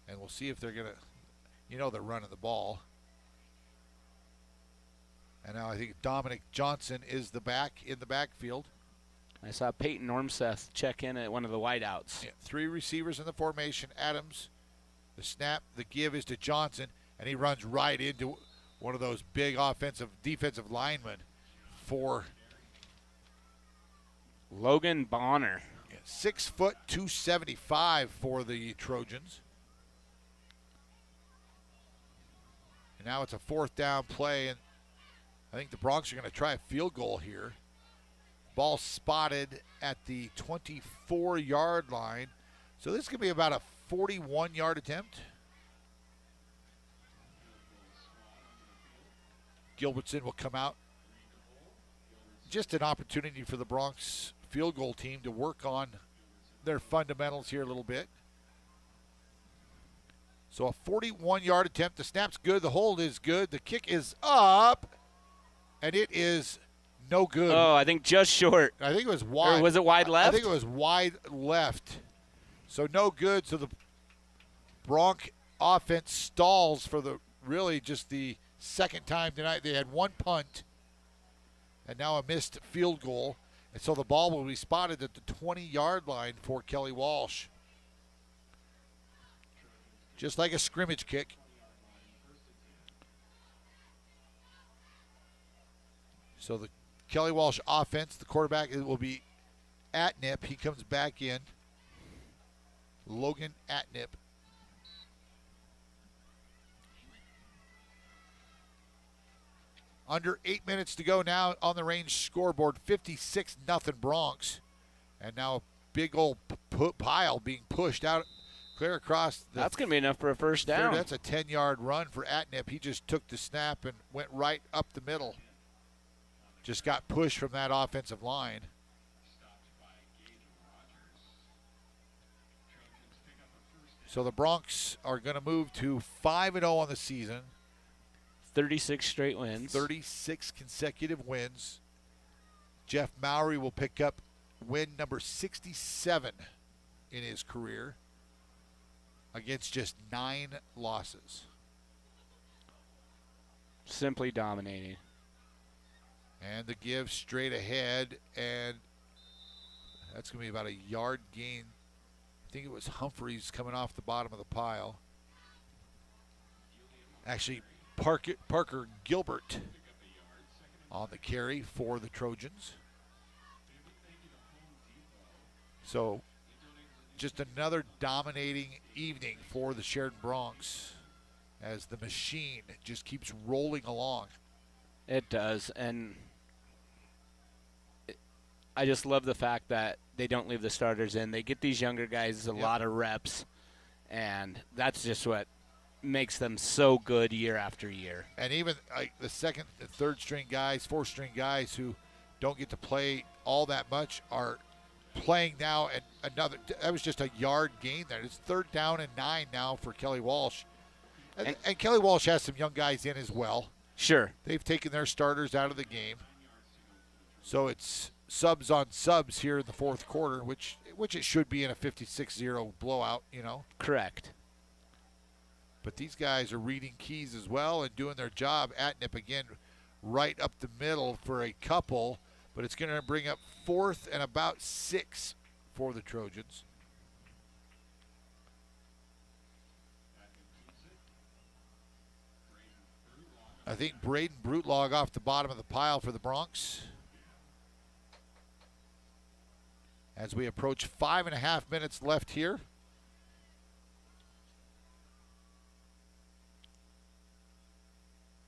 And we'll see if they're going to, they're running the ball. And now I think Dominic Johnson is the back in the backfield. I saw Peyton Ormseth check in at one of the wideouts. Yeah, 3 receivers in the formation. Adams. The snap, the give is to Johnson, and he runs right into one of those big defensive linemen for Logan Bonner. 6 foot, 275 for the Trojans. And now it's a 4th down play, and I think the Bronx are going to try a field goal here. Ball spotted at the 24-yard line. So this could be about a 41-yard attempt. Gilbertson will come out. Just an opportunity for the Bronx field goal team to work on their fundamentals here a little bit. So a 41-yard attempt. The snap's good. The hold is good. The kick is up, and it is no good. Oh, I think just short. I think it was wide. Or was it wide left? I think it was wide left. So no good. So the Bronc offense stalls for really just the second time tonight. They had one punt and now a missed field goal. And so the ball will be spotted at the 20-yard line for Kelly Walsh. Just like a scrimmage kick. So the Kelly Walsh offense, the quarterback will be Atnip. He comes back in. Logan Atnip. Under 8 minutes to go now on the range scoreboard, 56-0 Bronx. And now a big old pile being pushed out clear across. That's going to be enough for a first down. That's a 10-yard run for Atnip. He just took the snap and went right up the middle. Just got pushed from that offensive line. So the Bronx are going to move to 5-0 on the season. 36 straight wins. 36 consecutive wins. Jeff Mowry will pick up win number 67 in his career against just 9 losses. Simply dominating. And the give straight ahead, and that's going to be about a yard gain. I think it was Humphreys coming off the bottom of the pile. Actually, Parker Gilbert on the carry for the Trojans. So just another dominating evening for the Sheridan Bronx as the machine just keeps rolling along. It does, and I just love the fact that they don't leave the starters in. They get these younger guys a lot of reps, and that's just what makes them so good year after year. And even like the second and third string guys, fourth string guys who don't get to play all that much are playing now. And that was just a yard gain there. It's 3rd down and 9 now for Kelly Walsh. And Kelly Walsh has some young guys in as well. Sure. They've taken their starters out of the game. So it's subs on subs here in the fourth quarter, which it should be in a 56-0 blowout, you know. Correct. But these guys are reading keys as well and doing their job. Atnip again right up the middle for a couple, but it's going to bring up 4th and about 6 for the Trojans. I think Braden Brutlog off the bottom of the pile for the Bronx. As we approach 5.5 minutes left here.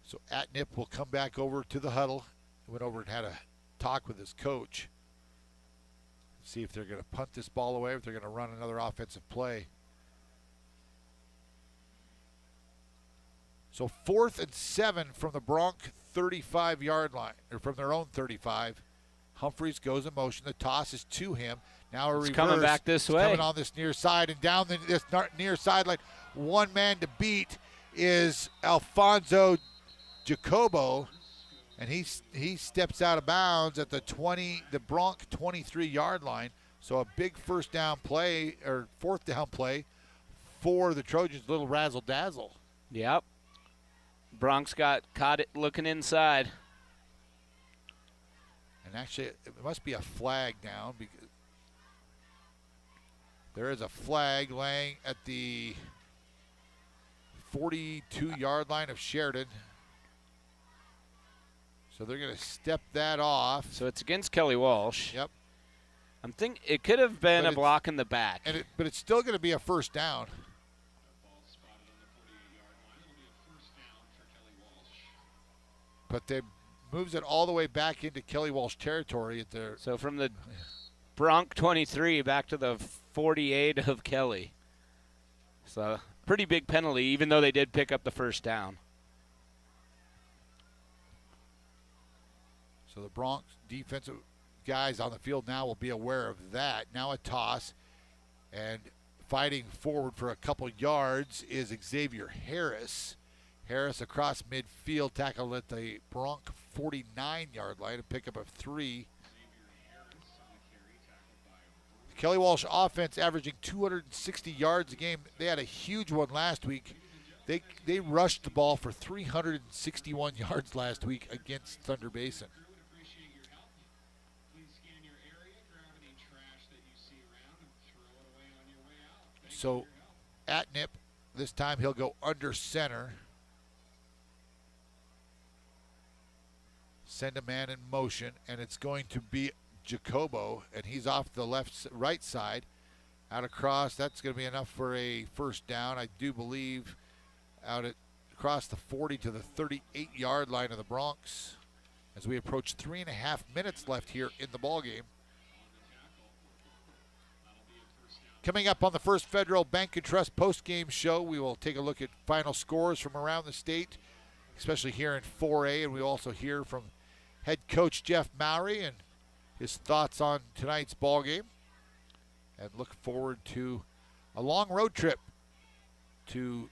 So Atnip will come back over to the huddle. He went over and had a talk with his coach. See if they're going to punt this ball away, if they're going to run another offensive play. So 4th and 7 from the Bronc 35-yard line, or from their own 35. Humphreys goes in motion. The toss is to him. Now a reverse. Coming back this way. Coming on this near side and down this near sideline. One man to beat is Alfonso Jacobo, and he steps out of bounds at the Bronc 23-yard line. So a big first down play, or fourth down play for the Trojans. Little razzle dazzle. Yep. Bronx got caught it looking inside. And actually, it must be a flag down, because there is a flag laying at the 42-yard line of Sheridan. So they're going to step that off. So it's against Kelly Walsh. Yep. I'm thinking it could have been a block in the back. But it's still going to be a first down. But they moves it all the way back into Kelly Walsh territory at their. So from the Bronc 23 back to the 48 of Kelly. So pretty big penalty, even though they did pick up the first down. So the Bronx defensive guys on the field now will be aware of that. Now a toss, and fighting forward for a couple yards is Xavier Harris. Harris across midfield, tackled at the Bronx 49-yard line, a pickup of 3. The Kelly Walsh offense averaging 260 yards a game. They had a huge one last week. They rushed the ball for 361 yards last week against Thunder Basin. So Atnip, this time he'll go under center. Send a man in motion, and it's going to be Jacobo, and he's off the right side. Out across, that's going to be enough for a first down, I do believe, across the 40 to the 38-yard line of the Bronx as we approach 3.5 minutes left here in the ballgame. Coming up on the First Federal Bank and Trust post-game show, we will take a look at final scores from around the state, especially here in 4A, and we'll also hear from head coach Jeff Mowry and his thoughts on tonight's ball game, and look forward to a long road trip to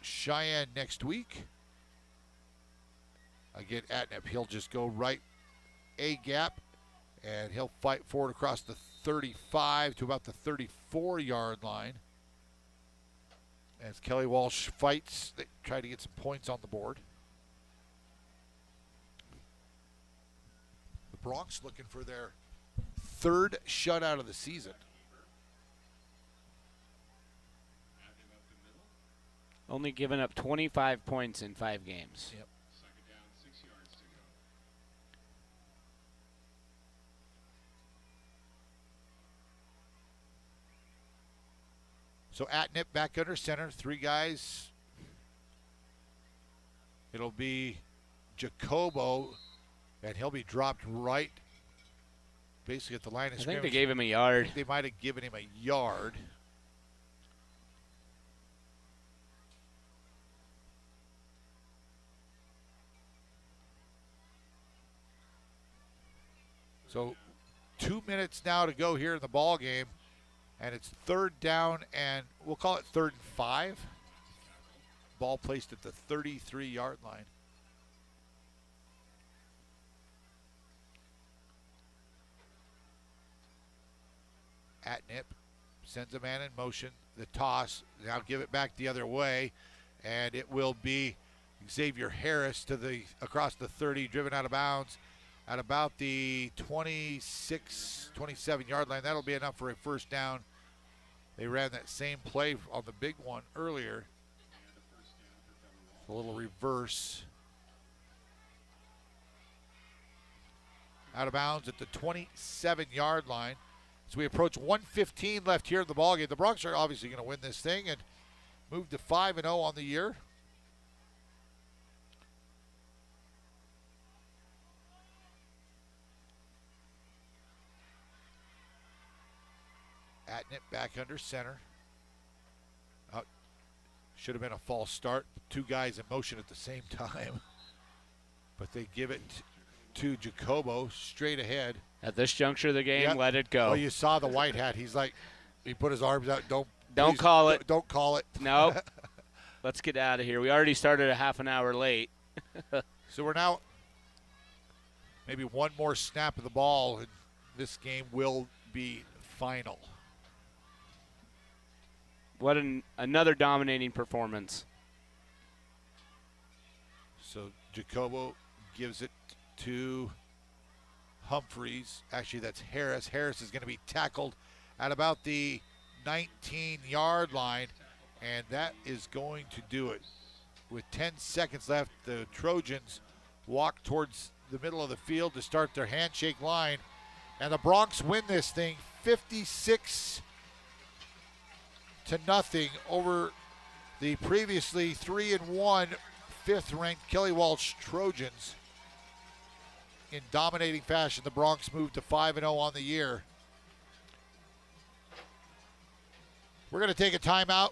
Cheyenne next week. Again, Atnip, he'll just go right A gap, and he'll fight forward across the 35 to about the 34-yard line as Kelly Walsh fights. They try to get some points on the board. The Bronx looking for their third shutout of the season. Only given up 25 points in 5 games. Yep. So Atnip back under center, 3 guys. It'll be Jacobo, and he'll be dropped right basically at the line of scrimmage. I think they gave him a yard. I think they might have given him a yard. So 2 minutes now to go here in the ball game. And it's 3rd down, and we'll call it 3rd and 5. Ball placed at the 33-yard line. Atnip sends a man in motion. The toss, now give it back the other way, and it will be Xavier Harris across the 30, driven out of bounds at about the 26, 27-yard line. That'll be enough for a first down. They ran that same play on the big one earlier. A little reverse. Out of bounds at the 27-yard line. So we approach 1:15 left here in the ballgame. The Bronx are obviously going to win this thing and move to 5-0 on the year. Atnip back under center. Should have been a false start. 2 guys in motion at the same time. But they give it to Jacobo straight ahead. At this juncture of the game, let it go. Well, you saw the white hat. He's like, he put his arms out. Don't call it. Don't call it. No. Let's get out of here. We already started a half an hour late. So we're now maybe one more snap of the ball, and this game will be final. What another dominating performance. So Jacobo gives it to Humphreys. Actually, that's Harris. Harris is going to be tackled at about the 19-yard line, and that is going to do it. With 10 seconds left, the Trojans walk towards the middle of the field to start their handshake line, and the Bronx win this thing 56-0 over the previously 3-1 5th-ranked Kelly Walsh Trojans. in dominating fashion. The Bronx moved to 5-0 on the year. We're going to take a timeout.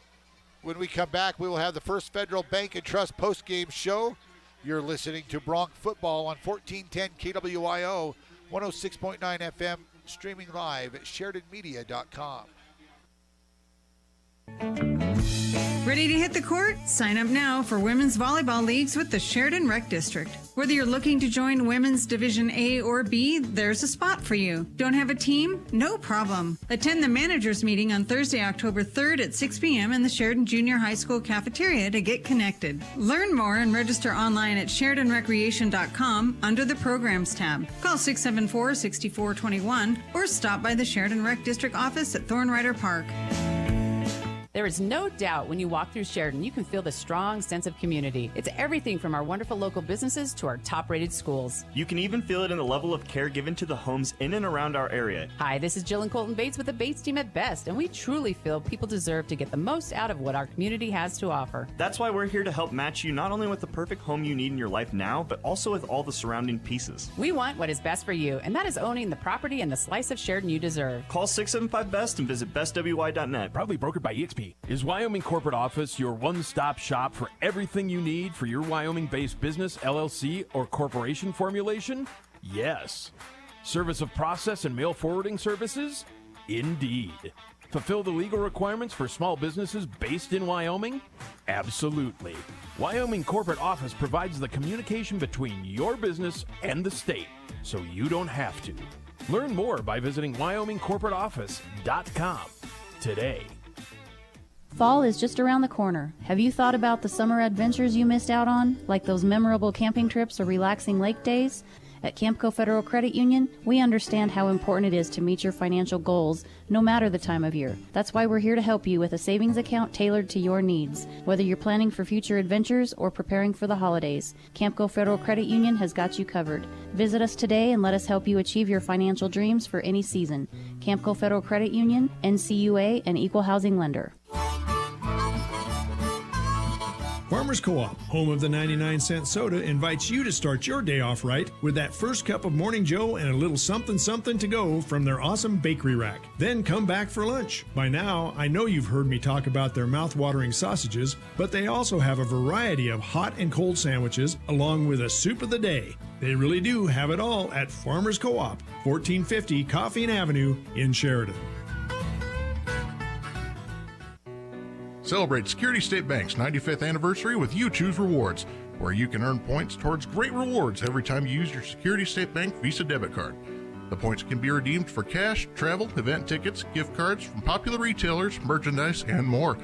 When we come back, we will have the First Federal Bank and Trust postgame show. You're listening to Bronx Football on 1410 KWIO, 106.9 FM, streaming live at SheridanMedia.com. Ready to hit the court? Sign up now for women's volleyball leagues with the Sheridan Rec District. Whether you're looking to join women's Division A or B, there's a spot for you. Don't have a team? No problem. Attend the managers meeting on Thursday, October 3rd at 6 p.m. in the Sheridan Junior High School cafeteria to get connected. Learn more and register online at SheridanRecreation.com under the Programs tab. Call 674-6421 or stop by the Sheridan Rec District office at Thornrider Park. There is no doubt when you walk through Sheridan, you can feel the strong sense of community. It's everything from our wonderful local businesses to our top-rated schools. You can even feel it in the level of care given to the homes in and around our area. Hi, this is Jill and Colton Bates with the Bates team at Best, and we truly feel people deserve to get the most out of what our community has to offer. That's why we're here to help match you not only with the perfect home you need in your life now, but also with all the surrounding pieces. We want what is best for you, and that is owning the property and the slice of Sheridan you deserve. Call 675-BEST and visit bestwy.net. Proudly brokered by EXP. Is Wyoming Corporate Office your one-stop shop for everything you need for your Wyoming-based business, LLC, or corporation formulation? Yes. Service of process and mail forwarding services? Indeed. Fulfill the legal requirements for small businesses based in Wyoming? Absolutely. Wyoming Corporate Office provides the communication between your business and the state, so you don't have to. Learn more by visiting WyomingCorporateOffice.com today. Fall is just around the corner. Have you thought about the summer adventures you missed out on, like those memorable camping trips or relaxing lake days? At Campco Federal Credit Union, we understand how important it is to meet your financial goals, no matter the time of year. That's why we're here to help you with a savings account tailored to your needs. Whether you're planning for future adventures or preparing for the holidays, Campco Federal Credit Union has got you covered. Visit us today and let us help you achieve your financial dreams for any season. Campco Federal Credit Union, NCUA, and Equal Housing Lender. Farmers Co-op, home of the 99-cent soda, invites you to start your day off right with that first cup of Morning Joe and a little something to go from their awesome bakery rack. Then come back for lunch. By now, I know you've heard me talk about their mouth-watering sausages, but they also have a variety of hot and cold sandwiches along with a soup of the day. They really do have it all at Farmers Co-op, 1450 Coffeen Avenue in Sheridan. Celebrate Security State Bank's 95th anniversary with You Choose Rewards, where you can earn points towards great rewards every time you use your Security State Bank Visa debit card. The points can be redeemed for cash, travel, event tickets, gift cards from popular retailers, merchandise, and more.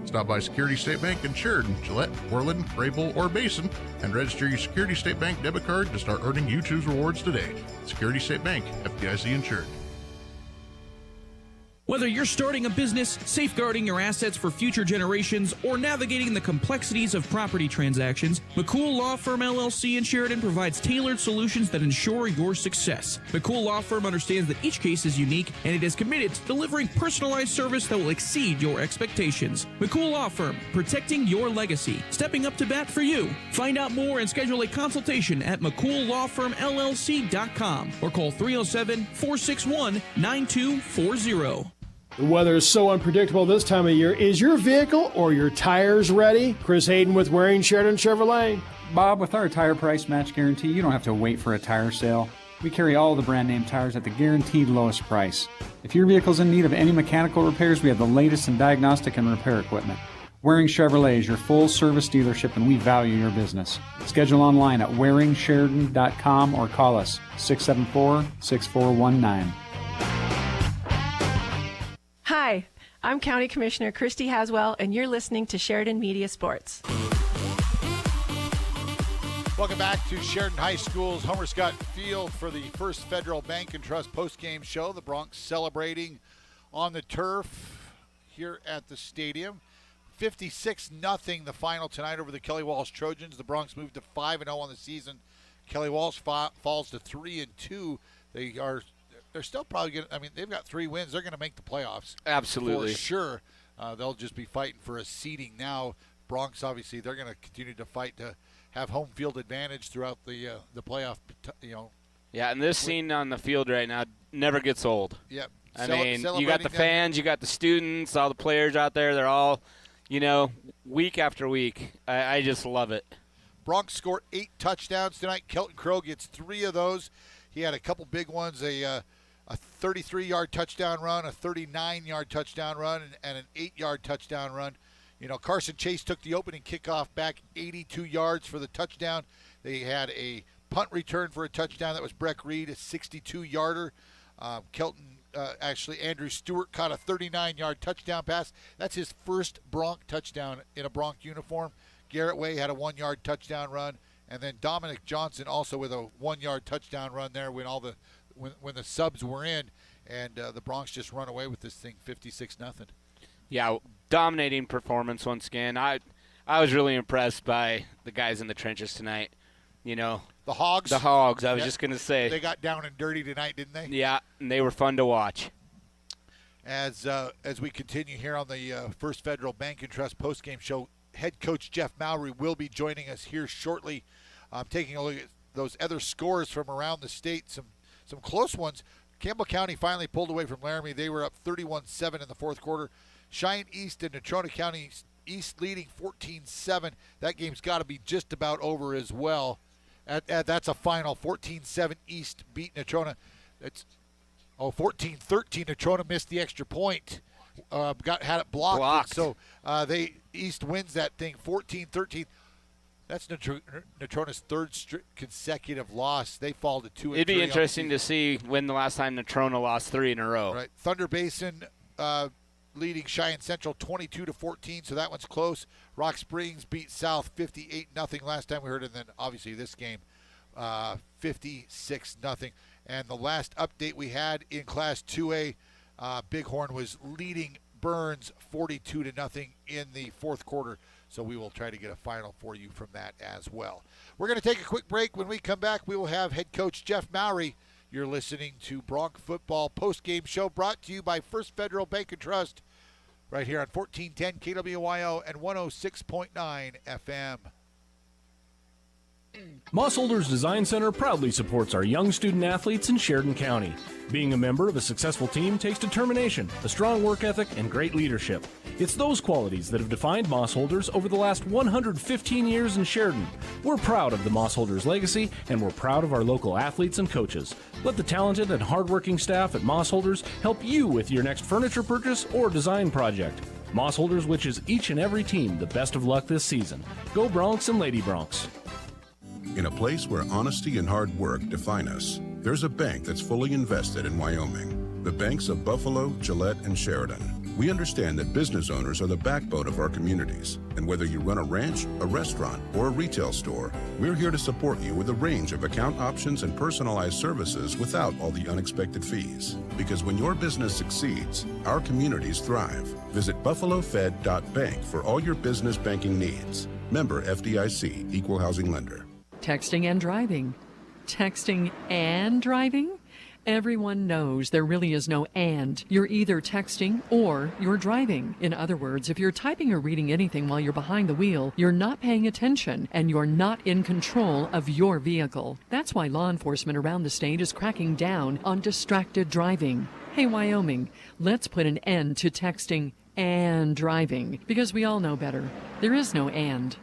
Stop by Security State Bank in Sheridan, Gillette, Worland, Graybull, or Basin and register your Security State Bank debit card to start earning You Choose Rewards today. Security State Bank, FDIC insured. Whether you're starting a business, safeguarding your assets for future generations, or navigating the complexities of property transactions, McCool Law Firm LLC in Sheridan provides tailored solutions that ensure your success. McCool Law Firm understands that each case is unique, and it is committed to delivering personalized service that will exceed your expectations. McCool Law Firm, protecting your legacy, stepping up to bat for you. Find out more and schedule a consultation at McCoolLawFirmLLC.com or call 307-461-9240. The weather is so unpredictable this time of year. Is your vehicle or your tires ready? Chris Hayden with Waring Sheridan Chevrolet. Bob, with our tire price match guarantee, you don't have to wait for a tire sale. We carry all the brand name tires at the guaranteed lowest price. If your vehicle's in need of any mechanical repairs, we have the latest in diagnostic and repair equipment. Waring Chevrolet is your full service dealership, and we value your business. Schedule online at waringsheridan.com or call us 674-6419. Hi, I'm County Commissioner Christy Haswell, and you're listening to Sheridan Media Sports. Welcome back to Sheridan High School's Homer Scott Field for the First Federal Bank and Trust postgame show. The Bronx celebrating on the turf here at the stadium. 56-0 the final tonight over the Kelly Walsh Trojans. The Bronx moved to 5-0 on the season. Kelly Walsh falls to 3-2. They're still probably going to, they've got 3 wins. They're going to make the playoffs. Absolutely. For sure. They'll just be fighting for a seeding now. Bronx, obviously, they're going to continue to fight to have home field advantage throughout the playoff, Yeah, and this scene on the field right now never gets old. Yep. I mean, you got the fans, you got the students, all the players out there. They're all, week after week. I just love it. Bronx scored 8 touchdowns tonight. Kelton Crow gets 3 of those. He had a couple big ones, a 33-yard touchdown run, a 39-yard touchdown run, and an 8-yard touchdown run. Carson Chase took the opening kickoff back 82 yards for the touchdown. They had a punt return for a touchdown. That was Breck Reed, a 62-yarder. Andrew Stewart caught a 39-yard touchdown pass. That's his first Bronc touchdown in a Bronc uniform. Garrett Way had a 1-yard touchdown run, and then Dominic Johnson also with a 1-yard touchdown run there when the subs were in, and the Bronx just run away with this thing 56-0. Yeah, dominating performance once again. I was really impressed by the guys in the trenches tonight. The Hogs. The Hogs. I was just gonna say they got down and dirty tonight, didn't they? Yeah, and they were fun to watch. As we continue here on the First Federal Bank and Trust postgame show, head coach Jeff Mowry will be joining us here shortly. Taking a look at those other scores from around the state, some close ones. Campbell County finally pulled away from Laramie. They were up 31-7 in the fourth quarter. Cheyenne East and Natrona County East leading 14-7. That game's got to be just about over as well. That's a final. 14-7 East beat Natrona. 14-13. Natrona missed the extra point. Had it blocked. So East wins that thing 14-13. That's Natrona's third consecutive loss. They fall to 2-3. It'd be interesting to see when the last time Natrona lost 3 in a row. Right. Thunder Basin leading Cheyenne Central 22-14, so that one's close. Rock Springs beat South 58-0 last time we heard, and then obviously this game 56-0. And the last update we had in Class 2A, Bighorn was leading Burns 42-0 in the fourth quarter. So we will try to get a final for you from that as well. We're going to take a quick break. When we come back, we will have head coach Jeff Mowry. You're listening to Bronc Football Postgame Show, brought to you by First Federal Bank and Trust, right here on 1410 KWYO and 106.9 FM. Mossholders Design Center proudly supports our young student athletes in Sheridan County. Being a member of a successful team takes determination, a strong work ethic, and great leadership. It's those qualities that have defined Mossholders over the last 115 years in Sheridan. We're proud of the Mossholders legacy, and we're proud of our local athletes and coaches. Let the talented and hardworking staff at Mossholders help you with your next furniture purchase or design project. Mossholders wishes each and every team the best of luck this season. Go Bronx and Lady Bronx. In a place where honesty and hard work define us, there's a bank that's fully invested in Wyoming. The banks of Buffalo, Gillette, and Sheridan. We understand that business owners are the backbone of our communities. And whether you run a ranch, a restaurant, or a retail store, we're here to support you with a range of account options and personalized services without all the unexpected fees. Because when your business succeeds, our communities thrive. Visit buffalofed.bank for all your business banking needs. Member FDIC, Equal Housing Lender. Texting and driving. Texting and driving? Everyone knows there really is no and. You're either texting or you're driving. In other words, if you're typing or reading anything while you're behind the wheel, you're not paying attention and you're not in control of your vehicle. That's why law enforcement around the state is cracking down on distracted driving. Hey, Wyoming, let's put an end to texting and driving because we all know better. There is no and.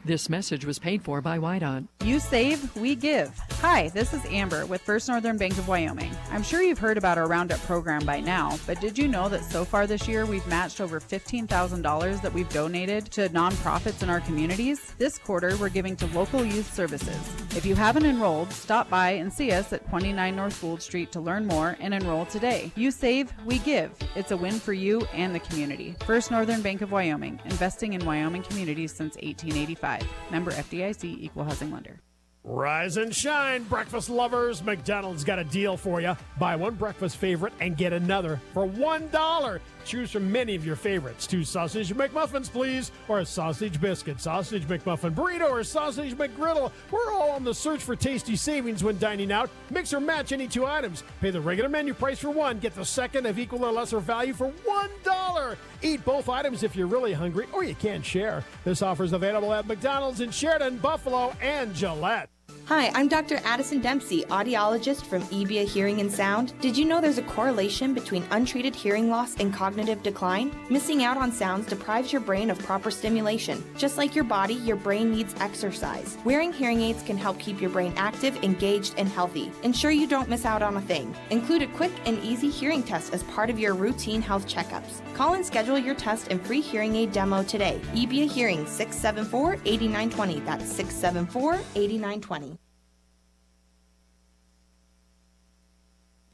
This message was paid for by WYDOT. You save, we give. Hi, this is Amber with First Northern Bank of Wyoming. I'm sure you've heard about our Roundup program by now, but did you know that so far this year we've matched over $15,000 that we've donated to nonprofits in our communities? This quarter we're giving to local youth services. If you haven't enrolled, stop by and see us at 29 North Gould Street to learn more and enroll today. You save, we give. It's a win for you and the community. First Northern Bank of Wyoming, investing in Wyoming communities since 1885. Member FDIC, Equal Housing Lender. Rise and shine, breakfast lovers. McDonald's got a deal for you. Buy one breakfast favorite and get another for $1. Choose from many of your favorites. 2 sausage McMuffins, please, or a sausage biscuit, sausage McMuffin burrito, or sausage McGriddle. We're all on the search for tasty savings when dining out. Mix or match any 2 items. Pay the regular menu price for one. Get the second of equal or lesser value for $1. Eat both items if you're really hungry, or you can't share. This offer is available at McDonald's in Sheridan, Buffalo, and Gillette. Hi, I'm Dr. Addison Dempsey, audiologist from EBIA Hearing and Sound. Did you know there's a correlation between untreated hearing loss and cognitive decline? Missing out on sounds deprives your brain of proper stimulation. Just like your body, your brain needs exercise. Wearing hearing aids can help keep your brain active, engaged, and healthy. Ensure you don't miss out on a thing. Include a quick and easy hearing test as part of your routine health checkups. Call and schedule your test and free hearing aid demo today. EBIA Hearing, 674-8920. That's 674-8920.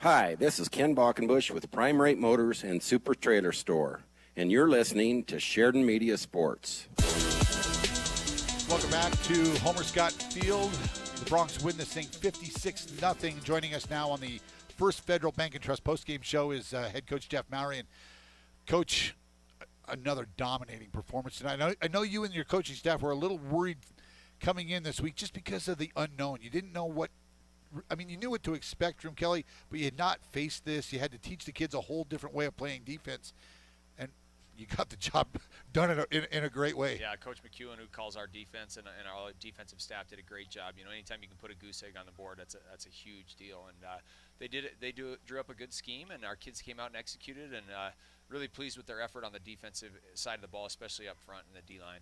Hi, this is Ken Balkenbush with Prime Rate Motors and Super Trailer Store, and you're listening to Sheridan Media Sports. Welcome back to Homer Scott Field. The Bronx win this thing 56-0. Joining us now on the First Federal Bank and Trust postgame show is head coach Jeff Mowry. And Coach, another dominating performance tonight. I know you and your coaching staff were a little worried coming in this week just because of the unknown. You didn't know what. I mean, you knew what to expect from Kelly, but you had not faced this. You had to teach the kids a whole different way of playing defense, and you got the job done in a great way. Yeah, Coach McEwen, who calls our defense, and our defensive staff did a great job. You know, anytime you can put a goose egg on the board, that's a huge deal. And they did it. They drew up a good scheme, and our kids came out and executed. And really pleased with their effort on the defensive side of the ball, especially up front in the D-line.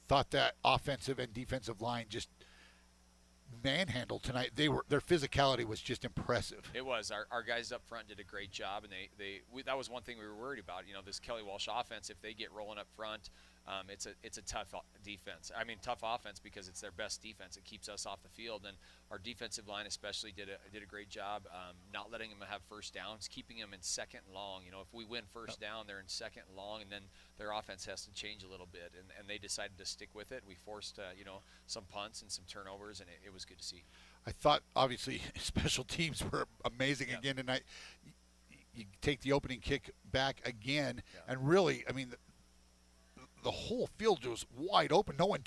Thought that offensive and defensive line just manhandled tonight. Their physicality was just impressive. It was. Our guys up front did a great job, and that was one thing we were worried about. You know, this Kelly Walsh offense, if they get rolling up front, it's a tough defense. I mean, tough offense because it's their best defense. It keeps us off the field, and our defensive line especially did a great job not letting them have first downs, keeping them in second and long. You know, if we win first down, they're in second and long, and then their offense has to change a little bit, and they decided to stick with it. We forced some punts and some turnovers, and it was good to see. I thought obviously special teams were amazing again tonight. You take the opening kick back again, and really, I mean, the whole field was wide open. No one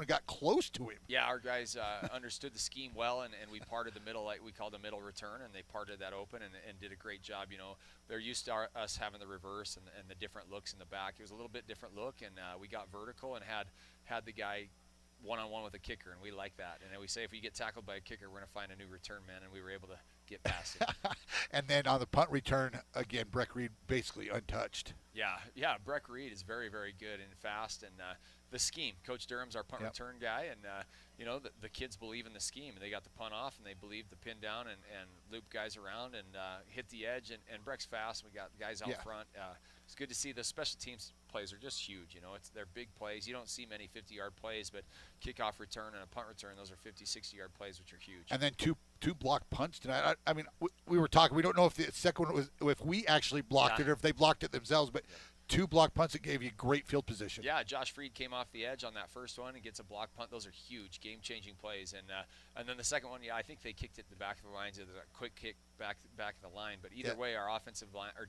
got close to him. Yeah, our guys understood the scheme well, and we parted the middle, like we called the middle return, and they parted that open and did a great job. You know, they're used to us having the reverse and the different looks in the back. It was a little bit different look, and we got vertical and had the guy one-on-one with a kicker, and we like that. And then we say if we get tackled by a kicker, we're going to find a new return man, and we were able to get past it. And then on the punt return, again, Breck Reed basically untouched. Yeah, Breck Reed is very, very good and fast, and the scheme. Coach Durham's our punt return guy, and the kids believe in the scheme, and they got the punt off, and they believe the pin down and loop guys around and hit the edge, and Breck's fast. We got guys out front. It's good to see the special teams plays are just huge. You know, they're big plays. You don't see many 50-yard plays, but kickoff return and a punt return, those are 50, 60-yard plays, which are huge. And then two block punts tonight. I mean, we were talking. We don't know if the second one was if we actually blocked it or if they blocked it themselves, but. Two block punts that gave you great field position. Yeah, Josh Freed came off the edge on that first one and gets a block punt. Those are huge, game-changing plays. And then the second one, I think they kicked it to the back of the line. So there's a quick kick back of the line. But either way, our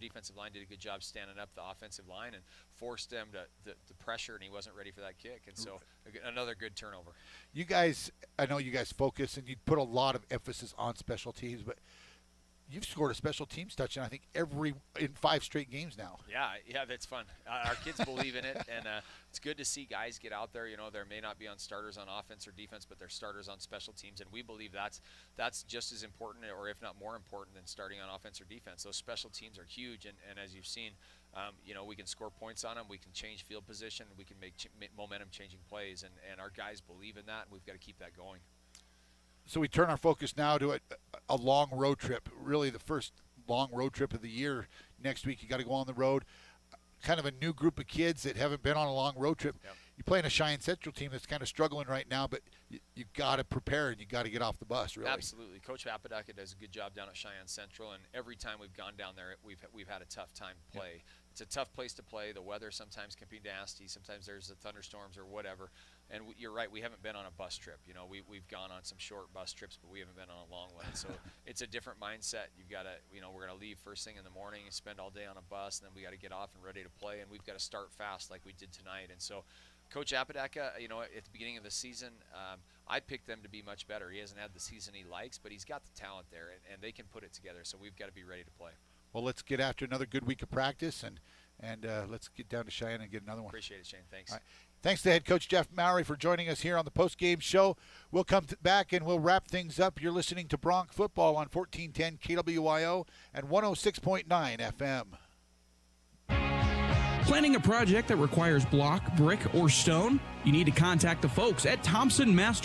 defensive line did a good job standing up the offensive line and forced them to pressure, and he wasn't ready for that kick. And so another good turnover. You guys, I know you guys focus and you put a lot of emphasis on special teams, but you've scored a special teams touchdown, I think, in 5 straight games now. Yeah, that's fun. Our kids believe in it, and it's good to see guys get out there. You know, there may not be on starters on offense or defense, but they're starters on special teams, and we believe that's just as important, or if not more important, than starting on offense or defense. Those special teams are huge, and as you've seen, we can score points on them, we can change field position, we can make momentum-changing plays, and our guys believe in that, and we've got to keep that going. So we turn our focus now to a long road trip, really the first long road trip of the year. Next week you got to go on the road. Kind of a new group of kids that haven't been on a long road trip. Yep. You're playing a Cheyenne Central team that's kind of struggling right now, but you've got to prepare and you've got to get off the bus, really. Absolutely. Coach Apodaca does a good job down at Cheyenne Central, and every time we've gone down there, we've had a tough time to play. Yep. It's a tough place to play. The weather sometimes can be nasty. Sometimes there's the thunderstorms or whatever. And you're right, we haven't been on a bus trip. You know, we've gone on some short bus trips, but we haven't been on a long one. So it's a different mindset. You've got to, we're going to leave first thing in the morning and spend all day on a bus, and then we got to get off and ready to play, and we've got to start fast like we did tonight. And so Coach Apodaca, at the beginning of the season, I picked them to be much better. He hasn't had the season he likes, but he's got the talent there, and they can put it together. So we've got to be ready to play. Well, let's get after another good week of practice, and let's get down to Cheyenne and get another one. Appreciate it, Shane. Thanks. All right. Thanks to head coach Jeff Mowry for joining us here on the post-game show. We'll come back and we'll wrap things up. You're listening to Bronc Football on 1410 KWYO and 106.9 FM. Planning a project that requires block, brick, or stone? You need to contact the folks at Thompson Master